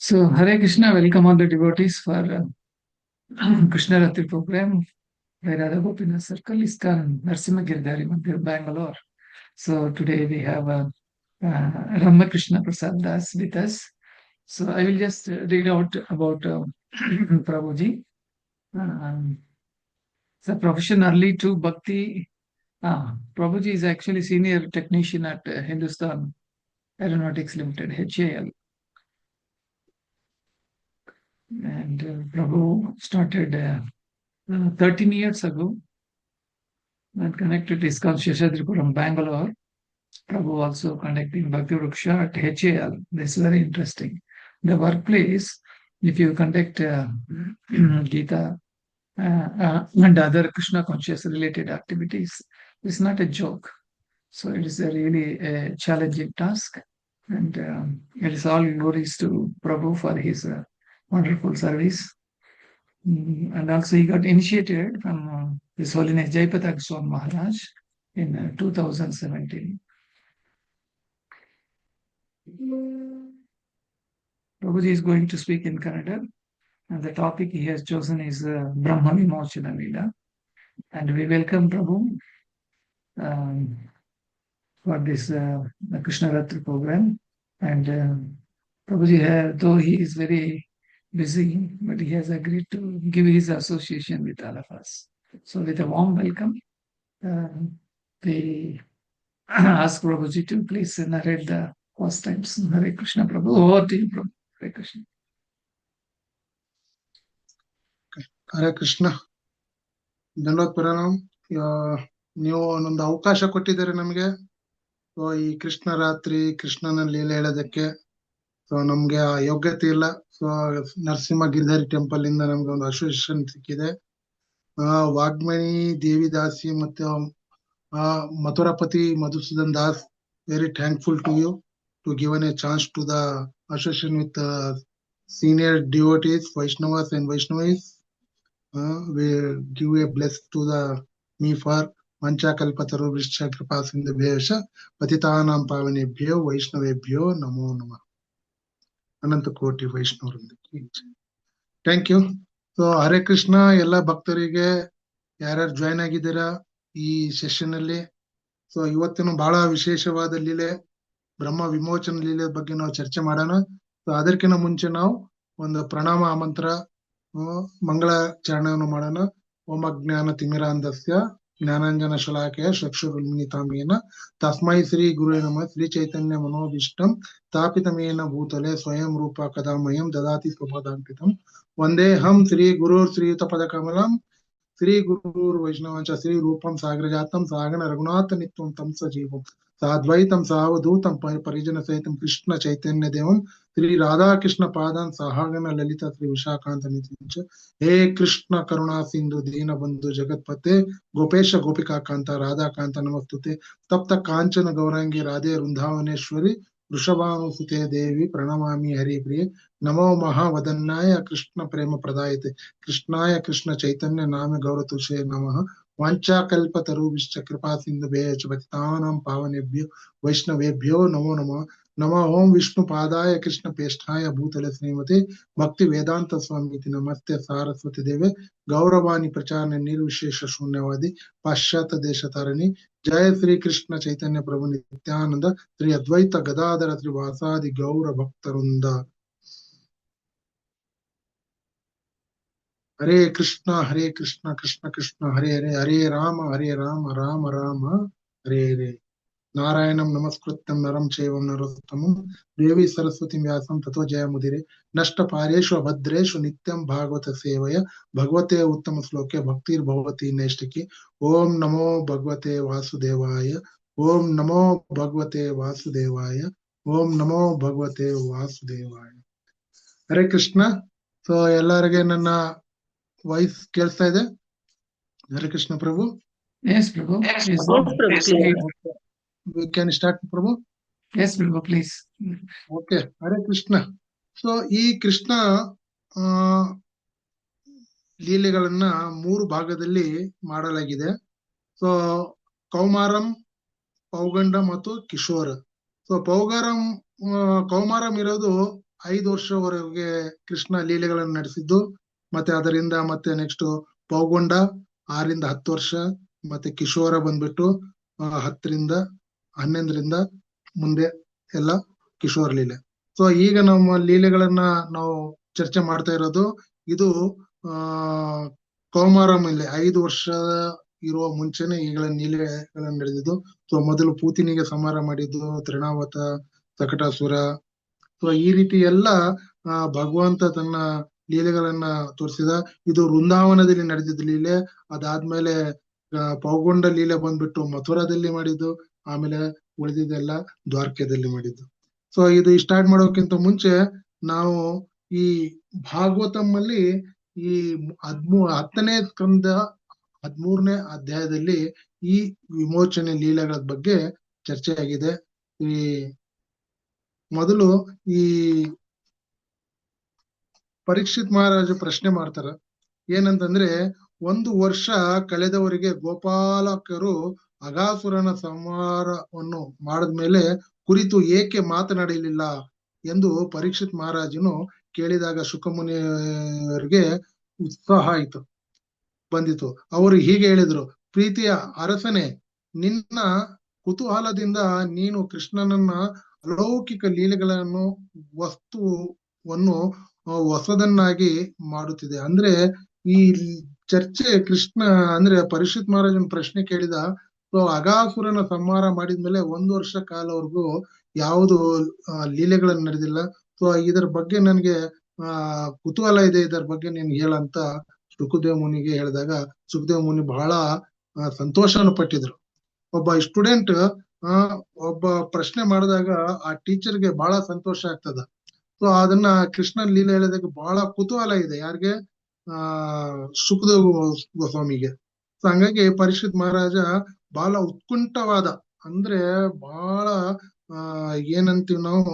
So, Hare Krishna, welcome all the devotees for Krishna Ratri program, where Radha Gopinath Circle, ISKCON, Narsimha Giridhari Mandir, Bangalore. So, today we have Ramakrishna Prasad Das with us. So, I will just read out about Prabhuji. Um, so, profession early to Bhakti. Prabhuji is actually senior technician at Hindustan Aeronautics Limited, HAL. And Prabhu started 13 years ago and connected ISKCON Sheshadripuram, Bangalore. Prabhu also conducting Bhakti Vriksha at HAL. This is very interesting. The workplace, if you conduct Gita and other Krishna conscious related activities, it's not a joke. So it is a really a challenging task. And it is all glories to Prabhu for his wonderful service. And also he got initiated from His Holiness Jayapataka Swami Maharaj in 2017. Prabhuji is going to speak in Kannada, and the topic he has chosen is Brahma Vimochana Lila. And we welcome Prabhu um, for this Krishna Ratri program. And Prabhuji, though he is very busy, but he has agreed to give his association with all of us. So, with a warm welcome, we ask Prabhuji to please narrate the first times. Hare Krishna, Prabhu. Over to you, Prabhu. Hare Krishna. Hare Krishna. ಧನ್ಯವಾದ ಪ್ರಣಾಮ್. ನೀವು ಒಂದೊಂದು ಅವಕಾಶ ಕೊಟ್ಟಿದ್ದೀರಿ ನಮಗೆ. So ಈ ಕೃಷ್ಣ ರಾತ್ರಿ ಕೃಷ್ಣನ ಲೀಲೆ ಹೇಳೋದಕ್ಕೆ ಸೊ ನಮ್ಗೆ ಆ ಯೋಗ್ಯತೆ ಇಲ್ಲ. ಸೊ ನರಸಿಂಹ ಗಿರಿಧಾರಿ ಟೆಂಪಲ್ ಇಂದ ನಮ್ಗೆ ಒಂದು ಅಸೋಸಿಯೇಷನ್ ಸಿಕ್ಕಿದೆ. ವಾಗ್ಮಣಿ ದೇವಿದಾಸಿ ಮತ್ತೆ Mathurapati Madhusudan Das, very thankful to you to given a chance to the association with senior devotees, Vaishnavas and Vaishnavis. We give a bless to me for Manchakalpataru Vrishya Kripa Sindhubhesha Patitanam Pavanebhyo Vaishnavebhyo Namo Namah. Ananta Koti Vaishnavrinda. Thank you. So Hare Krishna ಎಲ್ಲ ಭಕ್ತರಿಗೆ ಯಾರ್ಯಾರು join ಆಗಿದ್ದೀರಾ ಈ session ಅಲ್ಲಿ. So ಇವತ್ತಿನ ಬಹಳ ವಿಶೇಷವಾದ ಲೀಲೆ ಬ್ರಹ್ಮ ವಿಮೋಚನ ಲೀಲೆ ಬಗ್ಗೆ ನಾವು ಚರ್ಚೆ ಮಾಡೋಣ. ಸೊ ಅದಕ್ಕಿಂತ ಮುಂಚೆ ನಾವು ಒಂದು ಪ್ರಣಾಮ ಮಂತ್ರ ಮಂಗಳಾಚರಣೆಯನ್ನು ಮಾಡೋಣ. ಓಂ ಅಜ್ಞಾನ ತಿಮಿರಾಂಧಸ್ಯ ಜ್ಞಾನಾಂಜನ ಶಲಾಕೆಯ ಚಕ್ಷುರುನ್ಮಿಲಿತಾಮೇನ ತಸ್ಮೈ ಶ್ರೀ ಗುರುವೇ ನಮಃ. ಶ್ರೀ ಚೈತನ್ಯ ಮನೋಭೀಷ್ಟಂ ಸ್ಥಾಪಿತಮೇನ ಭೂತಲೆ ಸ್ವಯಂ ರೂಪ ಕದಾ ಮಹ್ಯಂ ದದಾತಿ ಸ್ವಪದಾಂಕಿತಂ. ವಂದೇಹಂ ಶ್ರೀ ಗುರುರ್ ಶ್ರೀಯುತ ಪದ ಕಮಲಂ ಶ್ರೀ ಗುರುರ್ ವೈಷ್ಣವಾಂಚ ಶ್ರೀ ರೂಪಂ ಸಾಗರಜಾತಂ ಸಾಗಣ ರಘುನಾಥ ನಿತ್ಯಂ ತಂ ಸಜೀವಂ ಸಾದ್ವೈತಂ ಸಾವಧೂತಂ ಪರಿಜನ ಸಹಿತಂ ಕೃಷ್ಣ ಚೈತನ್ಯ ದೇವಂ ಶ್ರೀ ರಾಧಾಕೃಷ್ಣ ಪಾದಾನ್ ಸಹಾಗನ ಲಲಿತಾ ಶ್ರೀ ವಿಶಾಖಾಂತ ನಿತ್ಯಂಚ. ಹೇ ಕೃಷ್ಣ ಕರುಣಾ ಸಿಂಧು ದೀನ ಬಂಧು ಜಗತ್ಪತೆ ಗೋಪೇಶ ಗೋಪಿಕಾಕಾಂತ ರಾಧಾಕಾಂತ ನಮಸ್ತುತೆ. ತಪ್ತ ಕಾಂಚನ ಗೌರಾಂಗಿ ರಾಧೆ ವೃಂದಾವನೇಶ್ವರಿ ವೃಷಭಾನುಸುತೆ ದೇವಿ ಪ್ರಣಮಾಮಿ ಹರಿಪ್ರಿಯೆ. ನಮೋ ಮಹಾವದನ್ನಾಯ ಕೃಷ್ಣ ಪ್ರೇಮ ಪ್ರದಾಯತೆ ಕೃಷ್ಣಾಯ ಕೃಷ್ಣ ಚೈತನ್ಯ ನಾಮ ಗೌರತುಷೇ ನಮಃ. ವಾಂಚಾಕಲ್ಪತರುಭಿಶ್ಚ ಕೃಪಾ ಸಿಂಧುಭ್ಯಶ್ಚ ಪತಿತಾನಾಂ ಪಾವನೇಭ್ಯೋ ವೈಷ್ಣವೇಭ್ಯೋ ನಮೋ ನಮಃ. ನಮಃ ಓಂ ವಿಷ್ಣು ಪಾದಾಯ ಕೃಷ್ಣ ಪೇಷ್ಠಾಯ ಭೂತಲೆ ಶ್ರೀಮತಿ ಭಕ್ತಿ ವೇದಾಂತ ಸ್ವಾಮೀತಿ ನಮಸ್ತೆ ಸಾರಸ್ವತಿ ದೇವೆ ಗೌರವಾಣಿ ಪ್ರಚಾರ ನಿರ್ವಿಶೇಷ ಶೂನ್ಯವಾದಿ ಪಾಶ್ಚಾತ್ಯ ದೇಶ ತಾರಣಿ. ಜಯ ಶ್ರೀ ಕೃಷ್ಣ ಚೈತನ್ಯ ಪ್ರಭು ನಿತ್ಯಾನಂದ ಶ್ರೀ ಅದ್ವೈತ ಗದಾಧರ ಶ್ರೀ ವಾಸಾದಿ ಗೌರ ಭಕ್ತವೃಂದ. ಹರೇ ಕೃಷ್ಣ ಕೃಷ್ಣ ಕೃಷ್ಣ ಹರೇ ಹರೇ, ಹರೇ ರಾಮ ರಾಮ ರಾಮ ಹರೇ ಹರೇ. ನಾರಾಯಣಂ ನಮಸ್ಕೃತ್ಯಂ ನರಂ ಚೈವಂ ನರೋತ್ತಮಂ ದೇವಿ ಸರಸ್ವತಿ ವ್ಯಾಸಂ ತಥೋ ಜಯಮುದಿರೆ. ನಷ್ಟ ಪಾರೇಶು ಅಭದ್ರೇಶು ನಿತ್ಯಂ ಭಾಗವತ ಸೇವಯ ಭಗವತೆ ಉತ್ತಮ ಶ್ಲೋಕೆ ಭಕ್ತಿರ್ಭವತಿ ನೈಷ್ಟಿಕಿ. ಓಂ ನಮೋ ಭಗವತೆ ವಾಸುದೇವಾಯ, ಓಂ ನಮೋ ಭಗವತೆ ವಾಸುದೇವಾಯ, ಓಂ ನಮೋ ಭಗವತೆ ವಾಸುದೇವಾಯ. ಹರೇ ಕೃಷ್ಣ. ಸೊ ಎಲ್ಲರಿಗೆ ನನ್ನ ವಾಯ್ಸ್ ಕೇಳಿಸ್ತಾ ಇದೆ? ಹರೇ ಕೃಷ್ಣ ಪ್ರಭು. Yes, Prabhu. We can start, Prabhu. Yes, Prabhu, please. Okay. Hare Krishna. So ಈ ಕೃಷ್ಣ ಲೀಲೆಗಳನ್ನ 3 ಭಾಗದಲ್ಲಿ ಮಾಡಲಾಗಿದೆ. ಸೊ ಕೌಮಾರಂ, ಪೌಗಂಡ ಮತ್ತು ಕಿಶೋರ. ಸೊ ಕೌಮಾರಂ ಇರೋದು 5 ವರ್ಷವರೆಗೆ ಕೃಷ್ಣ ಲೀಲೆಗಳನ್ನು ನಡೆಸಿದ್ದು. ಮತ್ತೆ ಅದರಿಂದ ಮತ್ತೆ ನೆಕ್ಸ್ಟ್ ಪೌಗೊಂಡ 6ರಿಂದ 10 ವರ್ಷ, ಮತ್ತೆ ಕಿಶೋರ ಬಂದ್ಬಿಟ್ಟು 10ರಿಂದ 11ರಿಂದ ಮುಂದೆ ಎಲ್ಲ ಕಿಶೋರ ಲೀಲೆ. ಸೊ ಈಗ ನಮ್ಮ ಲೀಲೆಗಳನ್ನ ನಾವು ಚರ್ಚೆ ಮಾಡ್ತಾ ಇರೋದು ಇದು ಕೌಮಾರ ಮೇಲೆ 5 ವರ್ಷ ಇರುವ ಮುಂಚೆನೆ ಈಗಳ ಲೀಲೆಗಳನ್ನು ನಡೆದಿದ್ದು. ಸೊ ಮೊದಲು ಪೂತಿನಿಗೆ ಸಂಹಾರ ಮಾಡಿದ್ದು, ತೃಣಾವತ, ಸಕಟಾಸುರ. ಸೊ ಈ ರೀತಿ ಎಲ್ಲ ಭಗವಂತ ತನ್ನ ಲೀಲೆಗಳನ್ನ ತೋರಿಸಿದ. ಇದು ವೃಂದಾವನದಲ್ಲಿ ನಡೆದಿದ್ದು ಲೀಲೆ. ಅದಾದ್ಮೇಲೆ ಪೌಗೊಂಡ ಲೀಲೆ ಬಂದ್ಬಿಟ್ಟು ಮಥುರಾದಲ್ಲಿ ಮಾಡಿದ್ದು, ಆಮೇಲೆ ಉಳಿದಿದ್ದೆಲ್ಲ ದ್ವಾರಕೆದಲ್ಲಿ ಮಾಡಿದ್ದು. ಸೊ ಇದು ಸ್ಟಾರ್ಟ್ ಮಾಡೋಕ್ಕಿಂತ ಮುಂಚೆ ನಾವು ಈ ಭಾಗವತಮ್ಮಲ್ಲಿ ಈ 10ನೇ ಸ್ಕಂದ 13ನೇ ಅಧ್ಯಾಯದಲ್ಲಿ ಈ ವಿಮೋಚನೆ ಲೀಲೆಗಳ ಬಗ್ಗೆ ಚರ್ಚೆ ಆಗಿದೆ. ಈ ಮೊದಲು ಈ ಪರೀಕ್ಷಿತ್ ಮಹಾರಾಜ ಪ್ರಶ್ನೆ ಮಾಡ್ತಾರ, ಏನಂತಂದ್ರೆ 1 ವರ್ಷ ಕಳೆದವರಿಗೆ ಗೋಪಾಲಕರು ಅಗಾಸುರನ ಸಂಹಾರವನ್ನು ಮಾಡಿದ್ಮೇಲೆ ಕುರಿತು ಏಕೆ ಮಾತನಾಡಲಿಲ್ಲ ಎಂದು ಪರೀಕ್ಷಿತ್ ಮಹಾರಾಜನು ಕೇಳಿದಾಗ ಶುಕಮುನಿಯವರಿಗೆ ಉತ್ಸಾಹ ಬಂದಿತು. ಅವರು ಹೀಗೆ ಹೇಳಿದ್ರು, ಪ್ರೀತಿಯ ಅರಸನೇ, ನಿನ್ನ ಕುತೂಹಲದಿಂದ ನೀನು ಕೃಷ್ಣನನ್ನ ಅಲೌಕಿಕ ಲೀಲೆಗಳನ್ನು ವಸ್ತುವನ್ನು ಹೊಸದನ್ನಾಗಿ ಮಾಡುತ್ತಿದೆ. ಅಂದ್ರೆ ಈ ಚರ್ಚೆ ಕೃಷ್ಣ ಅಂದ್ರೆ ಪರೀಕ್ಷಿತ್ ಮಹಾರಾಜನ ಪ್ರಶ್ನೆ ಕೇಳಿದ. ಸೊ ಅಗಾಸುರನ ಸಂಹಾರ ಮಾಡಿದ್ಮೇಲೆ 1 ವರ್ಷ ಕಾಲವರೆಗೂ ಯಾವುದು ಲೀಲೆಗಳನ್ನು ನಡೆದಿಲ್ಲ. ಸೊ ಇದರ ಬಗ್ಗೆ ನನ್ಗೆ ಕುತೂಹಲ ಇದೆ, ಇದರ ಬಗ್ಗೆ ನೀನ್ ಹೇಳಂತ ಸುಖದೇವ್ ಮುನಿಗೆ ಹೇಳಿದಾಗ ಸುಖದೇವ್ ಮುನಿ ಬಹಳ ಸಂತೋಷವನ್ನು ಪಟ್ಟಿದ್ರು. ಒಬ್ಬ ಸ್ಟೂಡೆಂಟ್ ಒಬ್ಬ ಪ್ರಶ್ನೆ ಮಾಡಿದಾಗ ಆ ಟೀಚರ್ಗೆ ಬಹಳ ಸಂತೋಷ ಆಗ್ತದ. ಸೊ ಅದನ್ನ ಕೃಷ್ಣನ್ ಲೀಲೆ ಹೇಳಿದಾಗ ಬಹಳ ಕುತೂಹಲ ಇದೆ ಯಾರಿಗೆ, ಸುಖದೇವ್ ಗೋಸ್ವಾಮಿಗೆ. ಸೊ ಹಂಗಾಗಿ ಪರೀಕ್ಷಿತ್ ಮಹಾರಾಜ ಬಹಳ ಉತ್ಕುಂಠವಾದ ಅಂದ್ರೆ ಬಹಳ ಏನಂತೀವಿ ನಾವು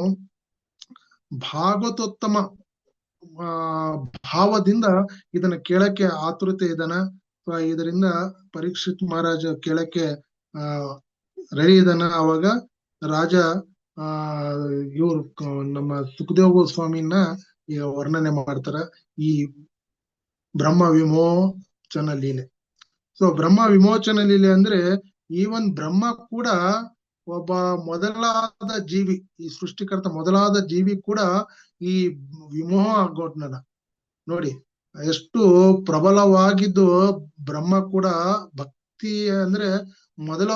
ಭಾಗವತೋತ್ತಮ ಭಾವದಿಂದ ಇದನ್ನ ಕೇಳಕ್ಕೆ ಆತುರತೆ ಇದಾನ. ಇದರಿಂದ ಪರೀಕ್ಷಿತ್ ಮಹಾರಾಜ ಕೇಳಕ್ಕೆ ರೆಡಿ ಇದಾನ. ಅವಾಗ ರಾಜ ಇವ್ರು ನಮ್ಮ ಸುಖದೇವ್ ಗೋಸ್ವಾಮಿನ ಈಗ ವರ್ಣನೆ ಮಾಡ್ತಾರ ಈ ಬ್ರಹ್ಮ ವಿಮೋಚನ ಲೀಲೆ. ಸೊ ಬ್ರಹ್ಮ ವಿಮೋಚನ ಲೀಲೆ ಅಂದ್ರೆ ಈವನ್ ಬ್ರಹ್ಮ ಕೂಡ ಒಬ್ಬ ಮೊದಲಾದ ಜೀವಿ, ಈ ಸೃಷ್ಟಿಕರ್ತ ಮೊದಲಾದ ಜೀವಿ ಕೂಡ ಈ ವಿಮೋಹ ಆಗೋದ್ನ ನೋಡಿ ಎಷ್ಟು ಪ್ರಬಲವಾಗಿದ್ದು. ಬ್ರಹ್ಮ ಕೂಡ ಭಕ್ತಿ ಅಂದ್ರೆ ಮೊದಲ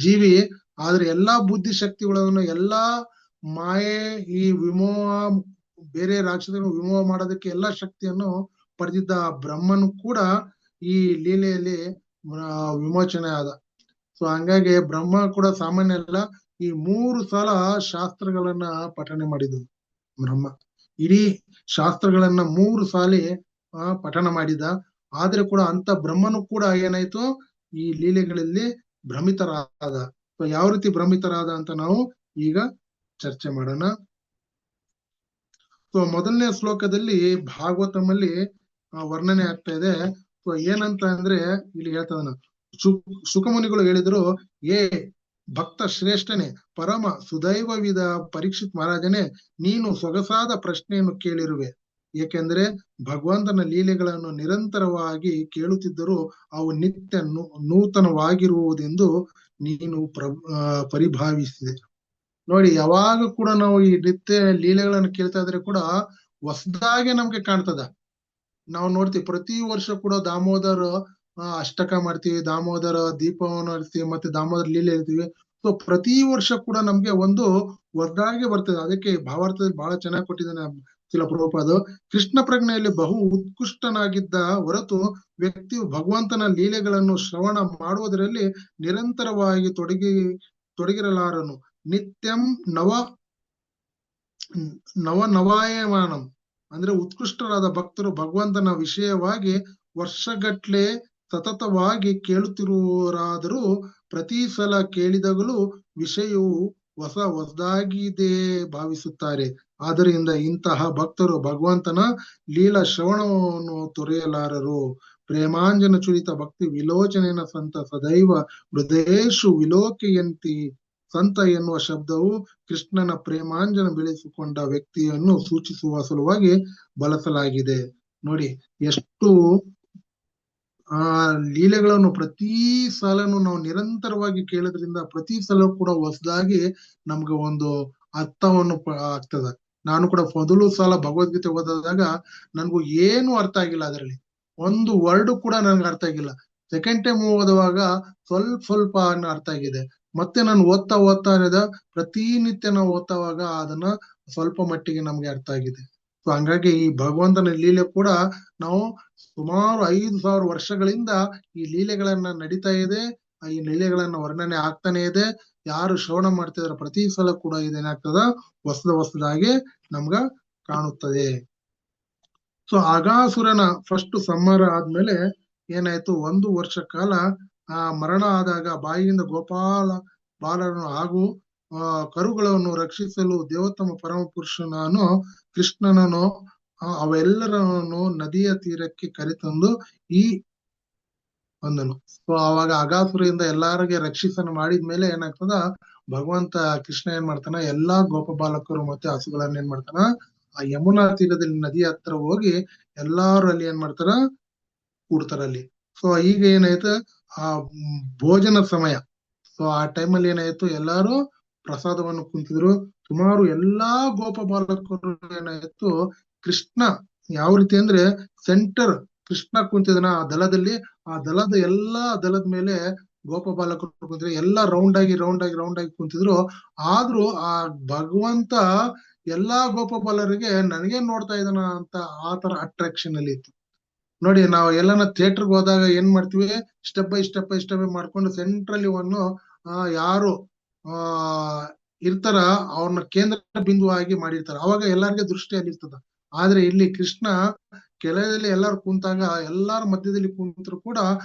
ಜೀವಿ, ಆದ್ರೆ ಎಲ್ಲಾ ಬುದ್ಧಿ ಶಕ್ತಿಗಳನ್ನು ಎಲ್ಲಾ ಮಾಯೆ ಈ ವಿಮೋಹ ಬೇರೆ ರಾಕ್ಷಸಗಳನ್ನು ವಿಮೋಹ ಮಾಡೋದಕ್ಕೆ ಎಲ್ಲಾ ಶಕ್ತಿಯನ್ನು ಪಡೆದಿದ್ದ ಬ್ರಹ್ಮನು ಕೂಡ ಈ ಲೀಲೆಯಲ್ಲಿ ವಿಮೋಚನೆ ಆದ. ಸೊ ಹಂಗಾಗಿ ಬ್ರಹ್ಮ ಕೂಡ ಸಾಮಾನ್ಯ ಅಲ್ಲ. ಈ 3 ಸಲ ಶಾಸ್ತ್ರಗಳನ್ನ ಪಠನೆ ಮಾಡಿದ್ದು ಬ್ರಹ್ಮ. ಇಡೀ ಶಾಸ್ತ್ರಗಳನ್ನ 3 ಸಾಲಿ ಪಠನ ಮಾಡಿದ. ಆದ್ರೆ ಕೂಡ ಅಂತ ಬ್ರಹ್ಮನು ಕೂಡ ಏನಾಯ್ತು, ಈ ಲೀಲೆಗಳಲ್ಲಿ ಭ್ರಮಿತರಾದ. ಸೊ ಯಾವ ರೀತಿ ಭ್ರಮಿತರಾದ ಅಂತ ನಾವು ಈಗ ಚರ್ಚೆ ಮಾಡೋಣ. ಸೊ ಮೊದಲನೇ ಶ್ಲೋಕದಲ್ಲಿ ಭಾಗವತಮಲ್ಲಿ ವರ್ಣನೆ ಆಗ್ತಾ ಇದೆ. ಸೊ ಏನಂತ ಅಂದ್ರೆ ಇಲ್ಲಿ ಹೇಳ್ತದನ, ಸುಖಮುನಿಗಳು ಹೇಳಿದ್ರು, ಏ ಭಕ್ತ ಶ್ರೇಷ್ಠನೇ, ಪರಮ ಸುದೈವವಿದ ಪರೀಕ್ಷಿತ್ ಮಹಾರಾಜನೇ, ನೀನು ಸೊಗಸಾದ ಪ್ರಶ್ನೆಯನ್ನು ಕೇಳಿರುವೆ. ಏಕೆಂದ್ರೆ ಭಗವಂತನ ಲೀಲೆಗಳನ್ನು ನಿರಂತರವಾಗಿ ಕೇಳುತ್ತಿದ್ದರೂ ಅವು ನಿತ್ಯ ನೂತನವಾಗಿರುವುದೆಂದು ನೀನು ಪರಿಭಾವಿಸಿದೆ. ನೋಡಿ, ಯಾವಾಗ ಕೂಡ ನಾವು ಈ ನಿತ್ಯ ಲೀಲೆಗಳನ್ನು ಕೇಳ್ತಾ ಇದ್ರೆ ಕೂಡ ಹೊಸದಾಗೆ ನಮ್ಗೆ ಕಾಣ್ತದ. ನಾವು ನೋಡ್ತೀವಿ ಪ್ರತಿ ವರ್ಷ ಕೂಡ ದಾಮೋದರ ಅಷ್ಟಕ ಮಾಡ್ತೀವಿ, ದಾಮೋದರ ದೀಪವನ್ನು ಹರಿಸ್ತೀವಿ, ಮತ್ತೆ ದಾಮೋದರ ಲೀಲೆ ಇರ್ತೀವಿ. ಸೊ ಪ್ರತಿ ವರ್ಷ ಕೂಡ ನಮ್ಗೆ ಒಂದು ಹೊಸದಾಗಿ ಬರ್ತದೆ. ಅದಕ್ಕೆ ಭಾವಾರ್ಥದಲ್ಲಿ ಬಹಳ ಚೆನ್ನಾಗಿ ಕೊಟ್ಟಿದ್ದಾನೆ ಶಿಲ ಪ್ರಭುಪಾದ. ಕೃಷ್ಣ ಪ್ರಜ್ಞೆಯಲ್ಲಿ ಬಹು ಉತ್ಕೃಷ್ಟನಾಗಿದ್ದ ಹೊರತು ವ್ಯಕ್ತಿಯು ಭಗವಂತನ ಲೀಲೆಗಳನ್ನು ಶ್ರವಣ ಮಾಡುವುದರಲ್ಲಿ ನಿರಂತರವಾಗಿ ತೊಡಗಿರಲಾರನು. ನಿತ್ಯಂ ನವಾಯಮಾನಂ ಅಂದ್ರೆ ಉತ್ಕೃಷ್ಟರಾದ ಭಕ್ತರು ಭಗವಂತನ ವಿಷಯವಾಗಿ ವರ್ಷಗಟ್ಲೆ ಸತತವಾಗಿ ಕೇಳುತ್ತಿರುವರಾದರೂ ಪ್ರತಿ ಸಲ ಕೇಳಿದಾಗಲೂ ವಿಷಯವು ಹೊಸದಾಗಿದೆ ಭಾವಿಸುತ್ತಾರೆ. ಆದ್ದರಿಂದ ಇಂತಹ ಭಕ್ತರು ಭಗವಂತನ ಲೀಲಾ ಶ್ರವಣವನ್ನು ತೊರೆಯಲಾರರು. ಪ್ರೇಮಾಂಜನ ಚುರಿತ ಭಕ್ತಿ ವಿಲೋಚನೆಯ ಸಂತ ಸದೈವ ಹೃದಯೇಶು ವಿಲೋಕಯಂತಿ ಸಂತ ಎನ್ನುವ ಶಬ್ದವು ಕೃಷ್ಣನ ಪ್ರೇಮಾಂಜನ ಬೆಳೆಸಿಕೊಂಡ ವ್ಯಕ್ತಿಯನ್ನು ಸೂಚಿಸುವ ಸಲುವಾಗಿ ಬಳಸಲಾಗಿದೆ. ನೋಡಿ ಎಷ್ಟು ಲೀಲೆಗಳನ್ನು ಪ್ರತಿ ಸಲನು ನಾವು ನಿರಂತರವಾಗಿ ಕೇಳೋದ್ರಿಂದ ಪ್ರತಿ ಸಲ ಕೂಡ ಹೊಸದಾಗಿ ನಮ್ಗೆ ಒಂದು ಅರ್ಥವನ್ನು ಆಗ್ತದ. ನಾನು ಕೂಡ ಮೊದಲು ಸಲ ಭಗವದ್ಗೀತೆ ಓದಿದಾಗ ನನ್ಗೂ ಏನು ಅರ್ಥ ಆಗಿಲ್ಲ, ಅದರಲ್ಲಿ ಒಂದು ವರ್ಡ್ ಕೂಡ ನನ್ಗೆ ಅರ್ಥ ಆಗಿಲ್ಲ. ಸೆಕೆಂಡ್ ಟೈಮ್ ಓದುವಾಗ ಸ್ವಲ್ಪ ಅರ್ಥ ಆಗಿದೆ. ಮತ್ತೆ ನಾನು ಓದ್ತಾ ಇರೋದ ಪ್ರತಿನಿತ್ಯ ನಾವು ಓದ್ತಾವಾಗ ಅದನ್ನ ಸ್ವಲ್ಪ ಮಟ್ಟಿಗೆ ನಮ್ಗೆ ಅರ್ಥ ಆಗಿದೆ. ಸೊ ಹಂಗಾಗಿ ಈ ಭಗವಂತನ ಲೀಲೆ ಕೂಡ ನಾವು ಸುಮಾರು 5,000 ವರ್ಷಗಳಿಂದ ಈ ಲೀಲೆಗಳನ್ನ ನಡೀತಾ ಇದೆ. ಈ ಲೀಲೆಗಳನ್ನ ವರ್ಣನೆ ಆಗ್ತಾನೆ ಇದೆ. ಯಾರು ಶ್ರವಣ ಮಾಡ್ತಿದಾರ ಪ್ರತಿ ಸಲ ಕೂಡ ಇದೇನಾಗ್ತದ ಹೊಸದಾಗಿ ನಮ್ಗ ಕಾಣುತ್ತದೆ. ಸೊ ಅಗಾಸುರನ ಫಸ್ಟ್ ಸಂಹಾರ ಆದ್ಮೇಲೆ ಏನಾಯ್ತು, 1 ವರ್ಷ ಕಾಲ ಮರಣ ಆದಾಗ ಬಾಯಿಯಿಂದ ಬಾಲರನ್ನು ಹಾಗೂ ಕರುಗಳನ್ನು ರಕ್ಷಿಸಲು ದೇವೋತ್ತಮ ಪರಮ ಪುರುಷನನ್ನು ಕೃಷ್ಣನನ್ನು ಅವೆಲ್ಲರನ್ನು ನದಿಯ ತೀರಕ್ಕೆ ಕರೆತಂದು ಈ ಒಂದನು. ಸೊ ಅವಾಗ ಅಗಾಸುರದಿಂದ ಎಲ್ಲಾರಿಗೆ ರಕ್ಷಿಸನ ಮಾಡಿದ್ಮೇಲೆ ಏನಾಗ್ತದ, ಭಗವಂತ ಕೃಷ್ಣ ಏನ್ ಮಾಡ್ತಾನ, ಎಲ್ಲಾ ಗೋಪ ಬಾಲಕರು ಮತ್ತೆ ಹಸುಗಳನ್ನ ಏನ್ ಮಾಡ್ತಾನ, ಆ ಯಮುನಾ ತೀರದಲ್ಲಿ ನದಿ ಹತ್ರ ಹೋಗಿ ಎಲ್ಲಾರು ಅಲ್ಲಿ ಏನ್ ಮಾಡ್ತಾರ, ಕೂಡ್ತಾರ ಅಲ್ಲಿ. ಸೊ ಈಗ ಏನಾಯ್ತು, ಆ ಭೋಜನ ಸಮಯ. ಸೊ ಆ ಟೈಮಲ್ಲಿ ಏನಾಯ್ತು, ಎಲ್ಲಾರು ಪ್ರಸಾದವನ್ನು ಕುಂತಿದ್ರು. ಸುಮಾರು ಎಲ್ಲಾ ಗೋಪ ಬಾಲಕರು ಏನಾಯ್ತು, ಕೃಷ್ಣ ಯಾವ ರೀತಿ ಅಂದ್ರೆ ಸೆಂಟರ್ ಕೃಷ್ಣ ಕುಂತಿದನ ಆ ದಳದಲ್ಲಿ, ಆ ದಳದ ಮೇಲೆ ಗೋಪ ಬಾಲಕರು ಕುಂತಿದ್ರು. ಎಲ್ಲಾ ರೌಂಡ್ ಆಗಿ ಕುಂತಿದ್ರು. ಆದ್ರೂ ಆ ಭಗವಂತ ಎಲ್ಲಾ ಗೋಪ ಬಾಲರಿಗೆ ನನಗೆ ನೋಡ್ತಾ ಇದ್ದಾನ ಅಂತ ಆ ತರ ಅಟ್ರಾಕ್ಷನ್ ಅಲ್ಲಿ ಇತ್ತು. ನೋಡಿ, ನಾವು ಎಲ್ಲಾನ ಥಿಯೇಟರ್ಗೆ ಹೋದಾಗ ಏನ್ ಮಾಡ್ತೀವಿ, ಸ್ಟೆಪ್ ಬೈ ಸ್ಟೆಪ್ ಮಾಡ್ಕೊಂಡು ಸೆಂಟ್ರಲ್ಲಿ ಯಾರು ಇರ್ತಾರ ಅವ್ರನ್ನ ಕೇಂದ್ರ ಬಿಂದುವಾಗಿ ಮಾಡಿರ್ತಾರ. ಅವಾಗ ಎಲ್ಲಾರ್ಗೆ ದೃಷ್ಟಿ ಅಲ್ಲಿರ್ತದ. ಆದ್ರೆ ಇಲ್ಲಿ ಕೃಷ್ಣ ಕೆಳದಲ್ಲಿ ಎಲ್ಲಾರು ಕುಂತಾಗ ಎಲ್ಲಾರ ಮಧ್ಯದಲ್ಲಿ ಕುಂತರು ಕೂಡ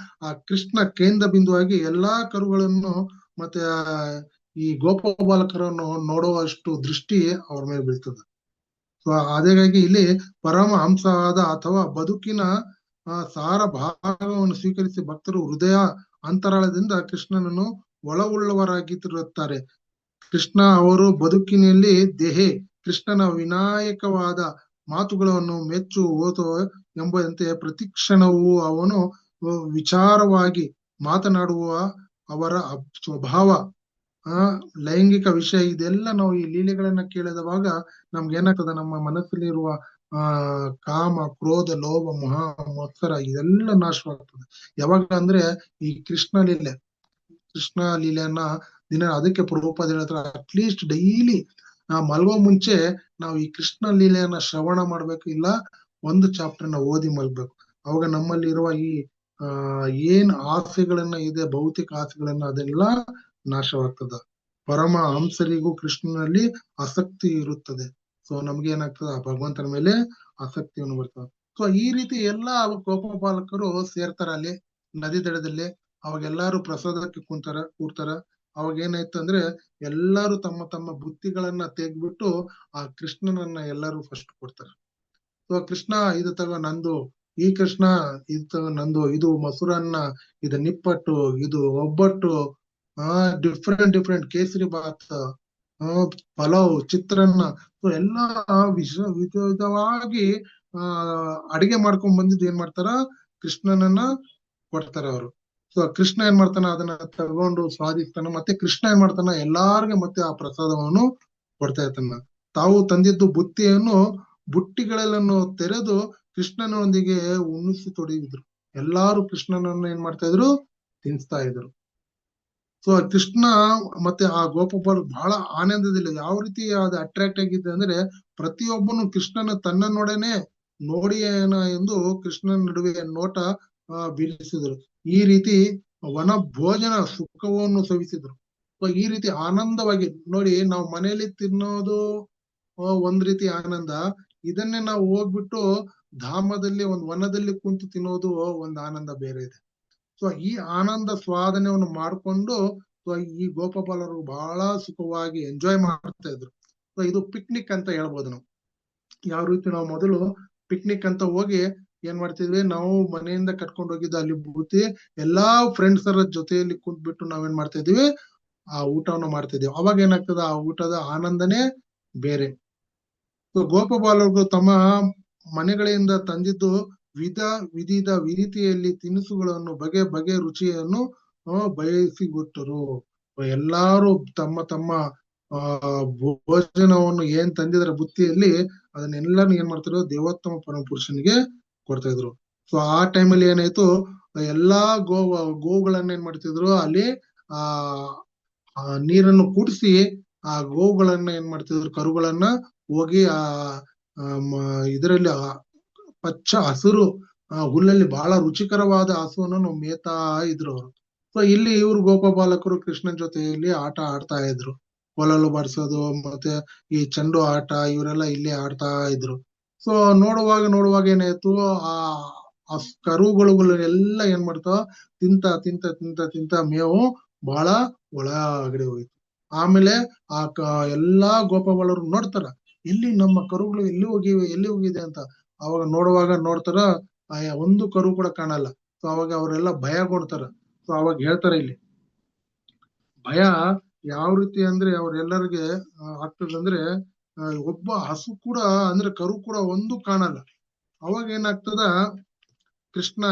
ಆ ಕೃಷ್ಣ ಕೇಂದ್ರ ಬಿಂದುವಾಗಿ ಎಲ್ಲಾ ಕರುಗಳನ್ನು ಮತ್ತೆ ಈ ಗೋಪ ಬಾಲಕರನ್ನು ನೋಡುವಷ್ಟು ದೃಷ್ಟಿ ಅವ್ರ ಮೇಲೆ ಬೀಳ್ತದ. ಸೊ ಹಾಗಾಗಿ ಇಲ್ಲಿ ಪರಮ ಹಂಸವಾದ ಅಥವಾ ಬದುಕಿನ ಸಾರ ಭಾಗವನ್ನು ಸ್ವೀಕರಿಸಿ ಭಕ್ತರು ಹೃದಯ ಅಂತರಾಳದಿಂದ ಕೃಷ್ಣನನ್ನು ಒಳವುಳ್ಳವರಾಗಿರುತ್ತಾರೆ. ಕೃಷ್ಣ ಅವರು ಬದುಕಿನಲ್ಲಿ ದೇಹೆ ಕೃಷ್ಣನ ವಿನಾಯಕವಾದ ಮಾತುಗಳನ್ನು ಮೆಚ್ಚು ಓದೋ ಎಂಬಂತೆ ಪ್ರತಿಕ್ಷಣವೂ ಅವನು ವಿಚಾರವಾಗಿ ಮಾತನಾಡುವ ಅವರ ಸ್ವಭಾವ, ಲೈಂಗಿಕ ವಿಷಯ, ಇದೆಲ್ಲ ನಾವು ಈ ಲೀಲೆಗಳನ್ನ ಕೇಳಿದವಾಗ ನಮ್ಗೆ ಏನಾಗ್ತದ, ನಮ್ಮ ಮನಸ್ಸಲ್ಲಿರುವ ಕಾಮ, ಕ್ರೋಧ, ಲೋಭ, ಮೋಹ, ಮತ್ಸರ ಇದೆಲ್ಲ ನಾಶವಾಗ್ತದೆ. ಯಾವಾಗ ಅಂದ್ರೆ ಈ ಕೃಷ್ಣ ಲೀಲೆಯನ್ನ ದಿನ, ಅದಕ್ಕೆ ಪ್ರಭುಪಾದ ಹೇಳ್ತಾರೆ, ಅಟ್ಲೀಸ್ಟ್ ಡೈಲಿ ಮಲ್ಗೋ ಮುಂಚೆ ನಾವು ಈ ಕೃಷ್ಣ ಲೀಲೆಯನ್ನ ಶ್ರವಣ ಮಾಡ್ಬೇಕು, ಇಲ್ಲ ಒಂದು ಚಾಪ್ಟರ್ನ ಓದಿ ಮಲ್ಗ್ಬೇಕು. ಅವಾಗ ನಮ್ಮಲ್ಲಿ ಇರುವ ಈ ಏನ್ ಆಸೆಗಳನ್ನ ಇದೆ, ಭೌತಿಕ ಆಸೆಗಳನ್ನ, ಅದೆಲ್ಲ ನಾಶವಾಗ್ತದ. ಪರಮ ಹಂಸರಿಗೂ ಕೃಷ್ಣನಲ್ಲಿ ಆಸಕ್ತಿ ಇರುತ್ತದೆ. ಸೊ ನಮ್ಗೆ ಏನಾಗ್ತದ, ಭಗವಂತನ ಮೇಲೆ ಆಸಕ್ತಿಯನ್ನು ಬರ್ತದ. ಸೊ ಈ ರೀತಿ ಎಲ್ಲಾ ಗೋಪ ಬಾಲಕರು ಸೇರ್ತಾರ ಅಲ್ಲಿ ನದಿ ದಡದಲ್ಲಿ. ಅವಾಗ ಎಲ್ಲಾರು ಪ್ರಸಾದಕ್ಕೆ ಕೂಡ್ತಾರ. ಅವಾಗ ಏನಾಯ್ತು ಅಂದ್ರೆ ಎಲ್ಲಾರು ತಮ್ಮ ತಮ್ಮ ಬುತ್ತಿಗಳನ್ನ ತೆಗ್ಬಿಟ್ಟು ಆ ಕೃಷ್ಣನನ್ನ ಎಲ್ಲಾರು ಫಸ್ಟ್ ಕೊಡ್ತಾರೆ. ಸೊ ಕೃಷ್ಣ, ಇದು ತಗೋ ನಂದು, ಈ ಕೃಷ್ಣ ಇದು ತಗೋ ನಂದು, ಇದು ಮೊಸರನ್ನ, ಇದು ನಿಪ್ಪಟ್ಟು, ಇದು ಒಬ್ಬಟ್ಟು, ಡಿಫ್ರೆಂಟ್ ಕೇಸರಿ ಬಾತ್, ಪಲಾವ್, ಚಿತ್ರಾನ್ನ, ಸೊ ಎಲ್ಲಾ ವಿಧವಾಗಿ ಅಡಿಗೆ ಮಾಡ್ಕೊಂಡ್ ಬಂದಿದ್ದು ಏನ್ ಮಾಡ್ತಾರ, ಕೃಷ್ಣನನ್ನ ಕೊಡ್ತಾರ ಅವರು. ಸೊ ಕೃಷ್ಣ ಏನ್ ಮಾಡ್ತಾನ, ಅದನ್ನ ತಗೊಂಡು ಸ್ವಾದಿಸ್ತಾನ. ಮತ್ತೆ ಕೃಷ್ಣ ಏನ್ ಮಾಡ್ತಾನ, ಎಲ್ಲಾರ್ಗೆ ಮತ್ತೆ ಆ ಪ್ರಸಾದವನ್ನು ಕೊಡ್ತಾ ಇರ್ತಾನ. ತಾವು ತಂದಿದ್ದು ಬುಟ್ಟಿಗಳೆಲ್ಲನ್ನು ತೆರೆದು ಕೃಷ್ಣನೊಂದಿಗೆ ಉಣಿಸಿ ತೊಡಗಿದ್ರು. ಎಲ್ಲಾರು ಕೃಷ್ಣನನ್ನ ಏನ್ ಮಾಡ್ತಾ ಇದ್ರು, ತಿನ್ಸ್ತಾ ಇದ್ರು. ಸೊ ಕೃಷ್ಣ ಮತ್ತೆ ಆ ಗೋಪಾಲ್ ಬಹಳ ಆನಂದದಲ್ಲಿ, ಯಾವ ರೀತಿ ಅದು ಅಟ್ರಾಕ್ಟ್ ಆಗಿದೆ ಅಂದ್ರೆ, ಪ್ರತಿಯೊಬ್ಬನು ಕೃಷ್ಣನ ತನ್ನನ್ನೊಡನೆ ನೋಡಿಯೇನ ಎಂದು ಕೃಷ್ಣನ ನಡುವೆ ನೋಟ ಬೀರಿಸಿದ್ರು. ಈ ರೀತಿ ವನ ಭೋಜನ ಸುಖವನ್ನು ಸವಿಸಿದ್ರು. ಸೊ ಈ ರೀತಿ ಆನಂದವಾಗಿ ನೋಡಿ, ನಾವು ಮನೆಯಲ್ಲಿ ತಿನ್ನೋದು ಒಂದ್ ರೀತಿ ಆನಂದ, ಇದನ್ನೇ ನಾವು ಹೋಗ್ಬಿಟ್ಟು ಧಾಮದಲ್ಲಿ ಒಂದು ವನದಲ್ಲಿ ಕುಂತು ತಿನ್ನೋದು ಒಂದು ಆನಂದ ಬೇರೆ ಇದೆ. ಸೊ ಈ ಆನಂದ ಸ್ವಾದನೆಯನ್ನು ಮಾಡ್ಕೊಂಡು ಈ ಗೋಪಾಲರು ಬಹಳ ಸುಖವಾಗಿ ಎಂಜಾಯ್ ಮಾಡ್ತಾ ಇದ್ರು. ಸೊ ಇದು ಪಿಕ್ನಿಕ್ ಅಂತ ಹೇಳ್ಬೋದು ನಾವು. ಯಾವ ರೀತಿ ನಾವು ಮೊದಲು ಪಿಕ್ನಿಕ್ ಅಂತ ಹೋಗಿ ಏನ್ ಮಾಡ್ತಿದ್ವಿ, ನಾವು ಮನೆಯಿಂದ ಕಟ್ಕೊಂಡು ಹೋಗಿದ್ದು ಅಲ್ಲಿ ಬೂತಿ ಎಲ್ಲಾ ಫ್ರೆಂಡ್ಸ್ ಜೊತೆಯಲ್ಲಿ ಕುಂತ್ಬಿಟ್ಟು ನಾವೇನ್ ಮಾಡ್ತಾ ಇದೀವಿ, ಆ ಊಟವನ್ನು ಮಾಡ್ತಿದ್ದೇವೆ. ಅವಾಗ ಏನಾಗ್ತದ, ಆ ಊಟದ ಆನಂದನೇ ಬೇರೆ. ಸೊ ಗೋಪಬಾಲಕರು ತಮ್ಮ ಮನೆಗಳಿಂದ ತಂದಿದ್ದು ವಿಧಿದ ರೀತಿಯಲ್ಲಿ ತಿನಿಸುಗಳನ್ನು ಬಗೆ ಬಗೆ ರುಚಿಯನ್ನು ಬಯಸಿಬಿಟ್ಟರು. ಎಲ್ಲಾರು ತಮ್ಮ ತಮ್ಮ ಭೋಜನವನ್ನು ಏನ್ ತಂದಿದ್ರ ಬುತ್ತಿಯಲ್ಲಿ ಅದನ್ನೆಲ್ಲಾನು ಏನ್ ಮಾಡ್ತಿದ್ರು, ದೇವೋತ್ತಮ ಪರಮ ಪುರುಷನಿಗೆ ಕೊಡ್ತಾ ಇದ್ರು. ಸೊ ಆ ಟೈಮಲ್ಲಿ ಏನಾಯ್ತು, ಎಲ್ಲಾ ಗೋವುಗಳನ್ನ ಏನ್ ಮಾಡ್ತಿದ್ರು, ಅಲ್ಲಿ ನೀರನ್ನು ಕುಡಿಸಿ ಆ ಗೋವುಗಳನ್ನ ಏನ್ ಮಾಡ್ತಿದ್ರು, ಕರುಗಳನ್ನ ಹೋಗಿ ಇದರಲ್ಲಿ ಪಚ್ಚ ಹಸಿರು ಹುಲ್ಲಲ್ಲಿ ಬಹಳ ರುಚಿಕರವಾದ ಹಸುವನ್ನು ಮೇತಾ ಇದ್ರು ಅವರು. ಸೊ ಇಲ್ಲಿ ಇವ್ರು ಗೋಪಬಾಲಕರು ಕೃಷ್ಣನ್ ಜೊತೆಯಲ್ಲಿ ಆಟ ಆಡ್ತಾ ಇದ್ರು. ಕೊಳಲು ಬಾರಿಸೋದು ಮತ್ತೆ ಈ ಚೆಂಡು ಆಟ ಇವರೆಲ್ಲ ಇಲ್ಲಿ ಆಡ್ತಾ ಇದ್ರು. ಸೊ ನೋಡುವಾಗ ಏನಾಯ್ತು, ಆ ಕರುಗಳು ಎಲ್ಲ ಏನ್ ಮಾಡ್ತಾವ, ತಿಂತ ಮೇವು ಬಹಳ ಒಳಗಡೆ ಹೋಯ್ತು. ಆಮೇಲೆ ಎಲ್ಲಾ ಗೋಪಬಾಲರು ನೋಡ್ತಾರ, ಇಲ್ಲಿ ನಮ್ಮ ಕರುಗಳು ಎಲ್ಲಿ ಹೋಗಿದೆ ಅಂತ. ಅವಾಗ ನೋಡ್ತಾರ, ಒಂದು ಕರು ಕೂಡ ಕಾಣಲ್ಲ. ಸೊ ಅವಾಗ ಅವರೆಲ್ಲ ಭಯಗೊಳ್ತಾರ. ಸೊ ಅವಾಗ ಹೇಳ್ತಾರ, ಇಲ್ಲಿ ಭಯ ಯಾವ ರೀತಿ ಅಂದ್ರೆ ಅವ್ರೆಲ್ಲರಿಗೆ ಆಗ್ತದಂದ್ರೆ, ಒಬ್ಬ ಹಸು ಕೂಡ ಅಂದ್ರೆ ಕರು ಕೂಡ ಒಂದು ಕಾಣಲ್ಲ. ಅವಾಗ ಏನಾಗ್ತದ, ಕೃಷ್ಣ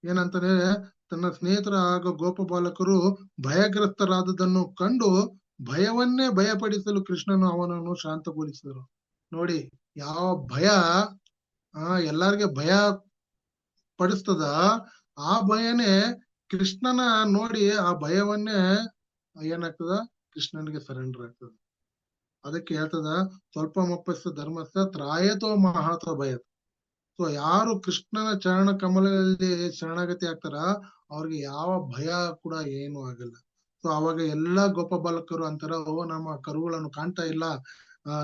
ಏನಂತಾನೆ, ತನ್ನ ಸ್ನೇಹಿತರ ಹಾಗೂ ಗೋಪಬಾಲಕರು ಭಯಗ್ರಸ್ತರಾದದನ್ನು ಕಂಡು ಭಯವನ್ನೇ ಭಯಪಡಿಸಲು ಕೃಷ್ಣನು ಅವನನ್ನು ಶಾಂತಗೊಳಿಸಿದರು. ನೋಡಿ, ಯಾವ ಭಯ ಎಲ್ಲಾರ್ಗೆ ಭಯ ಪಡಿಸ್ತದ, ಆ ಭಯನೇ ಕೃಷ್ಣನ ನೋಡಿ ಆ ಭಯವನ್ನೇ ಏನಾಗ್ತದ, ಕೃಷ್ಣನಿಗೆ ಸರೆಂಡರ್ ಆಗ್ತದ. ಅದಕ್ಕೆ ಹೇಳ್ತದ, ಸ್ವಲ್ಪ ಮೊಪ್ಪಸ್ಸ ಧರ್ಮಸ್ಥ ತ್ರಾಯತೋ ಮಹಾತೋ ಭಯ. ಸೊ ಯಾರು ಕೃಷ್ಣನ ಚರಣ ಕಮಲದಲ್ಲಿ ಶರಣಾಗತಿ ಆಗ್ತಾರ, ಅವ್ರಿಗೆ ಯಾವ ಭಯ ಕೂಡ ಏನು ಆಗಲ್ಲ. ಸೊ ಅವಾಗ ಎಲ್ಲಾ ಗೋಪಬಾಲಕರು ಅಂತಾರ, ನಮ್ಮ ಕರುಗಳನ್ನು ಕಾಣ್ತಾ ಇಲ್ಲ,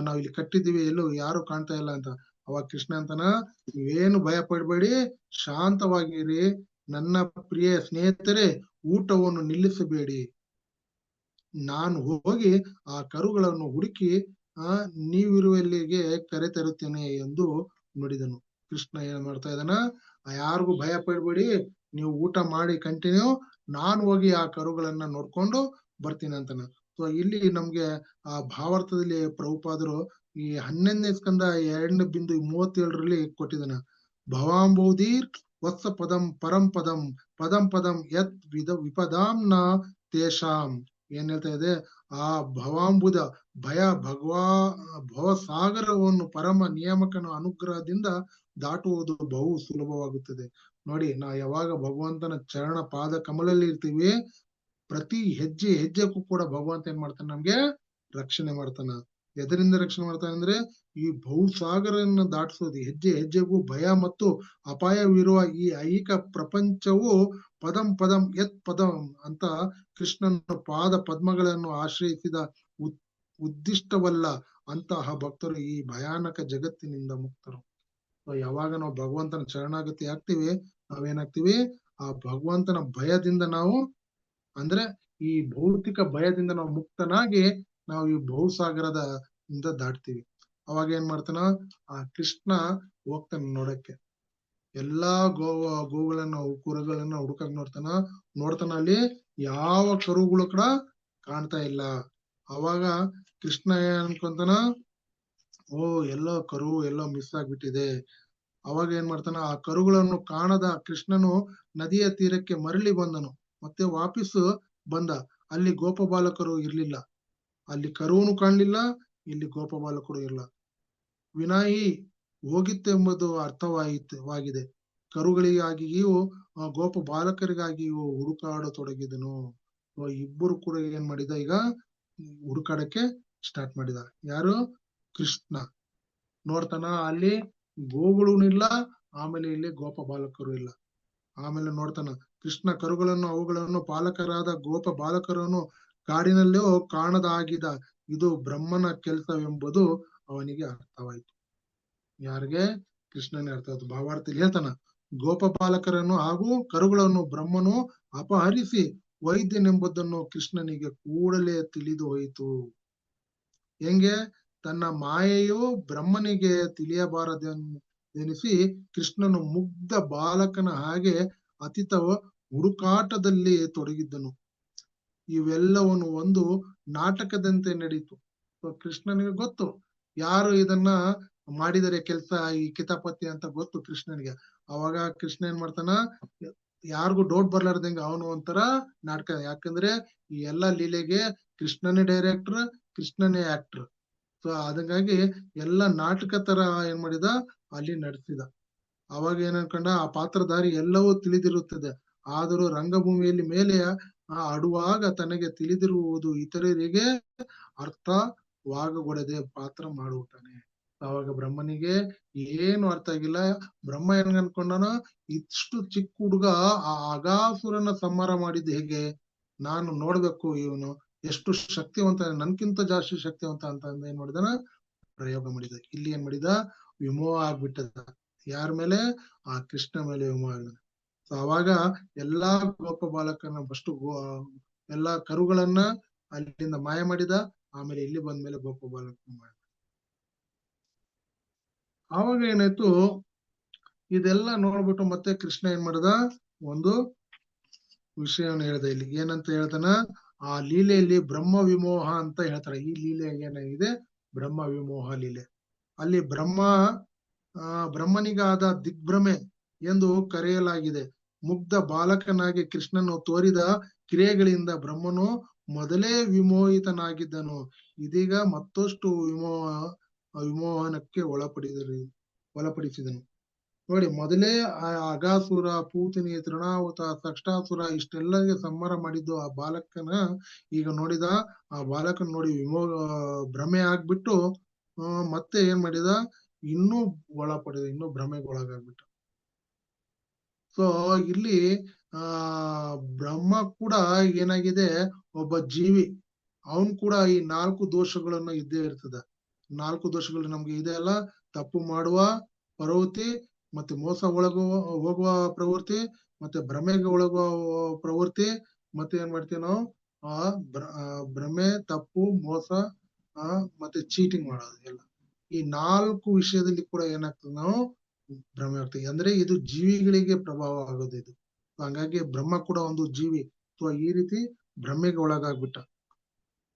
ನಾವ್ ಇಲ್ಲಿ ಕಟ್ಟಿದೀವಿ, ಎಲ್ಲೂ ಯಾರು ಕಾಣ್ತಾ ಇಲ್ಲ ಅಂತ. ಅವಾಗ ಕೃಷ್ಣ ಅಂತಾನ, ಏನು ಭಯ ಪಡ್ಬೇಡಿ, ಶಾಂತವಾಗಿರಿ, ನನ್ನ ಪ್ರಿಯ ಸ್ನೇಹಿತರೆ, ಊಟವನ್ನು ನಿಲ್ಲಿಸಬೇಡಿ, ನಾನು ಹೋಗಿ ಆ ಕರುಗಳನ್ನು ಹುಡುಕಿ ನೀವಿರುವಲ್ಲಿಗೆ ಕರೆ ತರುತ್ತೇನೆ ಎಂದು ನುಡಿದನು. ಕೃಷ್ಣ ಏನ್ ಮಾಡ್ತಾ ಇದ್ದಾನ, ಯಾರಿಗೂ ಭಯ ಪಡ್ಬೇಡಿ, ನೀವು ಊಟ ಮಾಡಿ ಕಂಟಿನ್ಯೂ, ನಾನು ಹೋಗಿ ಆ ಕರುಗಳನ್ನ ನೋಡ್ಕೊಂಡು ಬರ್ತೀನಿ ಅಂತಾನ. ಸೊ ಇಲ್ಲಿ ನಮ್ಗೆ ಆ ಭಾವಾರ್ಥದಲ್ಲಿ ಪ್ರಭುಪಾದರು ಈ 11ನೇ ಸ್ಕಂದ 2:37 ಕೊಟ್ಟಿದ್ದಾನ. ಭವಾಂಬೂದೀರ್ ವತ್ಸ ಪದಂ ಪರಂ ಪದಂ ಯತ್ ವಿಪದಾಂನ ತೇಷಾಂ. ಏನ್ ಹೇಳ್ತಾ ಇದೆ, ಆ ಭವಾಂಬುದ ಭವಸಾಗರವನ್ನು ಪರಮ ನಿಯಾಮಕನ ಅನುಗ್ರಹದಿಂದ ದಾಟುವುದು ಬಹು ಸುಲಭವಾಗುತ್ತದೆ. ನೋಡಿ, ನಾವು ಯಾವಾಗ ಭಗವಂತನ ಚರಣ ಪಾದ ಕಮಲಲ್ಲಿ ಇರ್ತೀವಿ, ಪ್ರತಿ ಹೆಜ್ಜೆಗೂ ಕೂಡ ಭಗವಂತ ಏನ್ ಮಾಡ್ತಾನೆ, ನಮ್ಗೆ ರಕ್ಷಣೆ ಮಾಡ್ತಾನ. ಎದರಿಂದ ರಕ್ಷಣೆ ಮಾಡ್ತಾನೆ ಅಂದ್ರೆ, ಈ ಬಹುಸಾಗರನ್ನ ದಾಟಿಸೋದು, ಹೆಜ್ಜೆಗೂ ಭಯ ಮತ್ತು ಅಪಾಯವಿರುವ ಈ ಐಹಿಕ ಪ್ರಪಂಚವು ಪದಂ ಯತ್ ಪದಂ ಅಂತ ಕೃಷ್ಣನ ಪಾದ ಪದ್ಮಗಳನ್ನು ಆಶ್ರಯಿಸಿದ ಉದ್ದಿಷ್ಟವಲ್ಲ. ಅಂತಹ ಭಕ್ತರು ಈ ಭಯಾನಕ ಜಗತ್ತಿನಿಂದ ಮುಕ್ತರು. ಯಾವಾಗ ನಾವು ಭಗವಂತನ ಶರಣಾಗತಿ ಆಗ್ತೀವಿ, ನಾವೇನಾಗ್ತೀವಿ, ಆ ಭಗವಂತನ ಭಯದಿಂದ ನಾವು ಅಂದ್ರೆ ಈ ಭೌತಿಕ ಭಯದಿಂದ ನಾವು ಮುಕ್ತನಾಗಿ ನಾವು ಈ ಬಹುಸಾಗರದ ಇಂದ ದಾಟ್ತೀವಿ. ಅವಾಗ ಏನ್ ಮಾಡ್ತಾನ, ಆ ಕೃಷ್ಣ ಹೋಗ್ತಾನೆ ನೋಡಕ್ಕೆ, ಎಲ್ಲಾ ಗೋವುಗಳನ್ನ ಕುರುಗಳನ್ನ ಹುಡುಕಕ್ ನೋಡ್ತಾನ ಅಲ್ಲಿ ಯಾವ ಕರುಗಳು ಕೂಡ ಕಾಣ್ತಾ ಇಲ್ಲ. ಅವಾಗ ಕೃಷ್ಣ ಏನ್ ಅನ್ಕೊಂತಾನ, ಎಲ್ಲೋ ಕರು ಎಲ್ಲೋ ಮಿಸ್ ಆಗ್ಬಿಟ್ಟಿದೆ. ಅವಾಗ ಏನ್ ಮಾಡ್ತಾನ, ಆ ಕರುಗಳನ್ನು ಕಾಣದ ಕೃಷ್ಣನು ನದಿಯ ತೀರಕ್ಕೆ ಮರಳಿ ಬಂದನು. ಮತ್ತೆ ವಾಪಸ್ ಬಂದ, ಅಲ್ಲಿ ಗೋಪಬಾಲಕರು ಇರ್ಲಿಲ್ಲ, ಅಲ್ಲಿ ಕರುವನು ಕಾಣ್ಲಿಲ್ಲ, ಇಲ್ಲಿ ಗೋಪಬಾಲಕರು ಇಲ್ಲ. ವಿನಾಯಿ ಹೋಗಿತ್ತೆಂಬುದು ಅರ್ಥವಾಗಿದೆ. ಕರುಗಳಿಗಾಗಿಯೂ ಗೋಪ ಬಾಲಕರಿಗಾಗಿಯೂ ಹುಡುಕಾಡತೊಡಗಿದನು. ಇಬ್ಬರು ಕೂಡ ಏನ್ ಮಾಡಿದ, ಈಗ ಹುಡುಕಾಡಕ್ಕೆ ಸ್ಟಾರ್ಟ್ ಮಾಡಿದ. ಯಾರು, ಕೃಷ್ಣ. ನೋಡ್ತಾನ, ಅಲ್ಲಿ ಗೋಗಳು ಇಲ್ಲ, ಆಮೇಲೆ ಇಲ್ಲಿ ಗೋಪ ಬಾಲಕರು ಇಲ್ಲ. ಆಮೇಲೆ ನೋಡ್ತಾನ, ಕೃಷ್ಣ ಕರುಗಳನ್ನು ಅವುಗಳನ್ನು ಪಾಲಕರಾದ ಗೋಪ ಬಾಲಕರನ್ನು ಕಾಡಿನಲ್ಲೇ ಕಾಣದಾಗಿದ. ಇದು ಬ್ರಹ್ಮನ ಕೆಲಸವೆಂಬುದು ಅವನಿಗೆ ಅರ್ಥವಾಯ್ತು. ಯಾರಿಗೆ, ಕೃಷ್ಣನೇ ಅರ್ಥ ಆಯ್ತು. ಭಾವಾರ್ಥದಲ್ಲಿ ಹೇಳ್ತಾನ, ಗೋಪ ಬಾಲಕರನ್ನು ಹಾಗೂ ಕರುಗಳನ್ನು ಬ್ರಹ್ಮನು ಅಪಹರಿಸಿ ವೈದ್ಯನೆಂಬುದನ್ನು ಕೃಷ್ಣನಿಗೆ ಕೂಡಲೇ ತಿಳಿದು ಹೋಯಿತು. ಹೆಂಗೆ, ತನ್ನ ಮಾಯೆಯು ಬ್ರಹ್ಮನಿಗೆ ತಿಳಿಯಬಾರದೆನಿಸಿ ಕೃಷ್ಣನು ಮುಗ್ಧ ಬಾಲಕನ ಹಾಗೆ ಅತಿತ ಹುಡುಕಾಟದಲ್ಲಿ ತೊಡಗಿದ್ದನು. ಇವೆಲ್ಲವನ್ನು ಒಂದು ನಾಟಕದಂತೆ ನಡೀತು. ಸೊ ಕೃಷ್ಣನಿಗೆ ಗೊತ್ತು ಯಾರು ಇದನ್ನ ಮಾಡಿದರೆ ಕೆಲಸ, ಈ ಕಿತಾಪತಿ ಅಂತ ಗೊತ್ತು ಕೃಷ್ಣನಿಗೆ. ಅವಾಗ ಕೃಷ್ಣ ಏನ್ ಮಾಡ್ತಾನ, ಯಾರಿಗೂ ಡೌಟ್ ಬರ್ಲಾರ್ದಂಗೆ ಅವನು ಒಂಥರ ನಾಟಕ. ಯಾಕಂದ್ರೆ ಈ ಎಲ್ಲಾ ಲೀಲೆಗೆ ಕೃಷ್ಣನೇ ಡೈರೆಕ್ಟರ್, ಕೃಷ್ಣನೇ ಆಕ್ಟರ್. ಸೊ ಅದಕ್ಕಾಗಿ ಎಲ್ಲ ನಾಟಕ ತರ ಏನ್ ಮಾಡಿದ ಅಲ್ಲಿ ನಡೆಸಿದ. ಅವಾಗ ಏನ್ ಅನ್ಕೊಂಡ, ಆ ಪಾತ್ರಧಾರಿ ಎಲ್ಲವೂ ತಿಳಿದಿರುತ್ತದೆ, ಆದರೂ ರಂಗಭೂಮಿಯಲ್ಲಿ ಮೇಲೆ ಆಡುವಾಗ ತನಗೆ ತಿಳಿದಿರುವುದು ಇತರರಿಗೆ ಅರ್ಥವಾಗಗೊಡದೆ ಪಾತ್ರ ಮಾಡುತ್ತಾನೆ. ಅವಾಗ ಬ್ರಹ್ಮನಿಗೆ ಏನು ಅರ್ಥ ಆಗಿಲ್ಲ. ಬ್ರಹ್ಮ ಏನ್ ಅನ್ಕೊಂಡನ, ಇಷ್ಟು ಚಿಕ್ಕ ಹುಡುಗ ಆ ಅಗಾಸುರನ ಸಂಹಾರ ಮಾಡಿದ್ದು ಹೇಗೆ, ನಾನು ನೋಡ್ಬೇಕು ಇವನು ಎಷ್ಟು ಶಕ್ತಿವಂತ, ನನ್ಕಿಂತ ಜಾಸ್ತಿ ಶಕ್ತಿವಂತ ಅಂತ ಏನ್ ಮಾಡಿದಾನ, ಪ್ರಯೋಗ ಮಾಡಿದ. ಇಲ್ಲಿ ಏನ್ ಮಾಡಿದ, ವಿಮೋಹ ಆಗ್ಬಿಟ್ಟದ. ಯಾರ ಮೇಲೆ, ಆ ಕೃಷ್ಣ ಮೇಲೆ ವಿಮೋಹ ಆಗಿದ. ಸೊ ಅವಾಗ ಎಲ್ಲಾ ಗೋಪ ಬಾಲಕನ ಫಸ್ಟ್ ಎಲ್ಲಾ ಕರುಗಳನ್ನ ಅಲ್ಲಿಂದ ಮಾಯ ಮಾಡಿದ. ಆಮೇಲೆ ಇಲ್ಲಿ ಬಂದ್ಮೇಲೆ ಗೋಪ ಬಾಲಕ ಮಾಡಿದ. ಆವಾಗ ಏನಾಯ್ತು, ಇದೆಲ್ಲ ನೋಡ್ಬಿಟ್ಟು ಮತ್ತೆ ಕೃಷ್ಣ ಏನ್ ಮಾಡಿದ, ಒಂದು ವಿಷಯವನ್ನು ಹೇಳ್ದ. ಇಲ್ಲಿ ಏನಂತ ಹೇಳ್ತಾನ, ಆ ಲೀಲೆಯಲ್ಲಿ ಬ್ರಹ್ಮ ವಿಮೋಹ ಅಂತ ಹೇಳ್ತಾರೆ. ಈ ಲೀಲೆ ಏನಾಗಿದೆ, ಬ್ರಹ್ಮ ವಿಮೋಹ ಲೀಲೆ. ಅಲ್ಲಿ ಬ್ರಹ್ಮನಿಗಾದ ದಿಗ್ಭ್ರಮೆ ಎಂದು ಕರೆಯಲಾಗಿದೆ. ಮುಗ್ಧ ಬಾಲಕನಾಗಿ ಕೃಷ್ಣನು ತೋರಿದ ಕ್ರಿಯೆಗಳಿಂದ ಬ್ರಹ್ಮನು ಮೊದಲೇ ವಿಮೋಹಿತನಾಗಿದ್ದನು. ಇದೀಗ ಮತ್ತಷ್ಟು ವಿಮೋಹನಕ್ಕೆ ಒಳಪಡಿಸಿದನು. ನೋಡಿ, ಮೊದಲೇ ಆ ಅಗಾಸುರ, ಪೂತನಿ, ತೃಣಾವತ, ಸಕ್ಷಾಸುರ ಇಷ್ಟೆಲ್ಲಗೆ ಸಂಹಾರ ಮಾಡಿದ್ದು ಆ ಬಾಲಕನ. ಈಗ ನೋಡಿದ ಆ ಬಾಲಕನ ನೋಡಿ ಭ್ರಮೆ ಆಗ್ಬಿಟ್ಟು ಮತ್ತೆ ಏನ್ ಮಾಡಿದ, ಇನ್ನೂ ಇನ್ನೂ ಭ್ರಮೆಗೆ ಒಳಗಾಗ್ಬಿಟ್ಟ. ಸೊ ಇಲ್ಲಿ ಬ್ರಹ್ಮ ಕೂಡ ಏನಾಗಿದೆ, ಒಬ್ಬ ಜೀವಿ, ಅವನ್ ಕೂಡ ಈ 4 ದೋಷಗಳನ್ನ ಇದ್ದೇ ಇರ್ತದ. 4 ದೋಷಗಳು ನಮ್ಗೆ ಇದೆ ಅಲ್ಲ, ತಪ್ಪು ಮಾಡುವ ಪ್ರವೃತ್ತಿ, ಮತ್ತೆ ಮೋಸ ಹೋಗುವ ಪ್ರವೃತ್ತಿ, ಮತ್ತೆ ಭ್ರಮೆಗೆ ಒಳಗುವ ಪ್ರವೃತ್ತಿ, ಮತ್ತೆ ಏನ್ ಮಾಡ್ತೀವಿ ನಾವು, ಭ್ರಮೆ, ತಪ್ಪು, ಮೋಸ, ಮತ್ತೆ ಚೀಟಿಂಗ್ ಮಾಡೋದು ಎಲ್ಲ. ಈ 4 ವಿಷಯದಲ್ಲಿ ಕೂಡ ಏನಾಗ್ತದೆ, ನಾವು ಭ್ರಮೆ ಆಗ್ತದೆ. ಅಂದ್ರೆ ಇದು ಜೀವಿಗಳಿಗೆ ಪ್ರಭಾವ ಆಗೋದು ಇದು. ಹಾಗಾಗಿ ಬ್ರಹ್ಮ ಕೂಡ ಒಂದು ಜೀವಿ. ಸೊ ಈ ರೀತಿ ಭ್ರಮೆಗೆ ಒಳಗಾಗ್ಬಿಟ್ಟ.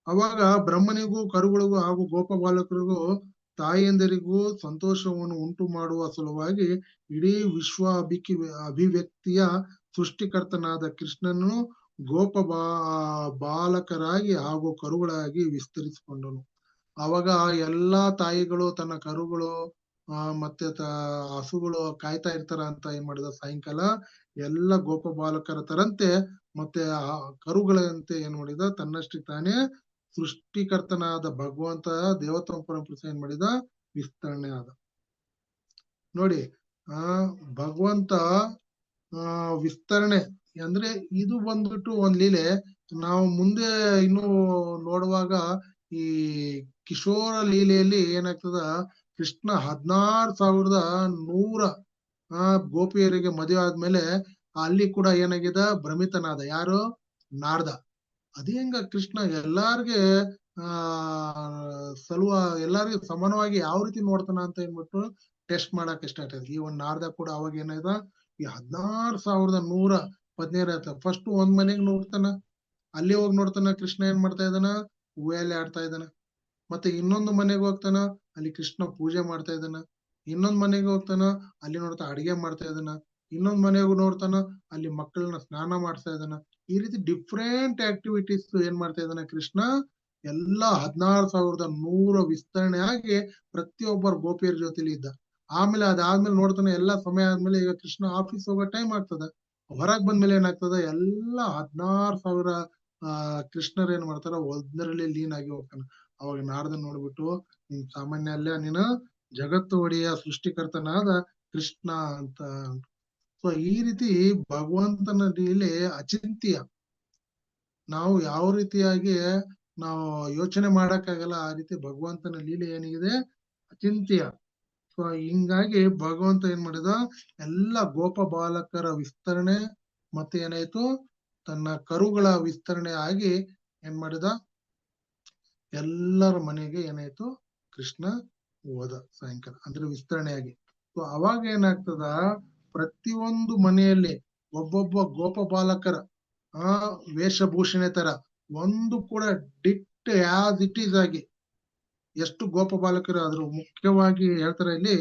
ಅವಾಗ ಬ್ರಹ್ಮನಿಗೂ ಕರುಗಳಿಗೂ ಹಾಗೂ ಗೋಪ ಬಾಲಕರಿಗೂ ತಾಯಿಯಂದರಿಗೂ ಸಂತೋಷವನ್ನು ಉಂಟು ಮಾಡುವ ಸಲುವಾಗಿ ಇಡೀ ವಿಶ್ವ ಅಭಿವ್ಯಕ್ತಿಯ ಸೃಷ್ಟಿಕರ್ತನಾದ ಕೃಷ್ಣನು ಗೋಪ ಬಾಲಕರಾಗಿ ಹಾಗೂ ಕರುಗಳಾಗಿ ವಿಸ್ತರಿಸಿಕೊಂಡನು. ಅವಾಗ ಎಲ್ಲಾ ತಾಯಿಗಳು ತನ್ನ ಕರುಗಳು ಮತ್ತೆ ಹಸುಗಳು ಕಾಯ್ತಾ ಇರ್ತಾರ ಅಂತ ಏನ್ ಮಾಡಿದ, ಸಾಯಂಕಾಲ ಎಲ್ಲ ಗೋಪ ಬಾಲಕರ ತರಂತೆ ಮತ್ತೆ ಕರುಗಳಂತೆ ಏನ್ ಮಾಡಿದ, ತನ್ನಷ್ಟಕ್ಕೆ ತಾನೇ ಸೃಷ್ಟಿಕರ್ತನಾದ ಭಗವಂತ ದೇವೋತ್ತಮ ಪರಮಪುರುಷ ಏನ್ ಮಾಡಿದ, ವಿಸ್ತರಣೆ ಆದ. ನೋಡಿ, ಭಗವಂತ ವಿಸ್ತರಣೆ ಅಂದ್ರೆ ಇದು ಬಂದ್ಬಿಟ್ಟು ಒಂದ್ ಲೀಲೆ. ನಾವು ಮುಂದೆ ಇನ್ನು ನೋಡುವಾಗ ಈ ಕಿಶೋರ ಲೀಲೆಯಲ್ಲಿ ಏನಾಗ್ತದ, ಕೃಷ್ಣ 16,100 ಗೋಪಿಯರಿಗೆ ಮದುವೆ ಆದ್ಮೇಲೆ ಅಲ್ಲಿ ಕೂಡ ಏನಾಗಿದೆ, ಭ್ರಮಿತನಾದ. ಯಾರು, ನಾರದ. ಅದೇ ಹೆಂಗ ಕೃಷ್ಣ ಎಲ್ಲಾರ್ಗೆ ಎಲ್ಲಾರ್ಗೆ ಸಮಾನವಾಗಿ ಯಾವ ರೀತಿ ನೋಡ್ತಾನ ಅಂತ ಏನ್ಬಿಟ್ಟು ಟೆಸ್ಟ್ ಮಾಡಕ್ ಸ್ಟಾರ್ಟ್ ಆಯ್ತು. ಈ ಒಂದ್ ನಾರದ ಕೂಡ ಅವಾಗ ಏನಾಯ್ತ, ಈ 16,117 ಫಸ್ಟ್ ಒಂದ್ ಮನೆಗ್ ನೋಡ್ತಾನ, ಅಲ್ಲಿ ಹೋಗಿ ನೋಡ್ತಾನ ಕೃಷ್ಣ ಏನ್ ಮಾಡ್ತಾ ಇದ್ದಾನ, ಹೂವಲ್ಲಿ ಆಡ್ತಾ ಇದ್ದಾನ. ಮತ್ತೆ ಇನ್ನೊಂದು ಮನೆಗೆ ಹೋಗ್ತಾನ, ಅಲ್ಲಿ ಕೃಷ್ಣ ಪೂಜೆ ಮಾಡ್ತಾ ಇದ್ದಾನ. ಇನ್ನೊಂದ್ ಮನೆಗೆ ಹೋಗ್ತಾನ, ಅಲ್ಲಿ ನೋಡ್ತಾ ಅಡಿಗೆ ಮಾಡ್ತಾ ಇದ್ದಾನ. ಇನ್ನೊಂದ್ ಮನೆಗೂ ನೋಡ್ತಾನ, ಅಲ್ಲಿ ಮಕ್ಕಳನ್ನ ಸ್ನಾನ ಮಾಡ್ತಾ ಇದ್ದಾನ. ಈ ರೀತಿ ಡಿಫ್ರೆಂಟ್ ಆಕ್ಟಿವಿಟೀಸ್ ಏನ್ ಮಾಡ್ತಾ ಇದ್ದಾನ ಕೃಷ್ಣ, ಎಲ್ಲಾ 16,100 ವಿಸ್ತರಣೆ ಆಗಿ ಪ್ರತಿಯೊಬ್ಬರ ಗೋಪಿಯರ ಜೊತೆಲಿ ಇದ್ದ. ಆಮೇಲೆ ಅದಾದ್ಮೇಲೆ ನೋಡ್ತಾನೆ, ಎಲ್ಲಾ ಸಮಯ ಆದ್ಮೇಲೆ ಈಗ ಕೃಷ್ಣ ಆಫೀಸ್ ಹೋಗೋ ಟೈಮ್ ಆಗ್ತದ. ಹೊರಗ್ ಬಂದ್ಮೇಲೆ ಏನಾಗ್ತದ, ಎಲ್ಲಾ 16,000 ಕೃಷ್ಣರ್ ಏನ್ ಮಾಡ್ತಾರ, ಒಂದರಲ್ಲಿ ಲೀನ್ ಆಗಿ ಹೋಗ್ತಾನ. ಅವಾಗ ನಾರದನ್ ನೋಡ್ಬಿಟ್ಟು, ನೀನ್ ಸಾಮಾನ್ಯ ಅಲ್ಲ, ನೀನು ಜಗತ್ತು ಒಡೆಯ ಸೃಷ್ಟಿಕರ್ತನಾದ ಕೃಷ್ಣ ಅಂತ. ಸೊ ಈ ರೀತಿ ಭಗವಂತನ ಲೀಲೆ ಅಚಿಂತ್ಯ. ನಾವು ಯಾವ ರೀತಿಯಾಗಿ ನಾವು ಯೋಚನೆ ಮಾಡಕ್ಕಾಗಲ್ಲ, ಆ ರೀತಿ ಭಗವಂತನ ಲೀಲೆ ಏನಿದೆ, ಅಚಿಂತ್ಯ. ಸೊ ಹಿಂಗಾಗಿ ಭಗವಂತ ಏನ್ ಮಾಡಿದ, ಎಲ್ಲ ಗೋಪ ಬಾಲಕರ ವಿಸ್ತರಣೆ ಮತ್ತೆ ಏನಾಯ್ತು, ತನ್ನ ಕರುಗಳ ವಿಸ್ತರಣೆ ಆಗಿ ಏನ್ ಮಾಡಿದ, ಎಲ್ಲರ ಮನೆಗೆ ಏನಾಯ್ತು, ಕೃಷ್ಣ ಹೋದ ಸಾಯಂಕಾಲ, ಅಂದ್ರೆ ವಿಸ್ತರಣೆ ಆಗಿ. ಸೊ ಅವಾಗ ಏನಾಗ್ತದ, ಪ್ರತಿಯೊಂದು ಮನೆಯಲ್ಲಿ ಒಬ್ಬೊಬ್ಬ ಗೋಪ ಬಾಲಕರ ವೇಷಭೂಷಣೆ ತರ ಒಂದು ಕೂಡ ಡಿಕ್ಟ್ ಆಸ್ ಇಟ್ ಈಸ್ ಆಗಿ ಎಷ್ಟು ಗೋಪಬಾಲಕರು ಆದ್ರು. ಮುಖ್ಯವಾಗಿ ಹೇಳ್ತಾರೆ ಇಲ್ಲಿ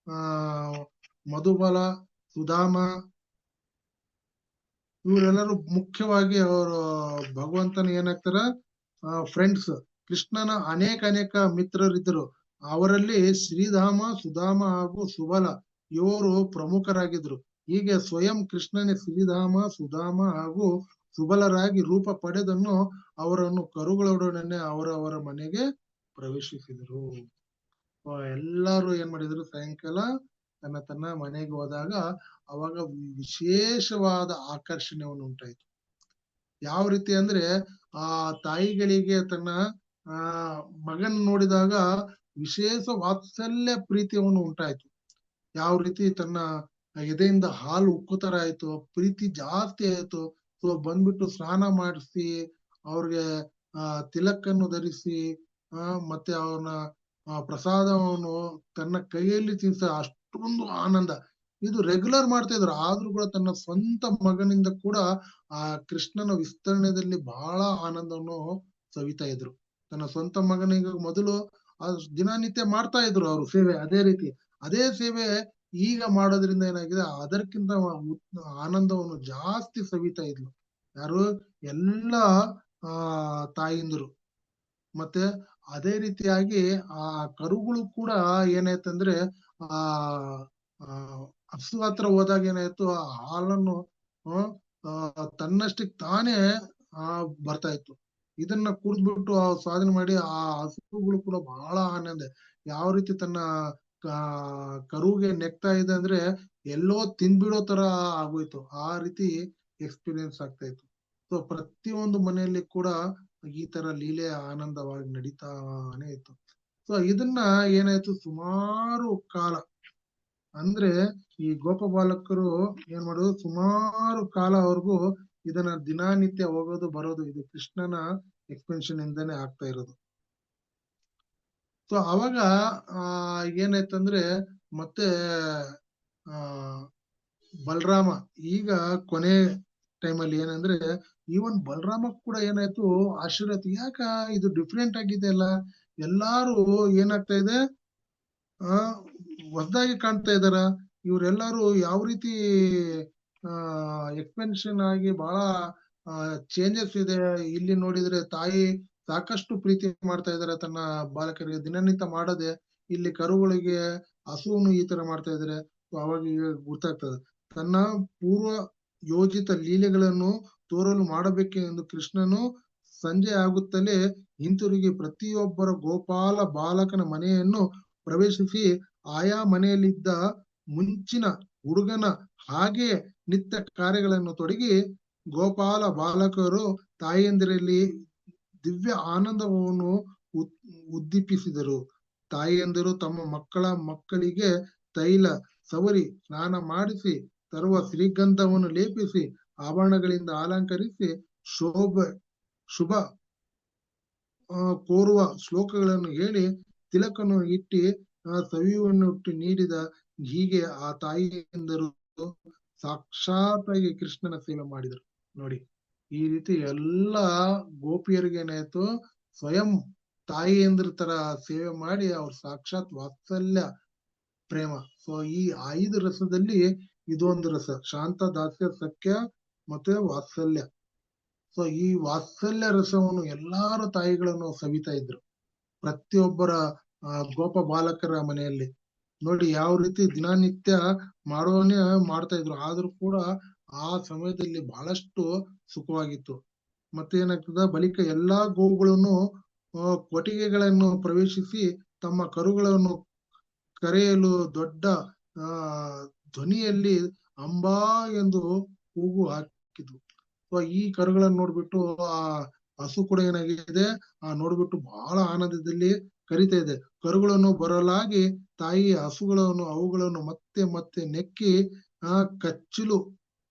ಆ ಮಧುಬಾಲ, ಸುಧಾಮ, ಇವರೆಲ್ಲರೂ ಮುಖ್ಯವಾಗಿ ಅವರು ಭಗವಂತನ ಏನಾಗ್ತಾರ ಫ್ರೆಂಡ್ಸ್. ಕೃಷ್ಣನ ಅನೇಕ ಮಿತ್ರರಿದ್ದರು. ಅವರಲ್ಲಿ ಶ್ರೀಧಾಮ, ಸುಧಾಮ ಹಾಗೂ ಸುಬಲ ಇವರು ಪ್ರಮುಖರಾಗಿದ್ರು. ಹೀಗೆ ಸ್ವಯಂ ಕೃಷ್ಣನೇ ಶ್ರೀಧಾಮ, ಸುಧಾಮ ಹಾಗೂ ಸುಬಲರಾಗಿ ರೂಪ ಪಡೆದನ್ನು ಅವರನ್ನು ಕರುಗಳೊಡನೆ ಅವರವರ ಮನೆಗೆ ಪ್ರವೇಶಿಸಿದರು. ಎಲ್ಲರೂ ಏನ್ ಮಾಡಿದ್ರು, ಸಾಯಂಕಾಲ ತನ್ನ ಮನೆಗೆ ಹೋದಾಗ ಅವಾಗ ವಿಶೇಷವಾದ ಆಕರ್ಷಣೆಯನ್ನು ಉಂಟಾಯ್ತು. ಯಾವ ರೀತಿ ಅಂದ್ರೆ ಆ ತಾಯಿಗಳಿಗೆ ತನ್ನ ಮಗನ್ ನೋಡಿದಾಗ ವಿಶೇಷ ವಾತ್ಸಲ್ಯ ಪ್ರೀತಿಯನ್ನು ಉಂಟಾಯ್ತು. ಯಾವ ರೀತಿ ತನ್ನ ಎದೆಯಿಂದ ಹಾಲು ಉಕ್ಕುತರ ಆಯ್ತು, ಪ್ರೀತಿ ಜಾಸ್ತಿ ಆಯ್ತು. ಸೊ ಬಂದ್ಬಿಟ್ಟು ಸ್ನಾನ ಮಾಡಿಸಿ ಅವ್ರಿಗೆ ತಿಲಕ್ಕನ್ನು ಧರಿಸಿ ಮತ್ತೆ ಅವನ ಪ್ರಸಾದವನ್ನು ತನ್ನ ಕೈಯಲ್ಲಿ ತಿನ್ಸ ಅಷ್ಟೊಂದು ಆನಂದ. ಇದು ರೆಗ್ಯುಲರ್ ಮಾಡ್ತಾ ಇದ್ರು. ಆದ್ರೂ ಕೂಡ ತನ್ನ ಸ್ವಂತ ಮಗನಿಂದ ಕೂಡ ಆ ಕೃಷ್ಣನ ವಿಸ್ತರಣೆಯಲ್ಲಿ ಬಹಳ ಆನಂದವನ್ನು ಸವಿತಾ ಇದ್ರು. ತನ್ನ ಸ್ವಂತ ಮಗನಿಗೆ ಮೊದಲು ದಿನನಿತ್ಯ ಮಾಡ್ತಾ ಇದ್ರು ಅವರು ಸೇವೆ. ಅದೇ ಸೇವೆ ಈಗ ಮಾಡೋದ್ರಿಂದ ಏನಾಗಿದೆ, ಅದಕ್ಕಿಂತ ಆನಂದವನ್ನು ಜಾಸ್ತಿ ಸವಿತಾ ಇದ್ಲು ಯಾರು, ಎಲ್ಲ ತಾಯಿಂದರು. ಮತ್ತೆ ಅದೇ ರೀತಿಯಾಗಿ ಆ ಕರುಗಳು ಕೂಡ ಏನಾಯ್ತಂದ್ರೆ ಹಸು ಹತ್ರ ಹೋದಾಗ ಏನಾಯ್ತು, ಆ ಹಾಲನ್ನು ತನ್ನಷ್ಟಕ್ಕೆ ತಾನೇ ಬರ್ತಾ ಇತ್ತು. ಇದನ್ನ ಕುಡಿದ್ಬಿಟ್ಟು ಸಾಧನೆ ಮಾಡಿ ಆ ಹಸುಗಳು ಕೂಡ ಬಹಳ ಆನಂದ. ಯಾವ ರೀತಿ ತನ್ನ ಕರುಗೆ ನೆಕ್ತಾ ಇದೆ ಅಂದ್ರೆ ಎಲ್ಲೋ ತಿನ್ಬಿಡೋ ತರ ಆಗೋಯ್ತು. ಆ ರೀತಿ ಎಕ್ಸ್ಪೀರಿಯನ್ಸ್ ಆಗ್ತಾ ಇತ್ತು. ಸೊ ಪ್ರತಿಯೊಂದು ಮನೆಯಲ್ಲಿ ಕೂಡ ಈ ತರ ಲೀಲೆ ಆನಂದವಾಗಿ ನಡೀತಾನೆ ಇತ್ತು. ಸೊ ಇದನ್ನ ಏನಾಯ್ತು, ಸುಮಾರು ಕಾಲ ಅಂದ್ರೆ ಈ ಗೋಪಬಾಲಕರು ಏನ್ ಮಾಡೋದು, ಸುಮಾರು ಕಾಲವರೆಗೂ ಇದನ್ನ ದಿನನಿತ್ಯ ಹೋಗೋದು ಬರೋದು, ಇದು ಕೃಷ್ಣನ ಎಕ್ಸ್ಪೆನ್ಷನ್ ಇಂದಾನೆ ಆಗ್ತಾ ಇರೋದು. ಸೊ ಅವಾಗ ಏನಾಯ್ತಂದ್ರೆ ಮತ್ತೆ ಬಲರಾಮ ಈಗ ಕೊನೆ ಟೈಮಲ್ಲಿ ಏನಂದ್ರೆ ಈವನ್ ಬಲರಾಮ ಕೂಡ ಏನಾಯ್ತು ಆಶ್ಚರ್ಯ, ಯಾಕ ಇದು ಡಿಫ್ರೆಂಟ್ ಆಗಿದೆ ಅಲ್ಲ, ಎಲ್ಲಾರು ಏನಾಗ್ತಾ ಇದೆ ಹೊಸದಾಗಿ ಕಾಣ್ತಾ ಇದಾರ, ಇವ್ರೆಲ್ಲಾರು ಯಾವ ರೀತಿ ಎಕ್ಸ್ಪೆನ್ಷನ್ ಆಗಿ ಬಹಳ ಚೇಂಜಸ್ ಇದೆ. ಇಲ್ಲಿ ನೋಡಿದ್ರೆ ತಾಯಿ ಸಾಕಷ್ಟು ಪ್ರೀತಿ ಮಾಡ್ತಾ ಇದಾರೆ ತನ್ನ ಬಾಲಕರಿಗೆ, ದಿನನಿತ್ಯ ಮಾಡದೆ ಇಲ್ಲಿ ಕರುಗಳಿಗೆ ಹಸುವನ್ನು ಈ ತರ ಮಾಡ್ತಾ ಇದಾರೆ. ಅವಾಗ ಗೊತ್ತಾಗ್ತದೆ ತನ್ನ ಪೂರ್ವ ಯೋಜಿತ ಲೀಲೆಗಳನ್ನು ತೋರಲು ಮಾಡಬೇಕೆ ಎಂದು ಕೃಷ್ಣನು ಸಂಜೆ ಆಗುತ್ತಲೇ ಹಿಂತಿರುಗಿ ಪ್ರತಿಯೊಬ್ಬರ ಗೋಪಾಲ ಬಾಲಕನ ಮನೆಯನ್ನು ಪ್ರವೇಶಿಸಿ ಆಯಾ ಮನೆಯಲ್ಲಿದ್ದ ಮುಂಚಿನ ಹುಡುಗನ ಹಾಗೆ ನಿತ್ಯ ಕಾರ್ಯಗಳನ್ನು ತೊಡಗಿ ಗೋಪಾಲ ಬಾಲಕರು ತಾಯಿಯಂದಿರಲ್ಲಿ ದಿವ್ಯ ಆನಂದವನ್ನು ಉದ್ದೀಪಿಸಿದರು. ತಾಯಿಯಂದಿರು ತಮ್ಮ ಮಕ್ಕಳಿಗೆ ತೈಲ ಸವರಿ ಸ್ನಾನ ಮಾಡಿಸಿ ತರುವ ಶ್ರೀಗಂಧವನ್ನು ಲೇಪಿಸಿ ಆಭರಣಗಳಿಂದ ಅಲಂಕರಿಸಿ ಶುಭ ಕೋರುವ ಶ್ಲೋಕಗಳನ್ನು ಹೇಳಿ ತಿಲಕನ್ನು ಇಟ್ಟಿ ಸವಿಯನ್ನು ಇಟ್ಟು ನೀಡಿದ. ಹೀಗೆ ಆ ತಾಯಿಯಂದರು ಸಾಕ್ಷಾತ್ತಾಗಿ ಕೃಷ್ಣನ ಸೇವೆ ಮಾಡಿದರು. ನೋಡಿ, ಈ ರೀತಿ ಎಲ್ಲ ಗೋಪಿಯರಿಗೆ ಏನಾಯ್ತು, ಸ್ವಯಂ ತಾಯಿಯಂದ್ರ ತರ ಸೇವೆ ಮಾಡಿ ಅವ್ರ ಸಾಕ್ಷಾತ್ ವಾತ್ಸಲ್ಯ ಪ್ರೇಮ. ಸೊ ಈ 5 ರಸದಲ್ಲಿ ಇದೊಂದು ರಸ, ಶಾಂತ, ದಾಸ್ಯ, ಸಖ್ಯ ಮತ್ತೆ ವಾತ್ಸಲ್ಯ. ಸೊ ಈ ವಾತ್ಸಲ್ಯ ರಸವನ್ನು ಎಲ್ಲಾರು ತಾಯಿಗಳನ್ನು ಸವಿತಾ ಇದ್ರು ಪ್ರತಿಯೊಬ್ಬರ ಗೋಪ ಬಾಲಕರ ಮನೆಯಲ್ಲಿ. ನೋಡಿ ಯಾವ ರೀತಿ ದಿನನಿತ್ಯ ಮಾಡೋನೇ ಮಾಡ್ತಾ ಇದ್ರು, ಆದ್ರೂ ಕೂಡ ಆ ಸಮಯದಲ್ಲಿ ಬಹಳಷ್ಟು ಸುಖವಾಗಿತ್ತು. ಮತ್ತೆ ಏನಾಗ್ತದ, ಬಳಿಕ ಎಲ್ಲಾ ಗೋವುಗಳನ್ನು ಕೊಟ್ಟಿಗೆಗಳನ್ನು ಪ್ರವೇಶಿಸಿ ತಮ್ಮ ಕರುಗಳನ್ನು ಕರೆಯಲು ದೊಡ್ಡ ಧ್ವನಿಯಲ್ಲಿ ಅಂಬಾ ಎಂದು ಕೂಗು ಹಾಕಿದ್ವು. ಈ ಕರುಗಳನ್ನು ನೋಡ್ಬಿಟ್ಟು ಆ ಹಸು ಕೂಡ ಏನಾಗಿದೆ, ನೋಡ್ಬಿಟ್ಟು ಬಹಳ ಆನಂದದಲ್ಲಿ ಕರಿತಾ ಇದೆ. ಕರುಗಳನ್ನು ಬರಲಾಗಿ ತಾಯಿ ಅವುಗಳನ್ನು ಮತ್ತೆ ಮತ್ತೆ ನೆಕ್ಕಿ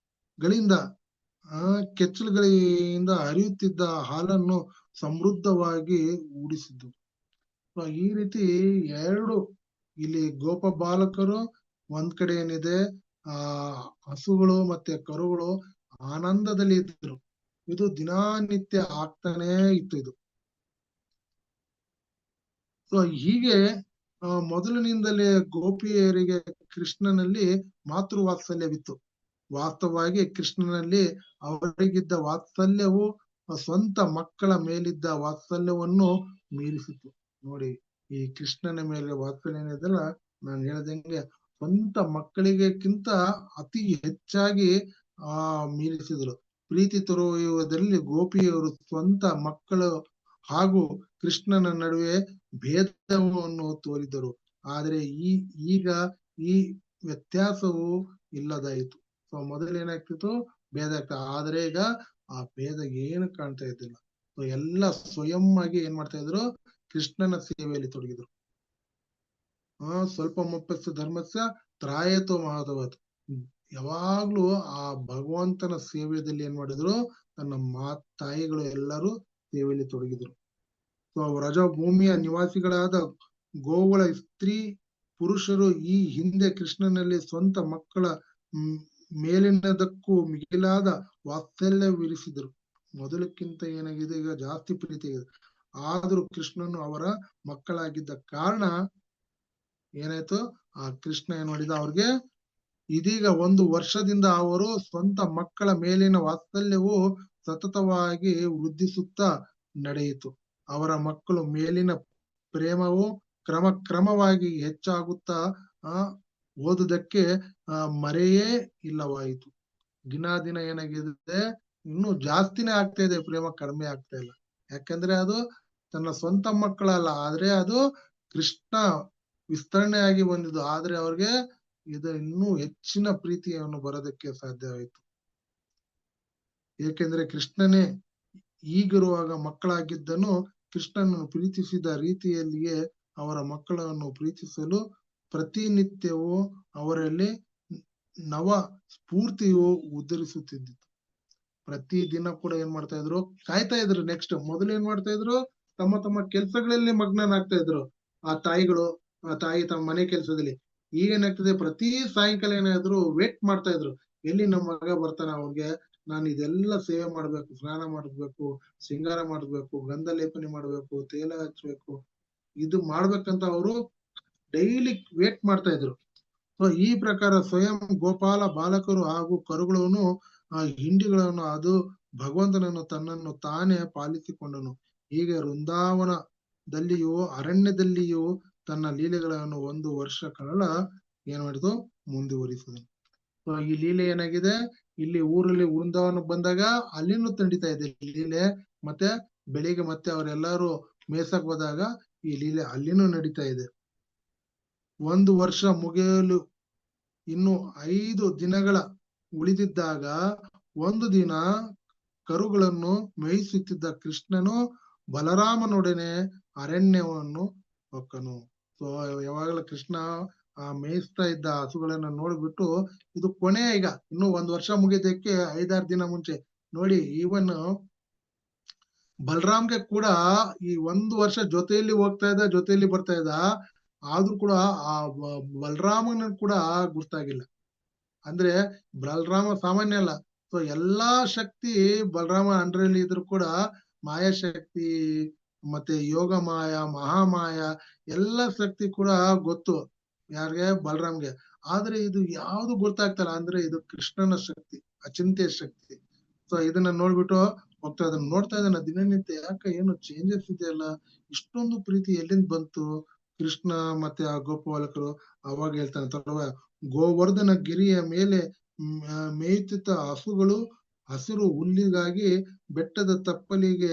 ಕೆಚ್ಚಲುಗಳಿಂದ ಹರಿಯುತ್ತಿದ್ದ ಹಾಲನ್ನು ಸಮೃದ್ಧವಾಗಿ ಉಡಿಸಿದ್ದು. ಈ ರೀತಿ ಎರಡು ಇಲ್ಲಿ ಗೋಪ ಬಾಲಕರು ಒಂದ್ ಕಡೆ ಏನಿದೆ, ಹಸುಗಳು ಮತ್ತೆ ಕರುಗಳು ಆನಂದದಲ್ಲಿ ಇದ್ರು. ಇದು ದಿನಾನಿತ್ಯ ಆಗ್ತಾನೇ ಇತ್ತು ಇದು. ಸೊ ಹೀಗೆ ಮೊದಲಿನಿಂದಲೇ ಗೋಪಿಯರಿಗೆ ಕೃಷ್ಣನಲ್ಲಿ ಮಾತೃ ವಾತ್ಸಲ್ಯವಿತ್ತು. ವಾಸ್ತವವಾಗಿ ಕೃಷ್ಣನಲ್ಲಿ ಅವರಿಗಿದ್ದ ವಾತ್ಸಲ್ಯವು ಸ್ವಂತ ಮಕ್ಕಳ ಮೇಲಿದ್ದ ವಾತ್ಸಲ್ಯವನ್ನು ಮೀರಿಸಿತು. ನೋಡಿ, ಈ ಕೃಷ್ಣನ ಮೇಲೆ ವಾತ್ಸಲ್ಯ ಏನಿದೆಲ್ಲ, ನಾನು ಹೇಳ್ದಂಗೆ ಸ್ವಂತ ಮಕ್ಕಳಿಗೆಕ್ಕಿಂತ ಅತಿ ಹೆಚ್ಚಾಗಿ ಮೀರಿಸಿದ್ರು. ಪ್ರೀತಿ ತೋರುವುದರಲ್ಲಿ ಗೋಪಿಯವರು ಸ್ವಂತ ಮಕ್ಕಳು ಹಾಗೂ ಕೃಷ್ಣನ ನಡುವೆ ಭೇದವನ್ನು ತೋರಿದರು. ಆದ್ರೆ ಈಗ ಈ ವ್ಯತ್ಯಾಸವು ಇಲ್ಲದಾಯಿತು. ಸೊ ಮೊದಲೇನಾಗ್ತಿತ್ತು, ಭೇದ ಆಗ್ತಾ, ಆದ್ರೆ ಈಗ ಆ ಭೇದ ಏನು ಕಾಣ್ತಾ ಇದ್ದಿಲ್ಲ. ಸೊ ಎಲ್ಲ ಸ್ವಯಂ ಆಗಿ ಏನ್ ಮಾಡ್ತಾ ಇದ್ರು, ಕೃಷ್ಣನ ಸೇವೆಯಲ್ಲಿ ತೊಡಗಿದ್ರು. ಸ್ವಲ್ಪ ಮೊಪ್ಪಸ್ಸು ಧರ್ಮಸ್ಯ ತ್ರಾಯತೋ ಮಹತ್ವತ್. ಯಾವಾಗ್ಲೂ ಆ ಭಗವಂತನ ಸೇವೆಯಲ್ಲಿ ಏನ್ ಮಾಡಿದ್ರು, ತನ್ನ ತಾಯಿಗಳು ಎಲ್ಲರೂ ಸೇವೆಯಲ್ಲಿ ತೊಡಗಿದ್ರು. ಸೊ ರಜ ಭೂಮಿಯ ನಿವಾಸಿಗಳಾದ ಗೋವುಗಳ ಸ್ತ್ರೀ ಪುರುಷರು ಈ ಹಿಂದೆ ಕೃಷ್ಣನಲ್ಲಿ ಸ್ವಂತ ಮಕ್ಕಳ ಮೇಲಿನದಕ್ಕೂ ಮಿಗಿಲಾದ ವಾತ್ಸಲ್ಯವಿರಿಸಿದರು. ಮೊದಲಕ್ಕಿಂತ ಏನಾಗಿದೆ, ಈಗ ಜಾಸ್ತಿ ಪ್ರೀತಿ ಇದೆ. ಆದ್ರೂ ಕೃಷ್ಣನು ಅವರ ಮಕ್ಕಳಾಗಿದ್ದ ಕಾರಣ ಏನಾಯ್ತು, ಆ ಕೃಷ್ಣ ಏನ್ ಮಾಡಿದ, ಅವ್ರಿಗೆ ಇದೀಗ 1 ವರ್ಷದಿಂದ ಅವರು ಸ್ವಂತ ಮಕ್ಕಳ ಮೇಲಿನ ವಾತ್ಸಲ್ಯವು ಸತತವಾಗಿ ವೃದ್ಧಿಸುತ್ತಾ ನಡೆಯಿತು. ಅವರ ಮಕ್ಕಳು ಮೇಲಿನ ಪ್ರೇಮವು ಕ್ರಮವಾಗಿ ಹೆಚ್ಚಾಗುತ್ತಾ ಓದುದಕ್ಕೆ ಮರೆಯೇ ಇಲ್ಲವಾಯಿತು. ದಿನ ಏನಾಗಿದೆ, ಇನ್ನು ಜಾಸ್ತಿನೇ ಆಗ್ತಾ ಇದೆ, ಪ್ರೇಮ ಕಡಿಮೆ ಆಗ್ತಾ ಇಲ್ಲ. ಯಾಕಂದ್ರೆ ಅದು ತನ್ನ ಸ್ವಂತ ಮಕ್ಕಳಲ್ಲ, ಆದ್ರೆ ಅದು ಕೃಷ್ಣ ವಿಸ್ತರಣೆಯಾಗಿ ಬಂದಿದ್ದು. ಆದ್ರೆ ಅವ್ರಿಗೆ ಇದು ಇನ್ನೂ ಹೆಚ್ಚಿನ ಪ್ರೀತಿಯನ್ನು ಬರೋದಕ್ಕೆ ಸಾಧ್ಯವಾಯಿತು. ಏಕೆಂದ್ರೆ ಕೃಷ್ಣನೇ ಈಗಿರುವಾಗ ಮಕ್ಕಳಾಗಿದ್ದನು ಕೃಷ್ಣನನ್ನು ಪ್ರೀತಿಸಿದ ರೀತಿಯಲ್ಲಿಯೇ ಅವರ ಮಕ್ಕಳನ್ನು ಪ್ರೀತಿಸಲು ಪ್ರತಿನಿತ್ಯವೂ ಅವರಲ್ಲಿ ನವ ಸ್ಫೂರ್ತಿಯು ಉದ್ಧರಿಸುತ್ತಿದ್ದಿತು. ಪ್ರತಿ ದಿನ ಕೂಡ ಏನ್ ಮಾಡ್ತಾ ಇದ್ರು, ಕಾಯ್ತಾ ಇದ್ರು. ನೆಕ್ಸ್ಟ್ ಮೊದಲು ಏನ್ ಮಾಡ್ತಾ ಇದ್ರು, ತಮ್ಮ ಕೆಲ್ಸಗಳಲ್ಲಿ ಮಗ್ನನಾಗ್ತಾ ಇದ್ರು ಆ ತಾಯಿಗಳು. ತಾಯಿ ತಮ್ಮ ಮನೆ ಕೆಲ್ಸದಲ್ಲಿ. ಈಗ ಏನಾಗ್ತದೆ, ಪ್ರತಿ ಸಾಯಂಕಾಲ ಏನಾದ್ರು ವೇಟ್ ಮಾಡ್ತಾ ಇದ್ರು, ಎಲ್ಲಿ ನಮ್ಮ ಮಗ ಬರ್ತಾನ, ಅವ್ರಿಗೆ ನಾನು ಇದೆಲ್ಲ ಸೇವೆ ಮಾಡ್ಬೇಕು, ಸ್ನಾನ ಮಾಡ್ಬೇಕು, ಶೃಂಗಾರ ಮಾಡ್ಬೇಕು, ಗಂಧ ಲೇಪನೆ ಮಾಡ್ಬೇಕು, ತೇಲ ಹಚ್ಬೇಕು, ಇದು ಮಾಡ್ಬೇಕಂತ ಅವರು ಡೈಲಿ ವೇಟ್ ಮಾಡ್ತಾ ಇದ್ರು. ಸೊ ಈ ಪ್ರಕಾರ ಸ್ವಯಂ ಗೋಪಾಲ ಬಾಲಕರು ಹಾಗೂ ಕರುಗಳನ್ನು ಹಿಂಡಿಗಳನ್ನು ಅದು ಭಗವಂತನನ್ನು ತನ್ನನ್ನು ತಾನೇ ಪಾಲಿಸಿಕೊಂಡನು. ಹೀಗೆ ವೃಂದಾವನದಲ್ಲಿಯೂ ಅರಣ್ಯದಲ್ಲಿಯೂ ತನ್ನ ಲೀಲೆಗಳನ್ನು 1 ವರ್ಷ ಕಾಲ ಏನ್ ಮಾಡಿದು, ಮುಂದುವರಿಸಿದನು. ಸೊ ಈ ಲೀಲೆ ಏನಾಗಿದೆ, ಇಲ್ಲಿ ಊರಲ್ಲಿ ವೃಂದಾವನ ಬಂದಾಗ ಅಲ್ಲಿನೂ ತಂಡಿತಾ ಇದೆ ಲೀಲೆ. ಮತ್ತೆ ಬೆಳಿಗ್ಗೆ ಮತ್ತೆ ಅವರೆಲ್ಲರೂ ಮೇಸಕ್ ಹೋದಾಗ ಈ ಲೀಲೆ ಅಲ್ಲಿನೂ ನಡೀತಾ ಇದೆ. 1 ವರ್ಷ ಮುಗಿಯಲು ಇನ್ನು 5 ದಿನಗಳ ಉಳಿದಿದ್ದಾಗ ಒಂದು ದಿನ ಕರುಗಳನ್ನು ಮೇಯಿಸುತ್ತಿದ್ದ ಕೃಷ್ಣನು ಬಲರಾಮನೊಡನೆ ಅರಣ್ಯವನ್ನು ಹೊಕ್ಕನು. ಸೊ ಯಾವಾಗಲ ಕೃಷ್ಣ ಮೇಯಿಸ್ತಾ ಇದ್ದ ಹಸುಗಳನ್ನ ನೋಡ್ಬಿಟ್ಟು, ಇದು ಕೊನೆ, ಈಗ ಇನ್ನು 1 ವರ್ಷ ಮುಗಿದಕ್ಕೆ 5-6 ದಿನ ಮುಂಚೆ ನೋಡಿ, ಈವನ್ ಬಲರಾಮ್ಗೆ ಕೂಡ ಈ 1 ವರ್ಷ ಜೊತೆಯಲ್ಲಿ ಹೋಗ್ತಾ ಇದ್ದ, ಜೊತೆಯಲ್ಲಿ ಬರ್ತಾ ಇದ್ದ, ಆದ್ರೂ ಕೂಡ ಆ ಬಲರಾಮನ ಕೂಡ ಗುರ್ತಾಗಿಲ್ಲ. ಅಂದ್ರೆ ಬಲರಾಮ ಸಾಮಾನ್ಯ ಅಲ್ಲ. ಸೊ ಎಲ್ಲಾ ಶಕ್ತಿ ಬಲರಾಮ ಅಂಡ್ರಲ್ಲಿ ಇದ್ರು ಕೂಡ ಮಾಯಾಶಕ್ತಿ ಮತ್ತೆ ಯೋಗ ಮಾಯ, ಮಹಾಮಾಯ ಎಲ್ಲ ಶಕ್ತಿ ಕೂಡ ಗೊತ್ತು ಯಾರಿಗೆ, ಬಲರಾಮ್ಗೆ. ಆದ್ರೆ ಇದು ಯಾವ್ದು ಗೊತ್ತಾಗ್ತಲ್ಲ, ಅಂದ್ರೆ ಇದು ಕೃಷ್ಣನ ಶಕ್ತಿ, ಅಚಿಂತ್ಯ ಶಕ್ತಿ. ಸೊ ಇದನ್ನ ನೋಡ್ಬಿಟ್ಟು ಹೋಗ್ತಾ ಇದನ್ನ ನೋಡ್ತಾ ಇದ್ದಾನ ದಿನನಿತ್ಯ, ಯಾಕೆ ಏನು ಚೇಂಜಸ್ ಇದೆಯಲ್ಲ, ಇಷ್ಟೊಂದು ಪ್ರೀತಿ ಎಲ್ಲಿಂದ ಬಂತು ಕೃಷ್ಣ ಮತ್ತೆ ಆ ಗೋಪಾಲಕರು. ಅವಾಗ ಹೇಳ್ತಾನೆ, ತಡವ ಗೋವರ್ಧನ ಗಿರಿಯ ಮೇಲೆ ಮೇಯುತ್ತಿದ್ದ ಹಸುಗಳು ಹಸಿರು ಹುಲ್ಲಿಗಾಗಿ ಬೆಟ್ಟದ ತಪ್ಪಲಿಗೆ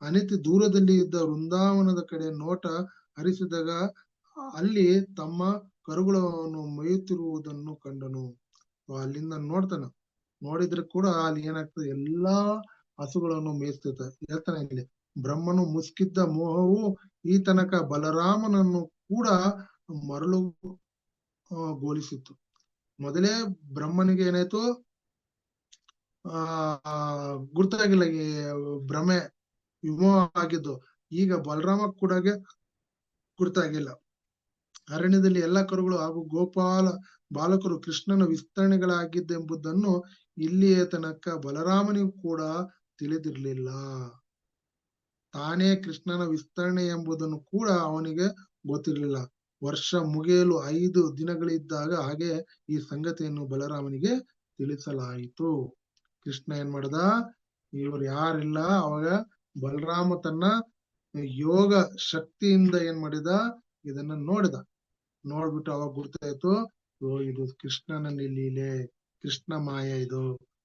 ಅನಿತಿ ದೂರದಲ್ಲಿ ಇದ್ದ ವೃಂದಾವನದ ಕಡೆ ನೋಟ ಹರಿಸಿದಾಗ ಅಲ್ಲಿ ತಮ್ಮ ಕರುಗಳನ್ನು ಮೇಯುತ್ತಿರುವುದನ್ನು ಕಂಡನು. ಅಲ್ಲಿಂದ ನೋಡ್ತಾನ, ನೋಡಿದ್ರೆ ಕೂಡ ಅಲ್ಲಿ ಏನಾಗ್ತದೆ, ಎಲ್ಲಾ ಹಸುಗಳನ್ನು ಮೇಯಿಸ್ತಿರ್ತ. ಹೇಳ್ತಾನೆ ಇಲ್ಲಿ, ಬ್ರಹ್ಮನು ಮುಸ್ಕಿದ್ದ ಮೋಹವು ಈ ತನಕ ಬಲರಾಮನನ್ನು ಕೂಡ ಮರಳು ಗೋಲಿಸಿತ್ತು. ಮೊದಲೇ ಬ್ರಹ್ಮನಿಗೆ ಏನಾಯ್ತು, ಗುರ್ತಾಗಿಲ್ಲ, ಈ ಭ್ರಮೆ ವಿಮೋಹ ಆಗಿದ್ದು. ಈಗ ಬಲರಾಮ ಕೂಡ ಗುರ್ತಾಗಿಲ್ಲ. ಅರಣ್ಯದಲ್ಲಿ ಎಲ್ಲಾ ಕರುಗಳು ಹಾಗೂ ಗೋಪಾಲ ಬಾಲಕರು ಕೃಷ್ಣನ ವಿಸ್ತರಣೆಗಳಾಗಿದ್ದೆಂಬುದನ್ನು ಇಲ್ಲಿಯ ತನಕ ಬಲರಾಮನಿಗೂ ಕೂಡ ತಿಳಿದಿರ್ಲಿಲ್ಲ. ತಾನೇ ಕೃಷ್ಣನ ವಿಸ್ತರಣೆ ಎಂಬುದನ್ನು ಕೂಡ ಅವನಿಗೆ ಗೊತ್ತಿರಲಿಲ್ಲ. ವರ್ಷ ಮುಗಿಯಲು 5 ದಿನಗಳಿದ್ದಾಗ ಹಾಗೆ ಈ ಸಂಗತಿಯನ್ನು ಬಲರಾಮನಿಗೆ ತಿಳಿಸಲಾಯಿತು. ಕೃಷ್ಣ ಏನ್ ಮಾಡ್ದ, ಇವ್ರು ಯಾರಿಲ್ಲ, ಅವಾಗ ಬಲರಾಮ ತನ್ನ ಯೋಗ ಶಕ್ತಿಯಿಂದ ಏನ್ ಮಾಡಿದ, ಇದನ್ನ ನೋಡಿದ. ನೋಡ್ಬಿಟ್ಟು ಅವಾಗ ಗುರ್ತಾಯ್ತು, ಇದು ಕೃಷ್ಣನ ಲೀಲೆ, ಕೃಷ್ಣ ಮಾಯ ಇದು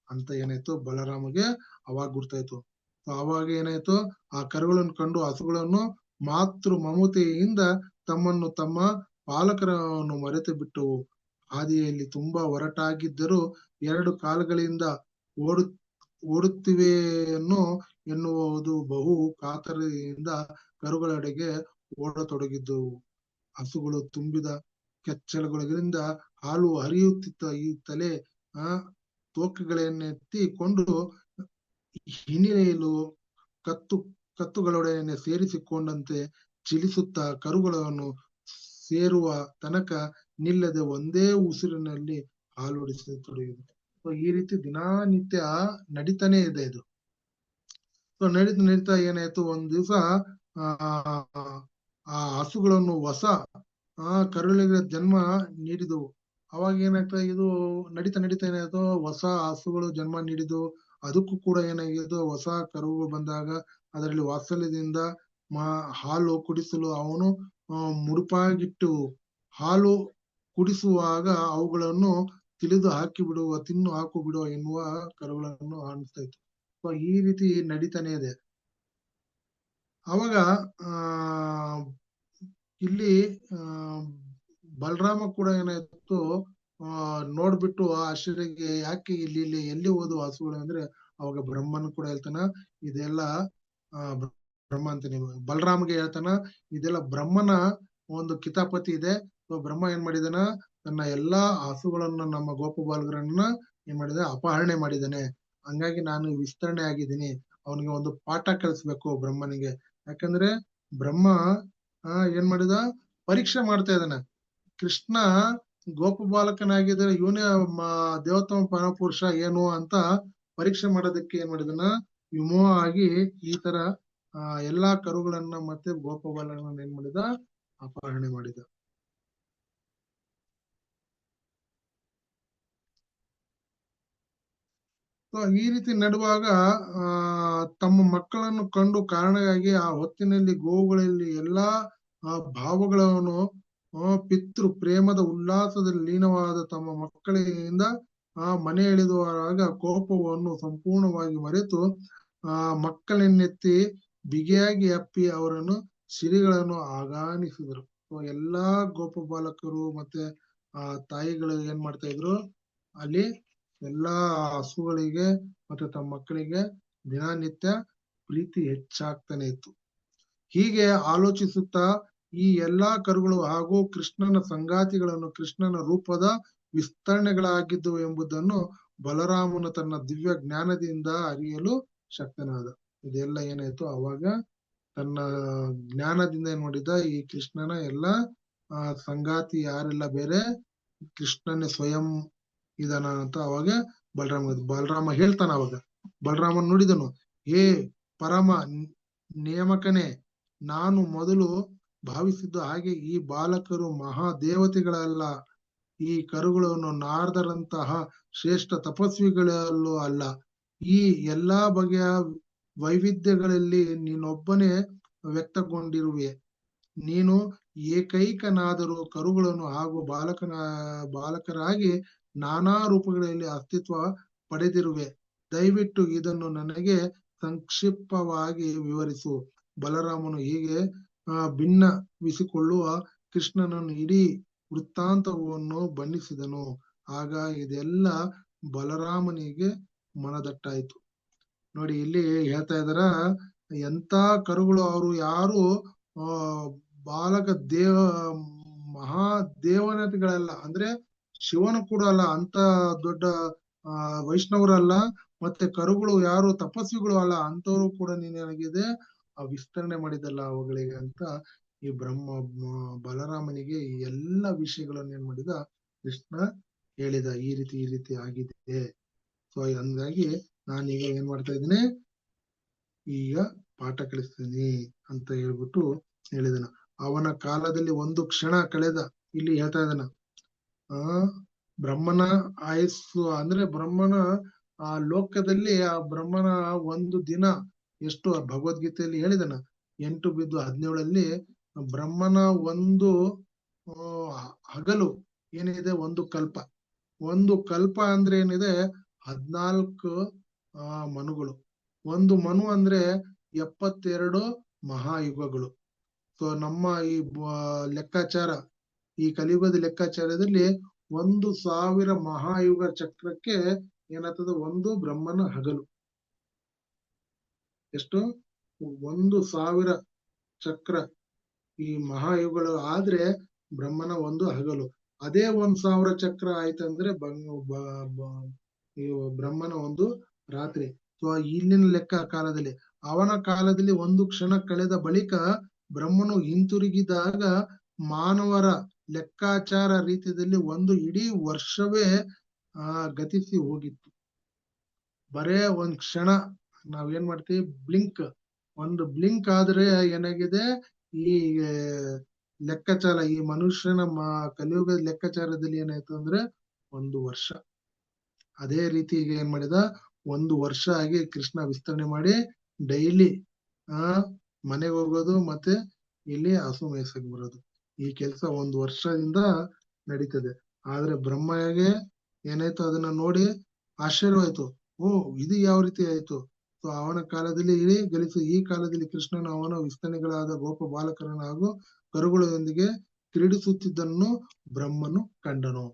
ಅಂತ ಏನಾಯ್ತು ಬಲರಾಮಗೆ ಅವಾಗ ಗುರ್ತಾಯ್ತು. ಅವಾಗ ಏನಾಯ್ತು, ಆ ಕರುಗಳನ್ನು ಕಂಡು ಹಸುಗಳನ್ನು ಮಾತೃ ಮಮತೆಯಿಂದ ತಮ್ಮನ್ನು ತಮ್ಮ ಪಾಲಕರನ್ನು ಮರೆತು ಬಿಟ್ಟವು. ಹಾದಿಯಲ್ಲಿ ತುಂಬಾ ಒರಟಾಗಿದ್ದರೂ 2 ಕಾಲುಗಳಿಂದ ಓಡುತ್ತಿವೆಯನ್ನು ಎನ್ನುವುದು ಬಹು ಕಾತರದಿಂದ ಕರುಗಳೆಡೆಗೆ ಓಡತೊಡಗಿದ್ದವು. ಹಸುಗಳು ತುಂಬಿದ ಕೆಚ್ಚಲುಗಳಿಂದ ಹಾಲು ಹರಿಯುತ್ತಿದ್ದ ಈ ತಲೆ ತೋಕುಗಳನ್ನೆತ್ತಿಕೊಂಡು ಹಿನ್ನೆಲೆಯಲು ಕತ್ತುಗಳೊಡನೆ ಸೇರಿಸಿಕೊಂಡಂತೆ ಚಿಲಿಸುತ್ತಾ ಕರುಗಳನ್ನು ಸೇರುವ ತನಕ ನಿಲ್ಲದೆ ಒಂದೇ ಉಸಿರಿನಲ್ಲಿ ಹಾಲುಡಿಸತೊಡಗಿತು. ಈ ರೀತಿ ದಿನನಿತ್ಯ ನಡೀತಾನೆ ಇದೆ ಇದು. ಸೊ ನಡೀತಾ ಏನಾಯ್ತು, ಒಂದ್ ದಿವಸ ಆ ಹಸುಗಳನ್ನು ಹೊಸ ಕರುಳಿಗೆ ಜನ್ಮ ನೀಡಿದವು. ಅವಾಗ ಏನಾಗ್ತಾ, ಇದು ನಡೀತಾ ಏನಾಯ್ತು, ಹೊಸ ಹಸುಗಳು ಜನ್ಮ ನೀಡಿದವು. ಅದಕ್ಕೂ ಕೂಡ ಏನಾಗಿದ್ದು, ಹೊಸ ಕರುಗಳು ಬಂದಾಗ ಅದರಲ್ಲಿ ವಾತ್ಸಲ್ಯದಿಂದ ಹಾಲು ಕುಡಿಸಲು ಅವನು ಮುಡುಪಾಗಿಟ್ಟು ಹಾಲು ಕುಡಿಸುವಾಗ ಅವುಗಳನ್ನು ತಿಳಿದು ತಿನ್ನು ಹಾಕು ಬಿಡುವ ಎನ್ನುವ ಕರುಗಳನ್ನು ಅನಿಸ್ತಾ ಇತ್ತು. ಈ ರೀತಿ ನಡೀತಾನೆ ಇದೆ. ಅವಾಗ ಇಲ್ಲಿ ಬಲರಾಮ ಕೂಡ ಏನಾಯ್ತು, ನೋಡ್ಬಿಟ್ಟು ಆಶ್ಚರ್ಯಗೆ, ಯಾಕೆ ಇಲ್ಲಿ ಎಲ್ಲಿ ಹೋದು ಹಸುಗಳು ಅಂದ್ರೆ, ಅವಾಗ ಬ್ರಹ್ಮನ್ ಕೂಡ ಹೇಳ್ತಾನ, ಇದೆಲ್ಲ ಬ್ರಹ್ಮ ಅಂತ ನೀವು ಬಲರಾಮ್ಗೆ ಹೇಳ್ತಾನ, ಇದೆಲ್ಲ ಬ್ರಹ್ಮನ ಒಂದು ಕಿತಾಪತಿ ಇದೆ. ಸೊ ಬ್ರಹ್ಮ ಏನ್ ಮಾಡಿದಾನ, ತನ್ನ ಎಲ್ಲಾ ಹಸುಗಳನ್ನ ನಮ್ಮ ಗೋಪಬಾಲಕರನ್ನ ಏನ್ ಮಾಡಿದ, ಅಪಹರಣೆ ಮಾಡಿದಾನೆ. ಹಂಗಾಗಿ ನಾನು ವಿಸ್ತರಣೆ ಆಗಿದ್ದೀನಿ. ಅವನಿಗೆ ಒಂದು ಪಾಠ ಕಲಿಸ್ಬೇಕು ಬ್ರಹ್ಮನಿಗೆ. ಯಾಕಂದ್ರೆ ಬ್ರಹ್ಮ ಏನ್ ಮಾಡಿದ, ಪರೀಕ್ಷೆ ಮಾಡ್ತಾ ಇದ್ದಾನೆ. ಕೃಷ್ಣ ಗೋಪಬಾಲಕನಾಗಿದ್ರೆ ಇವನೇ ದೇವೋತ್ತಮ ಪರಮಪುರುಷ ಏನು ಅಂತ ಪರೀಕ್ಷೆ ಮಾಡೋದಕ್ಕೆ ಏನ್ ಮಾಡಿದನ, ವಿಮೋಹ ಆಗಿ ಈ ತರ ಎಲ್ಲಾ ಕರುಗಳನ್ನ ಮತ್ತೆ ಗೋಪಬಾಲಕರನ್ನ ಏನ್ ಮಾಡಿದ, ಅಪಹರಣೆ ಮಾಡಿದ. ಈ ರೀತಿ ನಡುವಾಗ ತಮ್ಮ ಮಕ್ಕಳನ್ನು ಕಂಡು ಕಾರಣವಾಗಿ ಆ ಹೊತ್ತಿನಲ್ಲಿ ಗೋವುಗಳಲ್ಲಿ ಎಲ್ಲಾ ಭಾವಗಳನ್ನು ಪಿತೃ ಪ್ರೇಮದ ಉಲ್ಲಾಸದಲ್ಲಿ ಲೀನವಾದ ತಮ್ಮ ಮಕ್ಕಳಿಂದ ಮನೆ ಎಳೆದುವಾಗ ಕೋಪವನ್ನು ಸಂಪೂರ್ಣವಾಗಿ ಮರೆತು ಮಕ್ಕಳನ್ನೆತ್ತಿ ಬಿಗಿಯಾಗಿ ಅಪ್ಪಿ ಅವರನ್ನು ಸಿರಿಗಳನ್ನು ಆಗಾನಿಸಿದರು. ಎಲ್ಲಾ ಗೋಪಬಾಲಕರು ಮತ್ತೆ ತಾಯಿಗಳು ಏನ್ ಮಾಡ್ತಾ ಇದ್ರು, ಅಲ್ಲಿ ಎಲ್ಲಾ ಹಸುಗಳಿಗೆ ಮತ್ತೆ ತಮ್ಮ ಮಕ್ಕಳಿಗೆ ದಿನನಿತ್ಯ ಪ್ರೀತಿ ಹೆಚ್ಚಾಗ್ತಾನೆ ಇತ್ತು. ಹೀಗೆ ಆಲೋಚಿಸುತ್ತಾ ಈ ಎಲ್ಲಾ ಕರುಗಳು ಹಾಗೂ ಕೃಷ್ಣನ ಸಂಗಾತಿಗಳನ್ನು ಕೃಷ್ಣನ ರೂಪದ ವಿಸ್ತರಣೆಗಳಾಗಿದ್ದವು ಎಂಬುದನ್ನು ಬಲರಾಮನು ತನ್ನ ದಿವ್ಯ ಜ್ಞಾನದಿಂದ ಅರಿಯಲು ಶಕ್ತನಾದ. ಇದೆಲ್ಲ ಏನಾಯ್ತು, ಅವಾಗ ತನ್ನ ಜ್ಞಾನದಿಂದ ಏನ್ ಮಾಡಿದ, ಈ ಕೃಷ್ಣನ ಎಲ್ಲಾ ಸಂಗಾತಿ ಯಾರೆಲ್ಲ ಬೇರೆ ಕೃಷ್ಣನೇ ಸ್ವಯಂ ಇದಾನ ಅಂತ ಅವಾಗ ಬಲರಾಮ ಹೇಳ್ತಾನ. ಅವಾಗ ಬಲರಾಮನ್ ನುಡಿದನು, ಹೇ ಪರಮ ನೇಮಕನೇ, ನಾನು ಮೊದಲು ಭಾವಿಸಿದ್ದು ಹಾಗೆ ಈ ಬಾಲಕರು ಮಹಾದೇವತೆಗಳಲ್ಲ. ಈ ಕರುಗಳನ್ನು ನಾರದರಂತಹ ಶ್ರೇಷ್ಠ ತಪಸ್ವಿಗಳಲ್ಲೂ ಅಲ್ಲ. ಈ ಎಲ್ಲಾ ಬಗೆಯ ವೈವಿಧ್ಯಗಳಲ್ಲಿ ನೀನೊಬ್ಬನೇ ವ್ಯಕ್ತಗೊಂಡಿರುವೆ. ನೀನು ಏಕೈಕನಾದರೂ ಕರುಗಳನ್ನು ಹಾಗೂ ಬಾಲಕರಾಗಿ ನಾನಾ ರೂಪಗಳಲ್ಲಿ ಅಸ್ತಿತ್ವ ಪಡೆದಿರುವೆ. ದಯವಿಟ್ಟು ಇದನ್ನು ನನಗೆ ಸಂಕ್ಷಿಪ್ತವಾಗಿ ವಿವರಿಸು. ಬಲರಾಮನು ಹೀಗೆ ಭಿನ್ನವಿಸಿಕೊಳ್ಳುವ ಕೃಷ್ಣನನ್ನು ಇಡೀ ವೃತ್ತಾಂತವನ್ನು ಬಣ್ಣಿಸಿದನು. ಆಗ ಇದೆಲ್ಲ ಬಲರಾಮನಿಗೆ ಮನದಟ್ಟಾಯ್ತು. ನೋಡಿ, ಇಲ್ಲಿ ಹೇಳ್ತಾ ಇದಾರ, ಎಂತ ಕರುಗಳು, ಅವರು ಯಾರು ಬಾಲಕ ಮಹಾದೇವನತೆಗಳಲ್ಲ, ಅಂದ್ರೆ ಶಿವನು ಕೂಡ ಅಲ್ಲ, ಅಂತ ದೊಡ್ಡ ವೈಷ್ಣವರಲ್ಲ, ಮತ್ತೆ ಕರುಗಳು ಯಾರು ತಪಸ್ವಿಗಳು ಅಲ್ಲ, ಅಂತವ್ರು ಕೂಡ ನೀನೇನಾಗಿದೆ ವಿಸ್ತರಣೆ ಮಾಡಿದಲ್ಲ ಅವುಗಳಿಗೆ ಅಂತ ಈ ಬಲರಾಮನಿಗೆ ಈ ಎಲ್ಲ ವಿಷಯಗಳನ್ನು ಏನ್ ಮಾಡಿದ, ಕೃಷ್ಣ ಹೇಳಿದ, ಈ ರೀತಿ ಆಗಿದೆ. ಸೊ ಹಂಗಾಗಿ ನಾನೀಗ ಏನ್ ಮಾಡ್ತಾ ಇದ್ದೀನಿ, ಈಗ ಪಾಠ ಕಲಿಸ್ತೀನಿ ಅಂತ ಹೇಳ್ಬಿಟ್ಟು ಹೇಳಿದನ. ಅವನ ಕಾಲದಲ್ಲಿ ಒಂದು ಕ್ಷಣ ಕಳೆದ, ಇಲ್ಲಿ ಹೇಳ್ತಾ ಇದ್ದಾನ. ಬ್ರಹ್ಮನ ಆಯಸ್ಸು ಅಂದ್ರೆ ಬ್ರಹ್ಮನ ಆ ಲೋಕದಲ್ಲಿ ಆ ಬ್ರಹ್ಮನ ಒಂದು ದಿನ ಎಷ್ಟು ಭಗವದ್ಗೀತೆಯಲ್ಲಿ ಹೇಳಿದನ, 8:17 ಬ್ರಹ್ಮನ ಒಂದು ಹಗಲು ಏನಿದೆ ಒಂದು ಕಲ್ಪ. ಒಂದು ಕಲ್ಪ ಅಂದ್ರೆ ಏನಿದೆ 14 ಮನುಗಳು. ಒಂದು ಮನು ಅಂದ್ರೆ 72 ಮಹಾಯುಗಗಳು. ಸೊ ನಮ್ಮ ಈ ಲೆಕ್ಕಾಚಾರ, ಈ ಕಲಿಯುಗದ ಲೆಕ್ಕಾಚಾರದಲ್ಲಿ 1000 ಮಹಾಯುಗ ಚಕ್ರಕ್ಕೆ ಏನಾಗ್ತದೆ, ಒಂದು ಬ್ರಹ್ಮನ ಹಗಲು. ಎಷ್ಟು? 1000 ಚಕ್ರ ಈ ಮಹಾಯುಗಗಳು ಆದ್ರೆ ಬ್ರಹ್ಮನ ಒಂದು ಹಗಲು. ಅದೇ 1000 ಚಕ್ರ ಆಯ್ತಂದ್ರೆ ಬ್ರಹ್ಮನ ಒಂದು ರಾತ್ರಿ. ಸೊ ಇಲ್ಲಿನ ಲೆಕ್ಕ ಕಾಲದಲ್ಲಿ, ಅವನ ಕಾಲದಲ್ಲಿ ಒಂದು ಕ್ಷಣ ಕಳೆದ ಬಳಿಕ ಬ್ರಹ್ಮನು ಹಿಂತಿರುಗಿದಾಗ ಮಾನವರ ಲೆಕ್ಕಾಚಾರ ರೀತಿಯಲ್ಲಿ ಒಂದು ಇಡೀ ವರ್ಷವೇ ಗತಿಸಿ ಹೋಗಿತ್ತು. ಬರೇ ಒಂದ್ ಕ್ಷಣ ನಾವೇನ್ ಮಾಡ್ತೀವಿ, ಬ್ಲಿಂಕ್, ಒಂದು ಬ್ಲಿಂಕ್ ಆದ್ರೆ ಏನಾಗಿದೆ, ಈ ಲೆಕ್ಕಾಚಾರ, ಈ ಮನುಷ್ಯನ ಕಲಿಯುಗದ ಲೆಕ್ಕಾಚಾರದಲ್ಲಿ ಏನಾಯ್ತು ಅಂದ್ರೆ 1 ವರ್ಷ. ಅದೇ ರೀತಿ ಈಗ ಏನ್ ಮಾಡಿದ, 1 ವರ್ಷ ಆಗಿ ಕೃಷ್ಣ ವಿಸ್ತರಣೆ ಮಾಡಿ ಡೈಲಿ ಮನೆಗೆ ಹೋಗೋದು ಮತ್ತೆ ಇಲ್ಲಿ ಹಸು ಮೇಯ್ಸಕ್ ಬರೋದು, ಈ ಕೆಲಸ 1 ವರ್ಷದಿಂದ ನಡೀತದೆ. ಆದ್ರೆ ಬ್ರಹ್ಮಗೆ ಏನಾಯ್ತು, ಅದನ್ನ ನೋಡಿ ಆಶ್ಚರ್ಯವಾಯ್ತು. ಓ, ಇದು ಯಾವ ರೀತಿ ಆಯ್ತು? ಸೊ ಅವನ ಕಾಲದಲ್ಲಿ ಇಡೀ ಗಲಿಸು, ಈ ಕಾಲದಲ್ಲಿ ಕೃಷ್ಣನ ಅವನ ವಿಸ್ತರಣೆಗಳಾದ ಗೋಪ ಬಾಲಕರನ್ನ ಹಾಗೂ ಕರುಗಳೊಂದಿಗೆ ಕ್ರೀಡಿಸುತ್ತಿದ್ದನ್ನು ಬ್ರಹ್ಮನು ಕಂಡನು.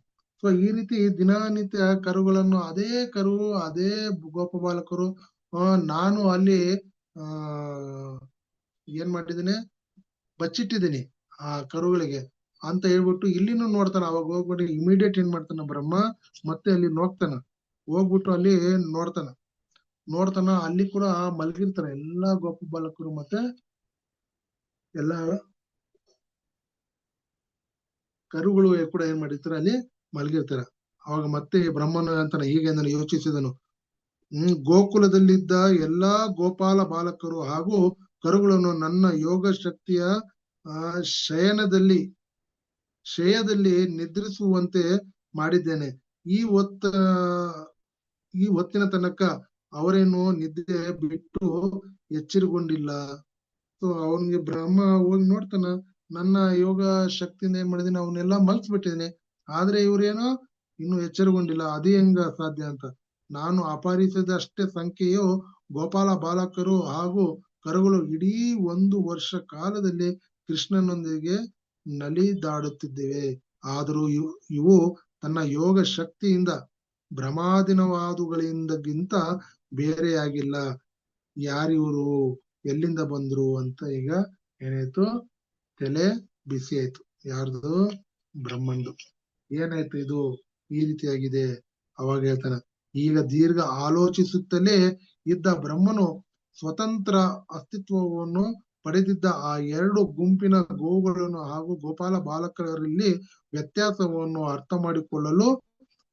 ಸೊ ಈ ರೀತಿ ದಿನನಿತ್ಯ ಕರುಗಳನ್ನು, ಅದೇ ಕರು, ಅದೇ ಗೋಪ ಬಾಲಕರು, ನಾನು ಅಲ್ಲಿ ಏನ್ ಮಾಡಿದ್ದೀನಿ, ಬಚ್ಚಿಟ್ಟಿದ್ದೀನಿ ಆ ಕರುಗಳಿಗೆ ಅಂತ ಹೇಳ್ಬಿಟ್ಟು ಇಲ್ಲಿನೂ ನೋಡ್ತಾನ. ಅವಾಗ ಹೋಗ್ಬಿಟ್ಟು ಇಮಿಡಿಯೇಟ್ ಏನ್ ಮಾಡ್ತಾನ ಬ್ರಹ್ಮ, ಮತ್ತೆ ಅಲ್ಲಿ ಹೋಗ್ಬಿಟ್ಟು ಅಲ್ಲಿ ನೋಡ್ತಾನ. ಅಲ್ಲಿ ಕೂಡ ಮಲಗಿರ್ತಾರ ಎಲ್ಲಾ ಗೋಪ ಬಾಲಕರು ಮತ್ತೆ ಎಲ್ಲಾ ಕರುಗಳು ಕೂಡ ಏನ್ ಮಾಡಿರ್ತಾರ, ಅಲ್ಲಿ ಮಲಗಿರ್ತಾರ. ಅವಾಗ ಮತ್ತೆ ಬ್ರಹ್ಮನ ಅಂತಾನ, ಹೀಗೆ ನಾನು ಯೋಚಿಸಿದನು, ಗೋಕುಲದಲ್ಲಿದ್ದ ಎಲ್ಲಾ ಗೋಪಾಲ ಬಾಲಕರು ಹಾಗೂ ಕರುಗಳನ್ನು ನನ್ನ ಯೋಗ ಶಕ್ತಿಯ ಶಯದಲ್ಲಿ ನಿದ್ರಿಸುವಂತೆ ಮಾಡಿದ್ದೇನೆ. ಈ ಹೊತ್ತಿನ ತನಕ ಅವರೇನು ನಿದ್ರೆ ಬಿಟ್ಟು ಎಚ್ಚರಗೊಂಡಿಲ್ಲ. ಸೊ ಅವನಿಗೆ ಬ್ರಹ್ಮ ಹೋಗಿ ನೋಡ್ತಾನ, ನನ್ನ ಯೋಗ ಶಕ್ತಿಯಿಂದ ಏನ್ ಮಾಡಿದೀನಿ, ಅವನ್ನೆಲ್ಲಾ ಮಲ್ಸ್ಬಿಟ್ಟಿದೀನಿ, ಆದ್ರೆ ಇವ್ರೇನೋ ಇನ್ನು ಎಚ್ಚರಗೊಂಡಿಲ್ಲ. ಅದೇ ಹೆಂಗ ಸಾಧ್ಯ ಅಂತ. ನಾನು ಅಪಹರಿಸಿದಷ್ಟೇ ಸಂಖ್ಯೆಯು ಗೋಪಾಲ ಬಾಲಕರು ಹಾಗೂ ಕರುಗಳು ಇಡೀ 1 ವರ್ಷ ಕಾಲದಲ್ಲಿ ಕೃಷ್ಣನೊಂದಿಗೆ ನಲಿದಾಡುತ್ತಿದ್ದೇವೆ. ಆದರೂ ಇವು ತನ್ನ ಯೋಗ ಶಕ್ತಿಯಿಂದ ಭ್ರಮಾಧೀನವಾದುಗಳಿಂದಗಿಂತ ಬೇರೆಯಾಗಿಲ್ಲ. ಯಾರಿವರು, ಎಲ್ಲಿಂದ ಬಂದ್ರು ಅಂತ ಈಗ ಏನಾಯ್ತು, ತಲೆ ಬಿಸಿ ಆಯ್ತು. ಯಾರ್ದು? ಬ್ರಹ್ಮಂದು. ಏನಾಯ್ತು ಇದು ಈ ರೀತಿಯಾಗಿದೆ? ಅವಾಗ ಹೇಳ್ತಾನ, ಈಗ ದೀರ್ಘ ಆಲೋಚಿಸುತ್ತಲೇ ಇದ್ದ ಬ್ರಹ್ಮನು ಸ್ವತಂತ್ರ ಅಸ್ತಿತ್ವವನ್ನು ಪಡೆದಿದ್ದ ಆ 2 ಗುಂಪಿನ ಗೋವುಗಳನ್ನು ಹಾಗೂ ಗೋಪಾಲ ಬಾಲಕರಲ್ಲಿ ವ್ಯತ್ಯಾಸವನ್ನು ಅರ್ಥ ಮಾಡಿಕೊಳ್ಳಲು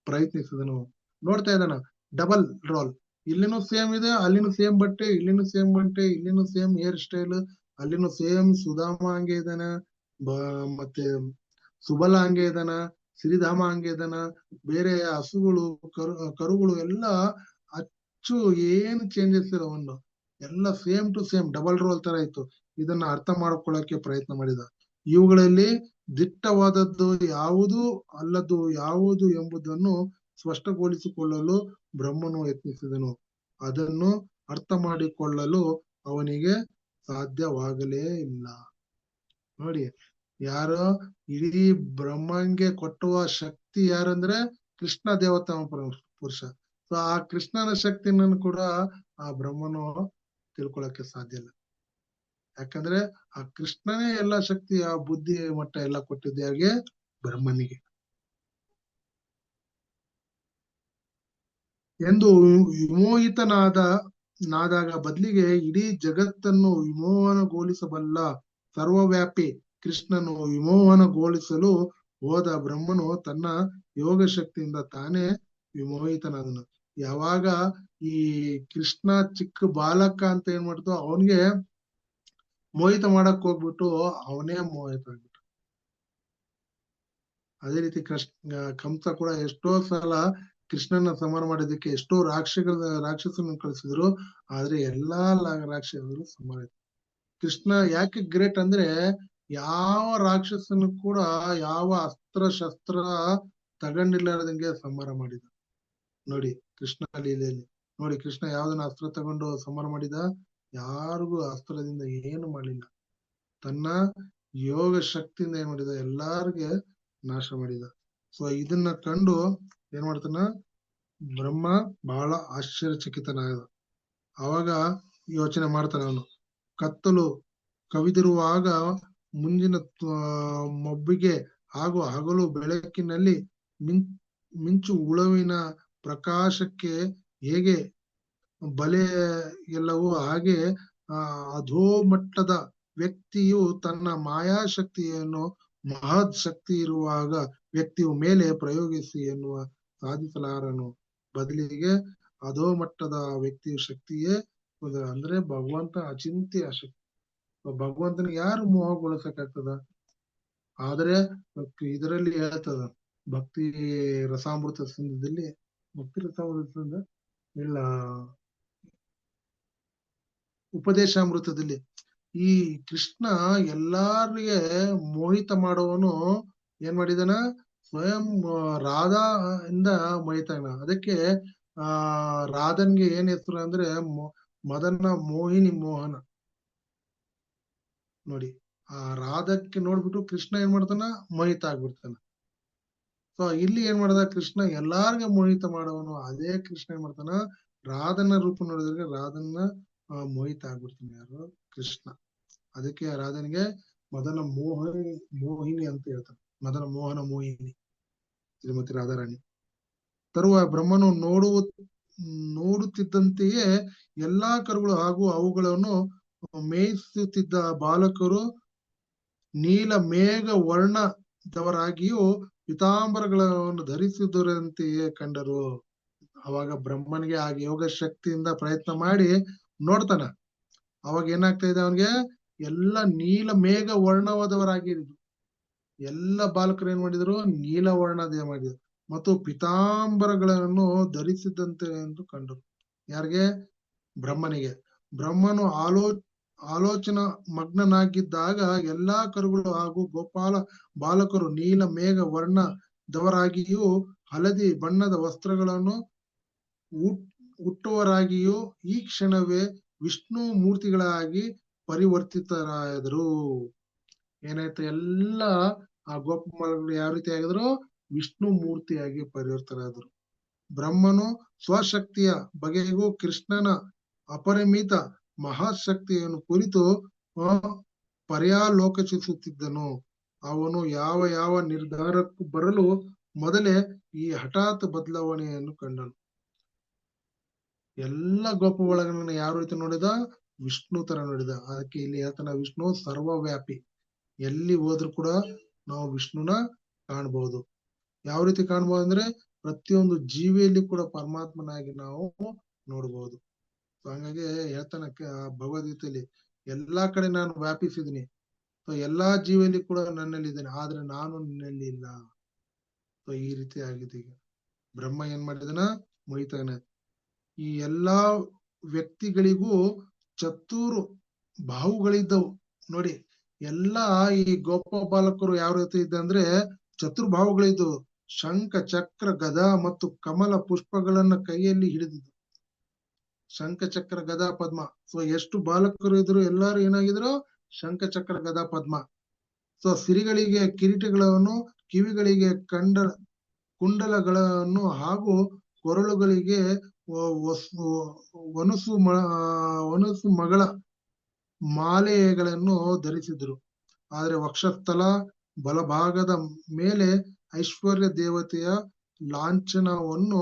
ಪ್ರಯತ್ನಿಸಿದನು. ನೋಡ್ತಾ ಇದ್ದಾನ, ಡಬಲ್ ರೋಲ್. ಇಲ್ಲಿನೂ ಸೇಮ್ ಇದೆ, ಅಲ್ಲಿನೂ ಸೇಮ್ ಬಟ್ಟೆ, ಇಲ್ಲಿನೂ ಸೇಮ್ ಬಟ್ಟೆ, ಇಲ್ಲಿನೂ ಸೇಮ್ ಹೇರ್ ಸ್ಟೈಲ್, ಅಲ್ಲಿನೂ ಸೇಮ್ ಸುಧಾಮ ಹಂಗೆ ಇದ್ದಾನ, ಮತ್ತೆ ಸುಬಲ ಹಂಗೆ ಇದ್ದಾನ, ಶ್ರೀಧಾಮ ಹಂಗೆ ಇದ್ದಾನ, ಬೇರೆ ಹಸುಗಳು ಕರುಗಳು ಎಲ್ಲ ಅಚ್ಚು ಏನು ಚೇಂಜಸ್ ಇರೋ, ಒಂದು ಎಲ್ಲ same to same double role ತರ ಇತ್ತು. ಇದನ್ನ ಅರ್ಥ ಮಾಡ್ಕೊಳ್ಳಕ್ಕೆ ಪ್ರಯತ್ನ ಮಾಡಿದ. ಇವುಗಳಲ್ಲಿ ದಿಟ್ಟವಾದದ್ದು ಯಾವುದು, ಅಲ್ಲದು ಯಾವುದು ಎಂಬುದನ್ನು ಸ್ಪಷ್ಟಗೊಳಿಸಿಕೊಳ್ಳಲು ಬ್ರಹ್ಮನು ಯತ್ನಿಸಿದನು. ಅದನ್ನು ಅರ್ಥ ಮಾಡಿಕೊಳ್ಳಲು ಅವನಿಗೆ ಸಾಧ್ಯವಾಗಲೇ ಇಲ್ಲ. ನೋಡಿ, ಯಾರೋ ಇಡೀ ಬ್ರಹ್ಮಂಗೆ ಕೊಟ್ಟುವ ಶಕ್ತಿ ಯಾರಂದ್ರೆ ಕೃಷ್ಣ ದೇವತಾ ಪುರುಷ. ಸೊ ಆ ಕೃಷ್ಣನ ಶಕ್ತಿಯನ್ನು ಕೂಡ ಆ ಬ್ರಹ್ಮನು ತಿಳ್ಕೊಳಕ್ಕೆ ಸಾಧ್ಯ ಇಲ್ಲ. ಯಾಕಂದ್ರೆ ಆ ಕೃಷ್ಣನೇ ಎಲ್ಲಾ ಶಕ್ತಿ, ಆ ಬುದ್ಧಿ ಮಟ್ಟ ಎಲ್ಲ ಕೊಟ್ಟಿದ್ದೆ ಹಾಗೆ ಬ್ರಹ್ಮನಿಗೆ ಎಂದು ವಿಮೋಹಿತನಾದಾಗ ಬದಲಿಗೆ ಇಡೀ ಜಗತ್ತನ್ನು ವಿಮೋಹನಗೊಳಿಸಬಲ್ಲ ಸರ್ವವ್ಯಾಪಿ ಕೃಷ್ಣನು ವಿಮೋಹನಗೊಳಿಸಲು ಹೋದ ಬ್ರಹ್ಮನು ತನ್ನ ಯೋಗ ಶಕ್ತಿಯಿಂದ ತಾನೇ ವಿಮೋಹಿತನಾದನು. ಯಾವಾಗ ಈ ಕೃಷ್ಣ ಚಿಕ್ಕ ಬಾಲಕ ಅಂತ ಏನ್ ಮಾಡ್ತು ಅವನ್ಗೆ ಮೋಹಿತ ಮಾಡಕ್ ಹೋಗ್ಬಿಟ್ಟು ಅವನೇ ಮೋಹಿತ ಆಗ್ಬಿಟ್ಟು. ಅದೇ ರೀತಿ ಕಂಸ ಕೂಡ ಎಷ್ಟೋ ಸಲ ಕೃಷ್ಣನ ಸಂಹಾರ ಮಾಡೋದಕ್ಕೆ ಎಷ್ಟೋ ರಾಕ್ಷಸನ ಕಳಿಸಿದ್ರು, ಆದ್ರೆ ಎಲ್ಲಾ ರಾಕ್ಷಸರು ಸಂಹಾರ ಆಯ್ತು. ಕೃಷ್ಣ ಯಾಕೆ ಗ್ರೇಟ್ ಅಂದ್ರೆ ಯಾವ ರಾಕ್ಷಸನು ಕೂಡ ಯಾವ ಅಸ್ತ್ರ ಶಸ್ತ್ರ ತಗೊಂಡಿರ್ಲಾರ್ದಂಗೆ ಸಂಹಾರ ಮಾಡಿದ. ನೋಡಿ ಕೃಷ್ಣ ಲೀಲೆಯಲ್ಲಿ ನೋಡಿ, ಕೃಷ್ಣ ಯಾವ್ದನ್ನ ಅಸ್ತ್ರ ತಗೊಂಡು ಸಂಹಾರ ಮಾಡಿದ? ಯಾರಿಗೂ ಅಸ್ತ್ರದಿಂದ ಏನು ಮಾಡಲಿಲ್ಲ. ತನ್ನ ಯೋಗ ಶಕ್ತಿಯಿಂದ ಏನ್ ಮಾಡಿದ? ಎಲ್ಲಾರ್ಗೆ ನಾಶ ಮಾಡಿದ. ಸೊ ಇದನ್ನ ಕಂಡು ಏನ್ ಮಾಡ್ತಾನ ಬ್ರಹ್ಮ ಬಹಳ ಆಶ್ಚರ್ಯಚಕಿತನಾದ. ಅವಾಗ ಯೋಚನೆ ಮಾಡ್ತಾನ ಅವನು, ಕತ್ತಲು ಕವಿದಿರುವಾಗ ಮುಂಜಿನ ಮೊಬ್ಬಿಗೆ ಹಾಗೂ ಹಗಲು ಬೆಳಕಿನಲ್ಲಿ ಮಿಂಚು ಉಳವಿನ ಪ್ರಕಾಶಕ್ಕೆ ಹೇಗೆ ಬಲೆ ಎಲ್ಲವೂ ಹಾಗೆ ಅಧೋಮಟ್ಟದ ವ್ಯಕ್ತಿಯು ತನ್ನ ಮಾಯಾಶಕ್ತಿಯನ್ನು ಮಹತ್ ಶಕ್ತಿ ಇರುವಾಗ ವ್ಯಕ್ತಿಯು ಮೇಲೆ ಪ್ರಯೋಗಿಸಿ ಎನ್ನುವ ಸಾಧಿಸಲಾರನು. ಬದಲಿಗೆ ಅಧೋಮಟ್ಟದ ವ್ಯಕ್ತಿಯ ಶಕ್ತಿಯೇ ಅಂದ್ರೆ ಭಗವಂತ ಅಚಿಂತ್ಯ ಶಕ್ತಿ. ಭಗವಂತನಿಗೆ ಯಾರು ಮೋಹಗೊಳಿಸಕ್ಕಾಗ್ತದ? ಆದ್ರೆ ಇದರಲ್ಲಿ ಹೇಳ್ತದ ಭಕ್ತಿ ರಸಾಮೃತ ಸಿಂಧದಲ್ಲಿ, ಭಕ್ತಿ ರಸಾಮೃತದಿಂದ ಇಲ್ಲ ಉಪದೇಶಾಮೃತದಲ್ಲಿ ಈ ಕೃಷ್ಣ ಎಲ್ಲಾರಿಗೆ ಮೋಹಿತ ಮಾಡುವವನು ಏನ್ ಮಾಡಿದಾನ? ಸ್ವಯಂ ರಾಧಾ ಇಂದ ಮೋಹಿತಾನ. ಅದಕ್ಕೆ ರಾಧನ್ಗೆ ಏನ್ ಹೆಸರು ಅಂದ್ರೆ ಮದನ ಮೋಹಿನಿ ಮೋಹನ. ನೋಡಿ ಆ ರಾಧಕ್ಕೆ ನೋಡ್ಬಿಟ್ಟು ಕೃಷ್ಣ ಏನ್ ಮಾಡ್ತಾನ? ಮೋಹಿತ ಆಗ್ಬಿಡ್ತಾನ. ಸೊ ಇಲ್ಲಿ ಏನ್ ಮಾಡ್ದ? ಕೃಷ್ಣ ಎಲ್ಲಾರ್ಗೆ ಮೋಹಿತ ಮಾಡುವನು. ಅದೇ ಕೃಷ್ಣ ಏನ್ ಮಾಡ್ತಾನ? ರಾಧನ ರೂಪ ನೋಡಿದ್ರೆ ರಾಧನ್ನ ಮೋಹಿತ ಆಗ್ಬಿಡ್ತಾನೆ. ಯಾರು? ಕೃಷ್ಣ. ಅದಕ್ಕೆ ರಾಧನಿಗೆ ಮದನ ಮೋಹಿನಿ ಅಂತ ಹೇಳ್ತಾನೆ. ಮದನ ಮೋಹನ ಮೋಹಿನಿ ಶ್ರೀಮತಿ ರಾಧಾರಾಣಿ. ತರುವ ಬ್ರಹ್ಮನು ನೋಡುತ್ತಿದ್ದಂತೆಯೇ ಎಲ್ಲಾ ಕರುಗಳು ಹಾಗೂ ಅವುಗಳನ್ನು ಮೇಯಿಸುತ್ತಿದ್ದ ಬಾಲಕರು ನೀಲ ಮೇಘ ವರ್ಣದವರಾಗಿಯೂ ಪೀತಾಂಬರಗಳನ್ನು ಧರಿಸಿದರಂತೆಯೇ ಕಂಡರು. ಅವಾಗ ಬ್ರಹ್ಮನಿಗೆ ಆ ಯೋಗ ಶಕ್ತಿಯಿಂದ ಪ್ರಯತ್ನ ಮಾಡಿ ನೋಡ್ತಾನ. ಅವಾಗ ಏನಾಗ್ತಾ ಇದೆ? ಅವನ್ಗೆ ಎಲ್ಲ ನೀಲ ಮೇಘ ವರ್ಣವಾದವರಾಗಿದ್ರು. ಎಲ್ಲ ಬಾಲಕರು ಏನ್ ಮಾಡಿದ್ರು? ನೀಲ ವರ್ಣದ ಮಾಡಿದ್ರು ಮತ್ತು ಪೀತಾಂಬರಗಳನ್ನು ಧರಿಸಿದಂತೆ ಎಂದು ಕಂಡರು. ಯಾರಿಗೆ? ಬ್ರಹ್ಮನಿಗೆ. ಬ್ರಹ್ಮನು ಆಲೋಚನಾ ಮಗ್ನನಾಗಿದ್ದಾಗ ಎಲ್ಲಾ ಕರುಗಳು ಹಾಗೂ ಗೋಪಾಲ ಬಾಲಕರು ನೀಲ ಮೇಘ ವರ್ಣದವರಾಗಿಯೂ ಹಳದಿ ಬಣ್ಣದ ವಸ್ತ್ರಗಳನ್ನು ಹುಟ್ಟುವರಾಗಿಯೂ ಈ ಕ್ಷಣವೇ ವಿಷ್ಣು ಮೂರ್ತಿಗಳಾಗಿ ಪರಿವರ್ತಿತರಾದರು. ಏನಾಯ್ತು? ಎಲ್ಲ ಆ ಗೋಪಾಲಗಳು ಯಾವ ರೀತಿ ಆಗಿದ್ರು? ವಿಷ್ಣು ಮೂರ್ತಿಯಾಗಿ ಪರಿವರ್ತರಾದರು. ಬ್ರಹ್ಮನು ಸ್ವಶಕ್ತಿಯ ಬಗೆಗೂ ಕೃಷ್ಣನ ಅಪರಿಮಿತ ಮಹಾಶಕ್ತಿಯನ್ನು ಕುರಿತು ಪರ್ಯಾಲೋಚಿಸುತ್ತಿದ್ದನು. ಅವನು ಯಾವ ನಿರ್ಧಾರಕ್ಕೂ ಬರಲು ಮೊದಲೇ ಈ ಹಠಾತ್ ಬದಲಾವಣೆಯನ್ನು ಕಂಡನು. ಎಲ್ಲ ಗೋಪಗಳನ್ನ ಯಾವ ರೀತಿ ನೋಡಿದ? ವಿಷ್ಣು ತರ ನೋಡಿದ. ಅದಕ್ಕೆ ಇಲ್ಲಿ ಹೇಳ್ತಾನ, ವಿಷ್ಣು ಸರ್ವವ್ಯಾಪಿ. ಎಲ್ಲಿ ಹೋದ್ರು ಕೂಡ ನಾವು ವಿಷ್ಣುನ ಕಾಣ್ಬಹುದು. ಯಾವ ರೀತಿ ಕಾಣ್ಬಹುದು ಅಂದ್ರೆ ಪ್ರತಿಯೊಂದು ಜೀವಿಯಲ್ಲಿ ಕೂಡ ಪರಮಾತ್ಮನಾಗಿ ನಾವು ನೋಡ್ಬಹುದು. ಹಾಗಾಗಿ ಹೇಳ್ತಾನ ಭಗವದ್ಗೀತೆಯಲ್ಲಿ, ಎಲ್ಲಾ ಕಡೆ ನಾನು ವ್ಯಾಪಿಸಿದೀನಿ, ಎಲ್ಲಾ ಜೀವಿಯಲ್ಲಿ ಕೂಡ ನನ್ನಲ್ಲಿ ಇದ್ದೇನೆ, ಆದ್ರೆ ನಾನು ನಿನ್ನಲ್ಲಿ ಇಲ್ಲ. ಈ ರೀತಿ ಆಗಿದೆ. ಈಗ ಬ್ರಹ್ಮ ಏನ್ ಮಾಡಿದನ? ಮೋಹಿತಾನ. ಈ ಎಲ್ಲಾ ವ್ಯಕ್ತಿಗಳಿಗೂ ಚತುರ್ ಬಾಹುಗಳಿದ್ದವು. ನೋಡಿ ಎಲ್ಲಾ ಈ ಗೋಪ ಬಾಲಕರು ಯಾವ ರೀತಿ ಇದ್ದ ಅಂದ್ರೆ ಚತುರ್ಭಾವಗಳಿದ್ದವು. ಶಂಖ ಚಕ್ರ ಗದಾ ಮತ್ತು ಕಮಲ ಪುಷ್ಪಗಳನ್ನ ಕೈಯಲ್ಲಿ ಹಿಡಿದಿದ್ದು. ಶಂಖ ಚಕ್ರ ಗದಾ ಪದ್ಮ. ಸೊ ಎಷ್ಟು ಬಾಲಕರು ಇದ್ರು? ಎಲ್ಲಾರು ಏನಾಗಿದ್ರು? ಶಂಖ ಚಕ್ರ ಗದಾ ಪದ್ಮ. ಸೊ ಸಿರಿಗಳಿಗೆ ಕಿರೀಟಗಳನ್ನು, ಕಿವಿಗಳಿಗೆ ಕುಂಡಲಗಳನ್ನು ಹಾಗೂ ಕೊರಳುಗಳಿಗೆ ವನಸು ಮಗಳ ಮಾಲೆಗಳನ್ನು ಧರಿಸಿದ್ರು. ಆದ್ರೆ ವಕ್ಷಸ್ಥಲ ಬಲಭಾಗದ ಮೇಲೆ ಐಶ್ವರ್ಯ ದೇವತೆಯ ಲಾಂಛನವನ್ನು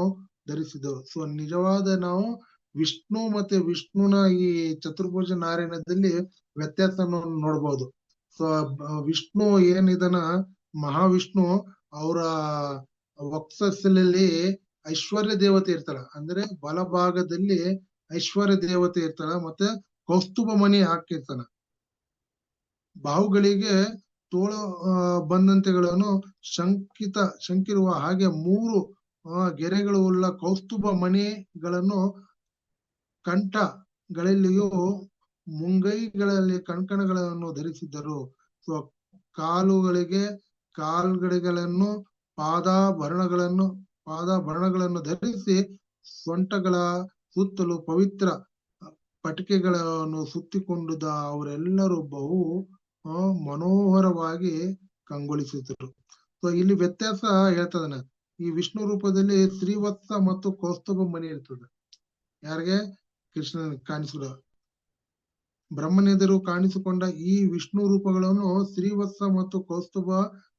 ಧರಿಸಿದರು. ಸೊ ನಿಜವಾದ ನಾವು ವಿಷ್ಣು ಮತ್ತೆ ವಿಷ್ಣುನ ಈ ಚತುರ್ಭುಜ ನಾರಾಯಣದಲ್ಲಿ ವ್ಯತ್ಯಾಸವನ್ನು ನೋಡ್ಬೋದು. ಸೊ ವಿಷ್ಣು ಏನಿದನ, ಮಹಾವಿಷ್ಣು ಅವರ ವಕ್ಷಸ್ಥಲಲ್ಲಿ ಐಶ್ವರ್ಯ ದೇವತೆ ಇರ್ತಾಳ, ಅಂದ್ರೆ ಬಲಭಾಗದಲ್ಲಿ ಐಶ್ವರ್ಯ ದೇವತೆ ಇರ್ತಾಳ, ಮತ್ತೆ ಕೌಸ್ತುಭ ಮಣಿ ಹಾಕಿರ್ತಾನ. ಬಾಹುಗಳಿಗೆ ತೋಳ ಬಂದಂತೆಗಳನ್ನು ಶಂಕಿರುವ ಹಾಗೆ 3 ಗೆರೆಗಳು ಉಳ್ಳ ಕೌಸ್ತುಭ ಮಣಿಗಳನ್ನು ಕಂಠಗಳಲ್ಲಿಯೂ ಮುಂಗೈಗಳಲ್ಲಿ ಕಂಕಣಗಳನ್ನು ಧರಿಸಿದ್ದರು. ಸೊ ಕಾಲ್ಗಡೆಗಳನ್ನು ಪಾದಾಭರಣಗಳನ್ನು ಧರಿಸಿ ಸೊಂಟಗಳ ಸುತ್ತಲೂ ಪವಿತ್ರ ಪಟಿಕೆಗಳನ್ನು ಸುತ್ತಿಕೊಂಡಿದ್ದ ಅವರೆಲ್ಲರೂ ಬಹು ಮನೋಹರವಾಗಿ ಕಂಗೊಳಿಸಿದರು. ಸೊ ಇಲ್ಲಿ ವ್ಯತ್ಯಾಸ ಹೇಳ್ತದನ. ಈ ವಿಷ್ಣು ರೂಪದಲ್ಲಿ ಶ್ರೀವತ್ಸ ಮತ್ತು ಕೌಸ್ತುಭ ಮಣಿ ಇರ್ತದೆ. ಯಾರಿಗೆ? ಕೃಷ್ಣನ ಕಾಣಿಸಿದ ಬ್ರಹ್ಮನೆದರು ಕಾಣಿಸಿಕೊಂಡ ಈ ವಿಷ್ಣು ರೂಪಗಳನ್ನು ಶ್ರೀವತ್ಸ ಮತ್ತು ಕೌಸ್ತುಭ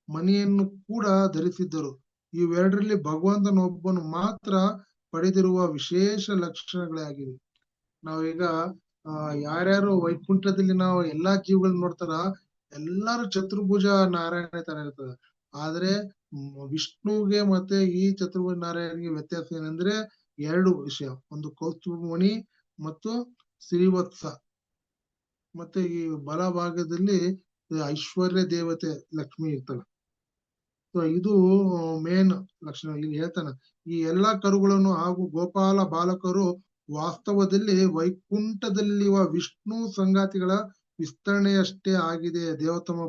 ಮಣಿಯನ್ನು ಕೂಡ ಧರಿಸಿದ್ದರು. ಇವೆರಡರಲ್ಲಿ ಭಗವಂತನೊಬ್ಬನು ಮಾತ್ರ ಪಡೆದಿರುವ ವಿಶೇಷ ಲಕ್ಷಣಗಳಾಗಿವೆ. ನಾವೀಗ ಯಾರ್ಯಾರು ವೈಕುಂಠದಲ್ಲಿ ನಾವು ಎಲ್ಲಾ ಜೀವಗಳನ್ನ ನೋಡ್ತಾರ, ಎಲ್ಲಾರು ಚತುರ್ಭುಜ ನಾರಾಯಣ ತರ ಇರ್ತದ. ಆದ್ರೆ ವಿಷ್ಣುಗೆ ಮತ್ತೆ ಈ ಚತುರ್ಭುಜ ನಾರಾಯಣಗೆ ವ್ಯತ್ಯಾಸ ಏನಂದ್ರೆ 2 ವಿಷಯ. ಒಂದು ಕೌಸ್ತುಭ ಮಣಿ ಮತ್ತು ಶ್ರೀವತ್ಸ, ಮತ್ತೆ ಈ ಬಲಭಾಗದಲ್ಲಿ ಐಶ್ವರ್ಯ ದೇವತೆ ಲಕ್ಷ್ಮಿ ಇರ್ತಾಳ. ಸೊ ಇದು ಮೇನ್ ಲಕ್ಷಣ. ಇಲ್ಲಿ ಹೇಳ್ತಾನ, ಈ ಎಲ್ಲಾ ಕರುಗಳನ್ನು ಹಾಗೂ ಗೋಪಾಲ ಬಾಲಕರು ವಾಸ್ತವದಲ್ಲಿ ವೈಕುಂಠದಲ್ಲಿರುವ ವಿಷ್ಣು ಸಂಗಾತಿಗಳ ವಿಸ್ತರಣೆಯಷ್ಟೇ ಆಗಿದೆ. ದೇವೋತ್ತಮ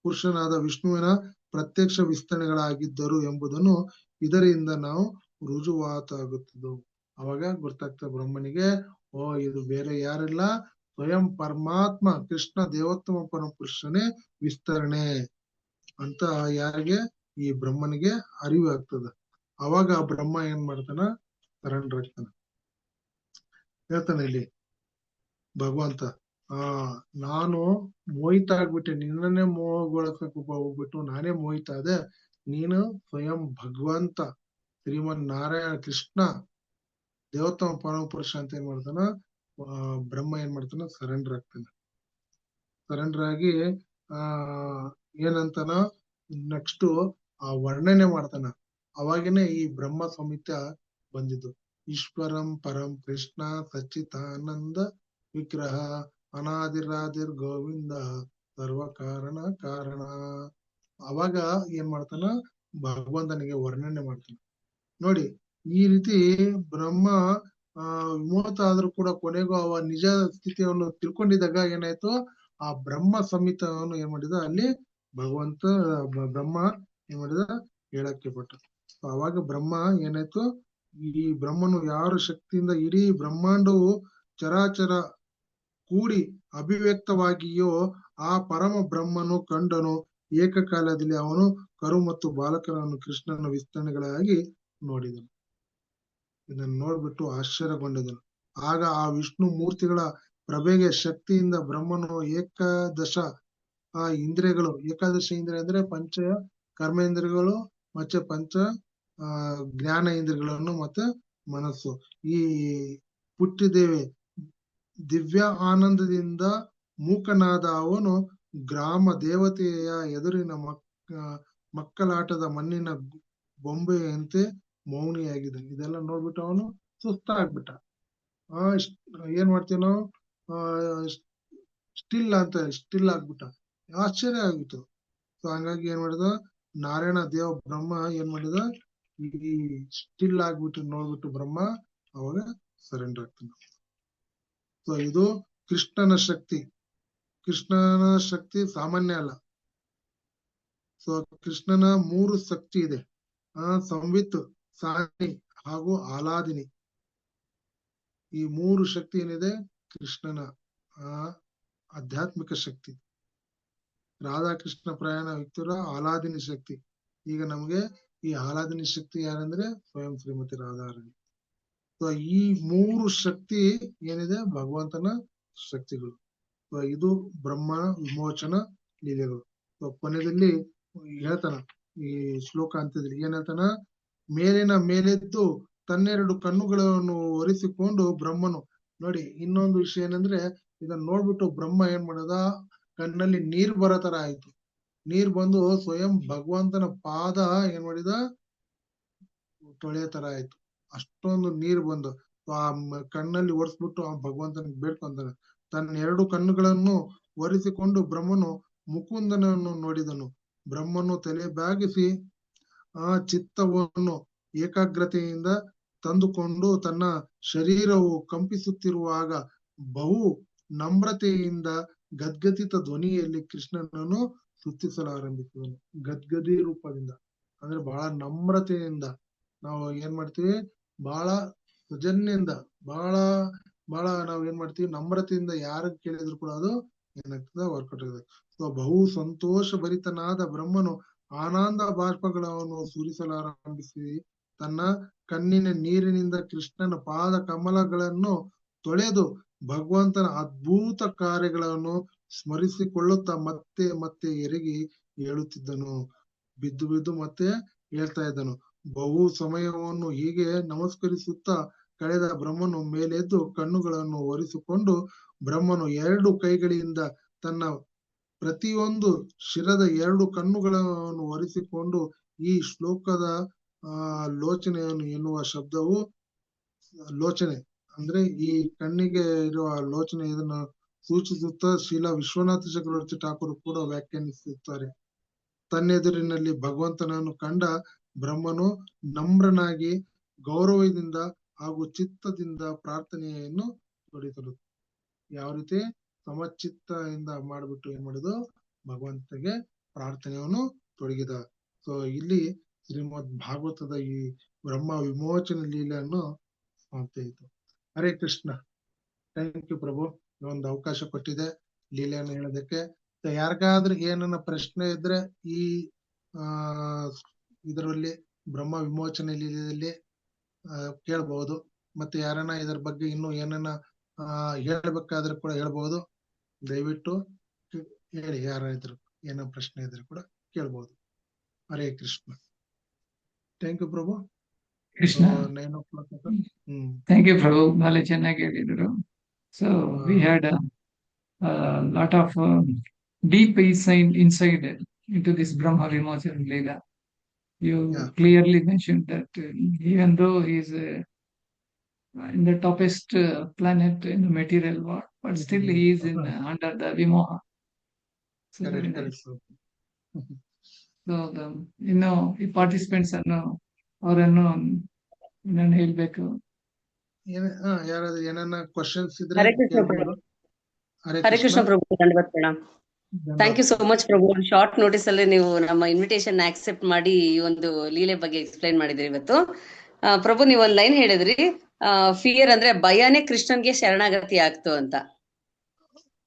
ಪುರುಷನಾದ ವಿಷ್ಣುವಿನ ಪ್ರತ್ಯಕ್ಷ ವಿಸ್ತರಣೆಗಳಾಗಿದ್ದರು ಎಂಬುದನ್ನು ಇದರಿಂದ ನಾವು ರುಜುವಾತಾಗುತ್ತದೆ. ಅವಾಗ ಗೊತ್ತಾಗ್ತದೆ ಬ್ರಹ್ಮನಿಗೆ, ಇದು ಬೇರೆ ಯಾರಿಲ್ಲ, ಸ್ವಯಂ ಪರಮಾತ್ಮ ಕೃಷ್ಣ ದೇವೋತ್ತಮ ಪರಮಪುರುಷನೇ ವಿಸ್ತರಣೆ ಅಂತ ಯಾರಿಗೆ? ಈ ಬ್ರಹ್ಮನಿಗೆ ಅರಿವು ಆಗ್ತದ. ಅವಾಗ ಬ್ರಹ್ಮ ಏನ್ ಮಾಡ್ತಾನ? ಸರೆಂಡರ್ ಆಗ್ತಾನ. ಹೇಳ್ತಾನೆ ಇಲ್ಲಿ ಭಗವಂತ, ನಾನು ಮೋಹಿತ ಆಗ್ಬಿಟ್ಟೆ, ನಿನ್ನನ್ನೇ ಮೋಹಗೊಳಸಕ್ಕೆ ಹೋಗ್ಬಿಟ್ಟು ನಾನೇ ಮೋಹಿತ ಆದೆ. ನೀನು ಸ್ವಯಂ ಭಗವಂತ ಶ್ರೀಮನ್ ನಾರಾಯಣ ಕೃಷ್ಣ ದೇವೋತ್ತಮ ಪರಮಪುರುಷ ಅಂತ ಏನ್ ಮಾಡ್ತಾನ? ಬ್ರಹ್ಮ ಏನ್ ಮಾಡ್ತಾನ? ಸರೆಂಡರ್ ಆಗ್ತಾನೆ. ಸರೆಂಡರ್ ಆಗಿ ಏನಂತಾನ ನೆಕ್ಸ್ಟ್ ವರ್ಣನೆ ಮಾಡ್ತಾನ. ಅವಾಗೇನೆ ಈ ಬ್ರಹ್ಮ ಸಂಹಿತ ಬಂದಿದ್ದು. ಈಶ್ವರಂ ಪರಂ ಕೃಷ್ಣ ಸಚ್ಚಿದಾನಂದ ವಿಗ್ರಹ ಅನಾದಿರಾದಿರ್ ಗೋವಿಂದ ಸರ್ವ ಕಾರಣ. ಅವಾಗ ಏನ್ ಮಾಡ್ತಾನ? ಭಗವಂತನಿಗೆ ವರ್ಣನೆ ಮಾಡ್ತಾನ. ನೋಡಿ, ಈ ರೀತಿ ಬ್ರಹ್ಮ ವಿಮೋಹಿತ ಆದ್ರೂ ಕೂಡ ಕೊನೆಗೂ ಅವ ನಿಜ ಸ್ಥಿತಿಯನ್ನು ತಿಳ್ಕೊಂಡಿದ್ದಾಗ ಏನಾಯ್ತು? ಆ ಬ್ರಹ್ಮ ಸಂಹಿತವನ್ನು ಏನ್ ಮಾಡಿದ? ಅಲ್ಲಿ ಭಗವಂತ ಬ್ರಹ್ಮ ಏನ್ ಮಾಡಿದ? ಹೇಳಕ್ಕೆ ಪಟ್ಟ. ಅವಾಗ ಬ್ರಹ್ಮ ಏನಾಯ್ತು? ಈ ಬ್ರಹ್ಮನು ಯಾರ ಶಕ್ತಿಯಿಂದ ಇಡೀ ಬ್ರಹ್ಮಾಂಡವು ಚರಾಚರ ಕೂಡಿ ಅಭಿವ್ಯಕ್ತವಾಗಿಯೋ ಆ ಪರಮ ಬ್ರಹ್ಮನು ಕಂಡನು. ಏಕಕಾಲದಲ್ಲಿ ಅವನು ಕರು ಮತ್ತು ಬಾಲಕರನ್ನು ಕೃಷ್ಣನ ವಿಸ್ತರಣೆಗಳಾಗಿ ನೋಡಿದನು. ಇದನ್ನು ನೋಡ್ಬಿಟ್ಟು ಆಶ್ಚರ್ಯಗೊಂಡಿದನು. ಆಗ ಆ ವಿಷ್ಣು ಮೂರ್ತಿಗಳ ಪ್ರಭೆಗೆ ಶಕ್ತಿಯಿಂದ ಬ್ರಹ್ಮನು ಏಕಾದಶ ಇಂದ್ರಿಯಗಳು, ಏಕಾದಶ ಇಂದ್ರಿಯ ಅಂದ್ರೆ ಪಂಚ ಕರ್ಮೇಂದ್ರಿಯಗಳು ಮತ್ತೆ ಪಂಚ ಜ್ಞಾನ ಇಂದ್ರಿಯಗಳನ್ನು ಮತ್ತೆ ಮನಸ್ಸು, ಈ ಪುಟ್ಟಿದ್ದೇವೆ ದಿವ್ಯ ಆನಂದದಿಂದ ಮೂಕನಾದ ಅವನು ಗ್ರಾಮ ದೇವತೆಯ ಎದುರಿನ ಮಕ್ಕಳಾಟದ ಮಣ್ಣಿನ ಬೊಂಬೆಯಂತೆ ಮೌನಿಯಾಗಿದೆ. ಇದೆಲ್ಲ ನೋಡ್ಬಿಟ್ಟು ಅವನು ಸುಸ್ತಾಗ್ಬಿಟ್ಟ. ಏನ್ ಮಾಡ್ತೀವಿ ನಾವು? ಸ್ಟಿಲ್ ಆಗ್ಬಿಟ್ಟ. ಆಶ್ಚರ್ಯ ಆಗಿತ್ತು. ಸೊ ಹಂಗಾಗಿ ಏನ್ ಮಾಡಿದ? ನಾರಾಯಣ ದೇವ ಬ್ರಹ್ಮ ಏನ್ ಮಾಡಿದ? ಈ ಸ್ಟಿಲ್ ಆಗ್ಬಿಟ್ಟು ನೋಡ್ಬಿಟ್ಟು ಬ್ರಹ್ಮ ಅವಾಗ ಸರೆಂಡರ್ ಆಗ್ತಾನೆ. ಸೊ ಇದು ಕೃಷ್ಣನ ಶಕ್ತಿ. ಕೃಷ್ಣನ ಶಕ್ತಿ ಸಾಮಾನ್ಯ ಅಲ್ಲ. ಸೊ ಕೃಷ್ಣನ 3 ಶಕ್ತಿ ಇದೆ. ಸಂವಿತ್, ಸಾನಿ ಹಾಗೂ ಆಲಾದಿನಿ. ಈ 3 ಶಕ್ತಿ ಏನಿದೆ ಕೃಷ್ಣನ ಆಧ್ಯಾತ್ಮಿಕ ಶಕ್ತಿ. ರಾಧಾಕೃಷ್ಣ ಪ್ರಯಾಣ ವ್ಯಕ್ತಿರ ಆಲಾದಿನಿ ಶಕ್ತಿ. ಈಗ ನಮ್ಗೆ ಈ ಆಲಾದಿನಿ ಶಕ್ತಿ ಯಾರಂದ್ರೆ ಸ್ವಯಂ ಶ್ರೀಮತಿ ರಾಧಾರಾಣಿ. ಸೊ ಈ 3 ಶಕ್ತಿ ಏನಿದೆ ಭಗವಂತನ ಶಕ್ತಿಗಳು. ಸೊ ಇದು ಬ್ರಹ್ಮನ ವಿಮೋಚನ ಲೀಲೆಗಳು. ಸೊ ಕೊನೆಯಲ್ಲಿ ಹೇಳ್ತಾನ ಈ ಶ್ಲೋಕ ಅಂತದಲ್ಲಿ ಏನ್ ಹೇಳ್ತಾನ? ಮೇಲೆದ್ದು ತನ್ನೆರಡು ಕಣ್ಣುಗಳನ್ನು ಒರೆಸಿಕೊಂಡು ಬ್ರಹ್ಮನು. ನೋಡಿ, ಇನ್ನೊಂದು ವಿಷಯ ಏನಂದ್ರೆ ಇದನ್ನ ನೋಡ್ಬಿಟ್ಟು ಬ್ರಹ್ಮ ಏನ್ ಮಾಡದ? ಕಣ್ಣಲ್ಲಿ ನೀರ್ ಬರೋ ತರ ಆಯ್ತು. ನೀರ್ ಬಂದು ಸ್ವಯಂ ಭಗವಂತನ ಪಾದ ಏನ್ ಮಾಡಿದ? ತೊಳೆಯೋ ತರ ಆಯ್ತು. ಅಷ್ಟೊಂದು ನೀರು ಬಂದು ಆ ಕಣ್ಣಲ್ಲಿ ಒರೆಸ್ಬಿಟ್ಟು ಆ ಭಗವಂತನಿಗೆ ಬೇಡ್ಕೊಂತಾನೆ. ತನ್ನ 2 ಕಣ್ಣುಗಳನ್ನು ಒರೆಸಿಕೊಂಡು ಬ್ರಹ್ಮನು ಮುಕುಂದನನ್ನು ನೋಡಿದನು. ಬ್ರಹ್ಮನು ತಲೆ ಬಾಗಿಸಿ ಆ ಚಿತ್ತವನ್ನು ಏಕಾಗ್ರತೆಯಿಂದ ತಂದುಕೊಂಡು ತನ್ನ ಶರೀರವು ಕಂಪಿಸುತ್ತಿರುವಾಗ ಬಹು ನಮ್ರತೆಯಿಂದ ಗದ್ಗದಿತ ಧ್ವನಿಯಲ್ಲಿ ಕೃಷ್ಣನನ್ನು ಸ್ತುತಿಸಲಾರಂಭಿಸಿದನು. ಗದ್ಗದಿ ರೂಪದಿಂದ ಅಂದ್ರೆ ಬಹಳ ನಮ್ರತೆಯಿಂದ ನಾವು ಏನ್ ಮಾಡ್ತೀವಿ, ಬಹಳ ಸೌಜನ್ಯದಿಂದ ಬಹಳ ನಾವ್ ಏನ್ ಮಾಡ್ತೀವಿ, ನಮ್ರತೆಯಿಂದ ಯಾರು ಕೇಳಿದ್ರು ಕೂಡ ಅದು ಏನಾಗ್ತದೆ, ವರ್ಕೌಟ್ ಆಗಿದೆ. ಸೊ ಬಹು ಸಂತೋಷ ಭರಿತನಾದ ಬ್ರಹ್ಮನು ಆನಂದ ಬಾಷ್ಪಗಳನ್ನು ಸುರಿಸಲಾರಂಭಿಸಿ ತನ್ನ ಕಣ್ಣಿನ ನೀರಿನಿಂದ ಕೃಷ್ಣನ ಪಾದ ಕಮಲಗಳನ್ನು ತೊಳೆದು ಭಗವಂತನ ಅದ್ಭುತ ಕಾರ್ಯಗಳನ್ನು ಸ್ಮರಿಸಿಕೊಳ್ಳುತ್ತಾ ಮತ್ತೆ ಮತ್ತೆ ಎರಗಿ ಹೇಳುತ್ತಿದ್ದನು. ಬಿದ್ದು ಮತ್ತೆ ಹೇಳ್ತಾ ಇದ್ದನು. ಬಹು ಸಮಯವನ್ನು ಹೀಗೆ ನಮಸ್ಕರಿಸುತ್ತಾ ಕಳೆದ ಬ್ರಹ್ಮನು ಮೇಲೆದ್ದು ಕಣ್ಣುಗಳನ್ನು ಒರೆಸಿಕೊಂಡು ಬ್ರಹ್ಮನು 2 ಕೈಗಳಿಂದ ತನ್ನ ಪ್ರತಿಯೊಂದು ಶಿರದ 2 ಕಣ್ಣುಗಳನ್ನು ಒರೆಸಿಕೊಂಡು ಈ ಶ್ಲೋಕದ ಲೋಚನೆಯನ್ನು ಎನ್ನುವ ಶಬ್ದವು ಲೋಚನೆ ಅಂದ್ರೆ ಈ ಕಣ್ಣಿಗೆ ಇರುವ ಲೋಚನೆ ಇದನ್ನ ಸೂಚಿಸುತ್ತಾ ಶ್ರೀಲ ವಿಶ್ವನಾಥ ಚಕ್ರವರ್ತಿ ಠಾಕೂರ್ ಕೂಡ ವ್ಯಾಖ್ಯಾನಿಸುತ್ತಾರೆ. ತನ್ನೆದುರಿನಲ್ಲಿ ಭಗವಂತನನ್ನು ಕಂಡ ಬ್ರಹ್ಮನು ನಮ್ರನಾಗಿ ಗೌರವದಿಂದ ಹಾಗೂ ಚಿತ್ತದಿಂದ ಪ್ರಾರ್ಥನೆಯನ್ನು ತೊಡಿದರು. ಯಾವ ರೀತಿ ಸಮಚಿತ್ತದಿಂದ ಮಾಡ್ಬಿಟ್ಟು ಏನ್ ಮಾಡುದು, ಭಗವಂತನಿಗೆ ಪ್ರಾರ್ಥನೆಯನ್ನು ತೊಡಗಿದ. ಸೊ ಇಲ್ಲಿ ಶ್ರೀಮದ್ ಭಾಗವತದ ಈ ಬ್ರಹ್ಮ ವಿಮೋಚನ ಲೀಲೆಯನ್ನು ಇತ್ತು. ಹರೇ ಕೃಷ್ಣ. ಥ್ಯಾಂಕ್ ಯು ಪ್ರಭು, ಒಂದು ಅವಕಾಶ ಕೊಟ್ಟಿದೆ ಲೀಲೆಯನ್ನು ಹೇಳೋದಕ್ಕೆ. ಯಾರಿಗಾದ್ರೂ ಏನನ್ನ ಪ್ರಶ್ನೆ ಇದ್ರೆ ಈ ಇದರಲ್ಲಿ ಬ್ರಹ್ಮ ವಿಮೋಚನೆ ಲೀಲೆಯಲ್ಲಿ ಕೇಳ್ಬಹುದು. ಮತ್ತೆ ಯಾರನ್ನ ಇದರ ಬಗ್ಗೆ ಇನ್ನು ಏನನ್ನ ಹೇಳ್ಬೇಕಾದ್ರೆ ಕೂಡ ಹೇಳ್ಬಹುದು. ದಯವಿಟ್ಟು ಹೇಳಿ, ಯಾರ ಇದ್ರು ಏನೋ ಪ್ರಶ್ನೆ ಇದ್ರೆ ಕೂಡ ಕೇಳ್ಬಹುದು. ಹರೇ ಕೃಷ್ಣ. ಥ್ಯಾಂಕ್ ಯು ಪ್ರಭು. ಕೃಷ್ಣ. 9 o'clock. ಥ್ಯಾಂಕ್ ಯು ಪ್ರಭು, ಬಹಳ ಚೆನ್ನಾಗಿ ಹೇಳಿದ್ರು. So we had lot of deep inside into this Brahma Vimochan Leela. You clearly mentioned that even though he is in the toppest planet in the material world, but still he is under the Vimoha. So, ಈ participants ಅನ್ನು ಅವರನ್ನು ಹೇಳ್ಬೇಕು. ಯಾರಾದ್ರೂ ಏನನ್ನ questions ಇದ್ರೆ. ಹರೇ ಕೃಷ್ಣ ಪ್ರಭು, ಧನ್ಯವಾದ ಪ್ರಣಾಮ್. ಥ್ಯಾಂಕ್ ಯು ಸೋ ಮಚ್ ಪ್ರಭು. ಶಾರ್ಟ್ ನೋಟಿಸ್ ಅಲ್ಲಿ ನೀವು ನಮ್ಮ ಇನ್ವಿಟೇಷನ್ ಆಕ್ಸೆಪ್ಟ್ ಮಾಡಿ ಈ ಒಂದು ಲೀಲೆ ಬಗ್ಗೆ ಎಕ್ಸ್ಪ್ಲೈನ್ ಮಾಡಿದ್ರಿ ಇವತ್ತು. ಪ್ರಭು, ನೀವು ಒಂದ್ ಲೈನ್ ಹೇಳಿದ್ರಿ, ಫಿಯರ್ ಅಂದ್ರೆ ಭಯನೇ ಕೃಷ್ಣನ್ಗೆ ಶರಣಾಗತಿ ಆಗ್ತು ಅಂತ.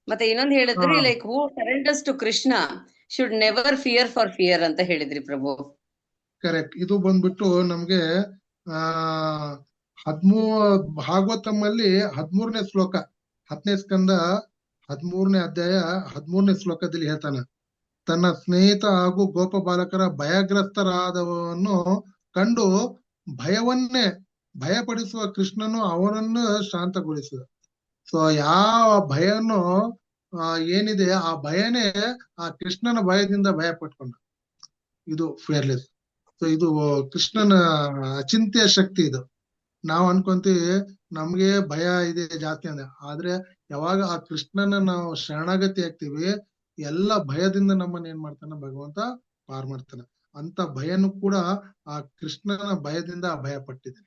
ಮತ್ತೆ ಇನ್ನೊಂದು ಹೇಳಿದ್ರಿ, like who surrenders to Krishna should never fear for fear ಅಂತ ಹೇಳಿದ್ರಿ ಪ್ರಭು. ಕರೆಕ್ಟ್. ಇದು ಬಂದ್ಬಿಟ್ಟು ನಮ್ಗೆ ಭಾಗವತಮಲ್ಲಿ 13ನೇ ಶ್ಲೋಕ, 10ನೇ ಸ್ಕಂದ 13ನೇ ಅಧ್ಯಾಯ 13ನೇ ಶ್ಲೋಕದಲ್ಲಿ ಹೇಳ್ತಾನೆ, ತನ್ನ ಸ್ನೇಹಿತ ಹಾಗೂ ಗೋಪ ಬಾಲಕರ ಭಯಗ್ರಸ್ತರಾದವನ್ನು ಕಂಡು ಭಯಪಡಿಸುವ ಕೃಷ್ಣನು ಅವರನ್ನು ಶಾಂತಗೊಳಿಸಿದ. ಸೊ ಯಾವ ಭಯನು ಏನಿದೆ ಆ ಭಯನೇ ಆ ಕೃಷ್ಣನ ಭಯದಿಂದ ಭಯ ಪಟ್ಕೊಂಡ. ಇದು ಫಿಯರ್ಲೆಸ್. ಸೊ ಇದು ಕೃಷ್ಣನ ಅಚಿಂತ್ಯ ಶಕ್ತಿ. ಇದು ನಾವ್ ಅನ್ಕೊಂತೀವಿ ನಮ್ಗೆ ಭಯ ಇದೆ ಜಾಸ್ತಿ ಅಂದ್ರೆ, ಆದ್ರೆ ಯಾವಾಗ ಆ ಕೃಷ್ಣನ ನಾವು ಶರಣಾಗತಿ ಆಗ್ತೀವಿ, ಎಲ್ಲ ಭಯದಿಂದ ನಮ್ಮನ್ನ ಏನ್ ಮಾಡ್ತಾನ ಭಗವಂತ ಪಾರ್ ಮಾಡ್ತಾನೆ. ಅಂತ ಭಯನು ಕೂಡ ಆ ಕೃಷ್ಣನ ಭಯದಿಂದ ಭಯ ಪಟ್ಟಿದೆ.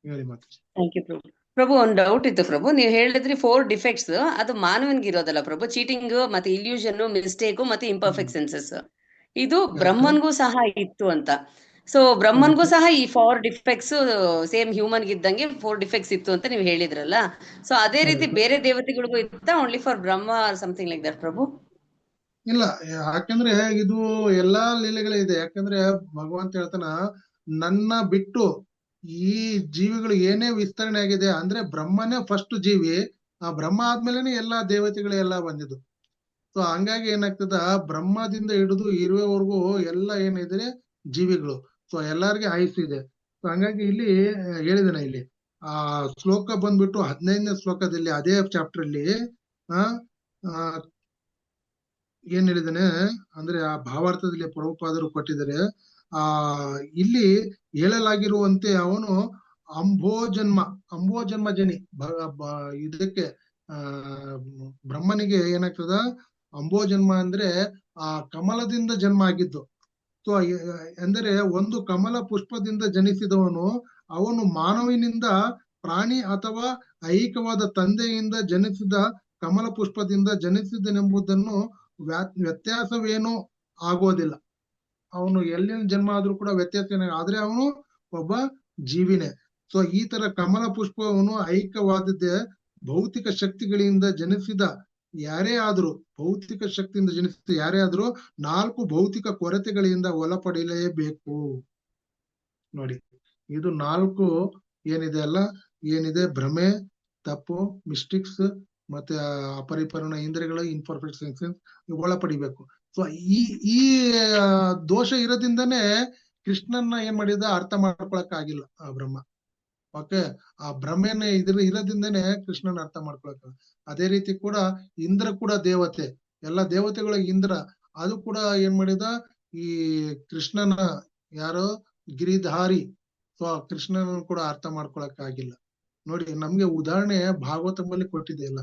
ಹೇಳಿ ಮಾತು. ಥ್ಯಾಂಕ್ ಯು ಪ್ರಭು. ಪ್ರಭು, ಒಂದ್ ಡೌಟ್ ಇತ್ತು ಪ್ರಭು. ನೀವು ಹೇಳಿದ್ರಿ 4 ಡಿಫೆಕ್ಟ್ಸ್, ಅದು ಮಾನವನ್ಗೆ ಇರೋದಲ್ಲ ಪ್ರಭು? ಚೀಟಿಂಗ್, ಮತ್ತೆ ಇಲ್ಯೂಷನ್, ಮಿಸ್ಟೇಕ್, ಮತ್ತೆ ಇಂಪರ್ಫೆಕ್ಟ್ ಸೆನ್ಸಸ್. ಇದು ಬ್ರಹ್ಮನ್ಗೂ ಸಹ ಇತ್ತು ಅಂತ. ಸೊ ಬ್ರಹ್ಮನ್ಗೂ ಸಹ ಈ 4 ಡಿಫೆಕ್ಟ್ಸ್ ಸೇಮ್ ಹ್ಯೂಮನ್ ಇದ್ದಂಗೆ 4 ಡಿಫೆಕ್ಟ್ಸ್ ಇತ್ತು ಅಂತ ನೀವು ಹೇಳಿದ್ರಲ್ಲ. ಸೊ ಅದೇ ರೀತಿ ಬೇರೆ ದೇವತೆಗಳಿಗೂ ಇತ್ತ, only for Brahma or something like that ಪ್ರಭು? ಇಲ್ಲ, ಯಾಕಂದ್ರೆ ಇದು ಎಲ್ಲಾ ಲೀಲೆಗಳಿದೆ. ಯಾಕಂದ್ರೆ ಭಗವಂತ ಹೇಳ್ತಾನ, ನನ್ನ ಬಿಟ್ಟು ಈ ಜೀವಿಗಳು ಏನೇ ವಿಸ್ತರಣೆ ಆಗಿದೆ ಅಂದ್ರೆ ಬ್ರಹ್ಮನೇ ಫಸ್ಟ್ ಜೀವಿ, ಆ ಬ್ರಹ್ಮ ಆದ್ಮೇಲೆನೆ ಎಲ್ಲಾ ದೇವತೆಗಳು ಎಲ್ಲಾ ಬಂದಿದ್ದು. ಸೊ ಹಂಗಾಗಿ ಏನಾಗ್ತದ, ಬ್ರಹ್ಮದಿಂದ ಹಿಡಿದು ಇರುವವರೆಗೂ ಎಲ್ಲ ಏನಿದೆ ಜೀವಿಗಳು. ಸೊ ಎಲ್ಲಾರ್ಗೆ ಆಯುಸ್ಸಿದೆ. ಸೊ ಹಂಗಾಗಿ ಇಲ್ಲಿ ಹೇಳಿದಾನೆ, ಇಲ್ಲಿ ಆ ಶ್ಲೋಕ ಬಂದ್ಬಿಟ್ಟು 15ನೇ ಶ್ಲೋಕದಲ್ಲಿ ಅದೇ ಚಾಪ್ಟರ್ ಅಲ್ಲಿ ಏನ್ ಹೇಳಿದಾನೆ ಅಂದ್ರೆ, ಆ ಭಾವಾರ್ಥದಲ್ಲಿ ಪ್ರಭುಪಾದರು ಕೊಟ್ಟಿದ್ದಾರೆ, ಇಲ್ಲಿ ಹೇಳಲಾಗಿರುವಂತೆ ಅವನು ಅಂಬೋಜನ್ಮ ಜನಿ ಇದಕ್ಕೆ ಬ್ರಹ್ಮನಿಗೆ ಏನಾಗ್ತದ, ಅಂಬೋಜನ್ಮ ಅಂದ್ರೆ ಆ ಕಮಲದಿಂದ ಜನ್ಮ ಆಗಿದ್ದು. ಸೊ ಅಂದರೆ ಒಂದು ಕಮಲ ಪುಷ್ಪದಿಂದ ಜನಿಸಿದವನು, ಅವನು ಮಾನವನಿಂದ ಪ್ರಾಣಿ ಅಥವಾ ಐಹಿಕವಾದ ತಂದೆಯಿಂದ ಜನಿಸಿದ ಕಮಲ ಪುಷ್ಪದಿಂದ ಜನಿಸಿದನೆಂಬುದನ್ನು ವ್ಯತ್ಯಾಸವೇನೂ ಆಗೋದಿಲ್ಲ. ಅವನು ಎಲ್ಲಿನ ಜನ್ಮ ಆದ್ರೂ ಕೂಡ ವ್ಯತ್ಯಾಸ ಏನ, ಆದ್ರೆ ಅವನು ಒಬ್ಬ ಜೀವಿನೇ. ಸೊ ಈ ತರ ಕಮಲ ಪುಷ್ಪವನು ಐಹಿಕವಾದದ್ದೇ. ಭೌತಿಕ ಶಕ್ತಿಗಳಿಂದ ಜನಿಸಿದ ಯಾರೇ ಆದ್ರೂ, ಭೌತಿಕ ಶಕ್ತಿಯಿಂದ ಜನಿಸಿದ ಯಾರೇ ಆದ್ರೂ 4 ಭೌತಿಕ ಕೊರತೆಗಳಿಂದ ಒಳಪಡಲೇಬೇಕು. ನೋಡಿ, ಇದು 4 ಏನಿದೆ ಅಲ್ಲ, ಏನಿದೆ ಭ್ರಮೆ, ತಪ್ಪು, ಮಿಸ್ಟಿಕ್ಸ್, ಮತ್ತೆ ಅಪರಿಪೂರ್ಣ ಇಂದ್ರಿಯಗಳು, ಇನ್ಪರ್ಫೆಕ್ಟ್ ಸೆನ್ಸಸ್ ಒಳಪಡಿಬೇಕು. ಸೊ ಈ ದೋಷ ಇರೋದ್ರಿಂದನೇ ಕೃಷ್ಣನ್ನ ಏನ್ ಮಾಡಿದ, ಅರ್ಥ ಮಾಡ್ಕೊಳಕ್ ಆಗಿಲ್ಲ ಆ ಬ್ರಹ್ಮ. ಓಕೆ, ಆ ಭ್ರಮೆನ ಇರೋದ್ರಿಂದನೇ ಕೃಷ್ಣನ ಅರ್ಥ ಮಾಡ್ಕೊಳಕ್. ಅದೇ ರೀತಿ ಕೂಡ ಇಂದ್ರ ಕೂಡ ದೇವತೆ, ಎಲ್ಲ ದೇವತೆಗಳ ಇಂದ್ರ, ಅದು ಕೂಡ ಏನ್ ಮಾಡಿದ, ಈ ಕೃಷ್ಣನ ಯಾರೋ ಗಿರಿಧಾರಿ, ಸೊ ಕೃಷ್ಣನ ಕೂಡ ಅರ್ಥ ಮಾಡ್ಕೊಳಕ್ ಆಗಿಲ್ಲ. ನೋಡಿ, ನಮ್ಗೆ ಉದಾಹರಣೆ ಭಾಗವತದಲ್ಲಿ ಕೊಟ್ಟಿದೆಯಲ್ಲ,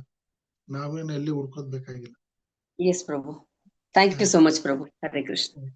ನಾವೇನು ಎಲ್ಲಿ ಹುಡ್ಕೋದ್ ಬೇಕಾಗಿಲ್ಲ. ಎಸ್ ಪ್ರಭು, ಥ್ಯಾಂಕ್ ಯು ಸೋ ಮಚ್ ಪ್ರಭು. ಹರೇ ಕೃಷ್ಣ.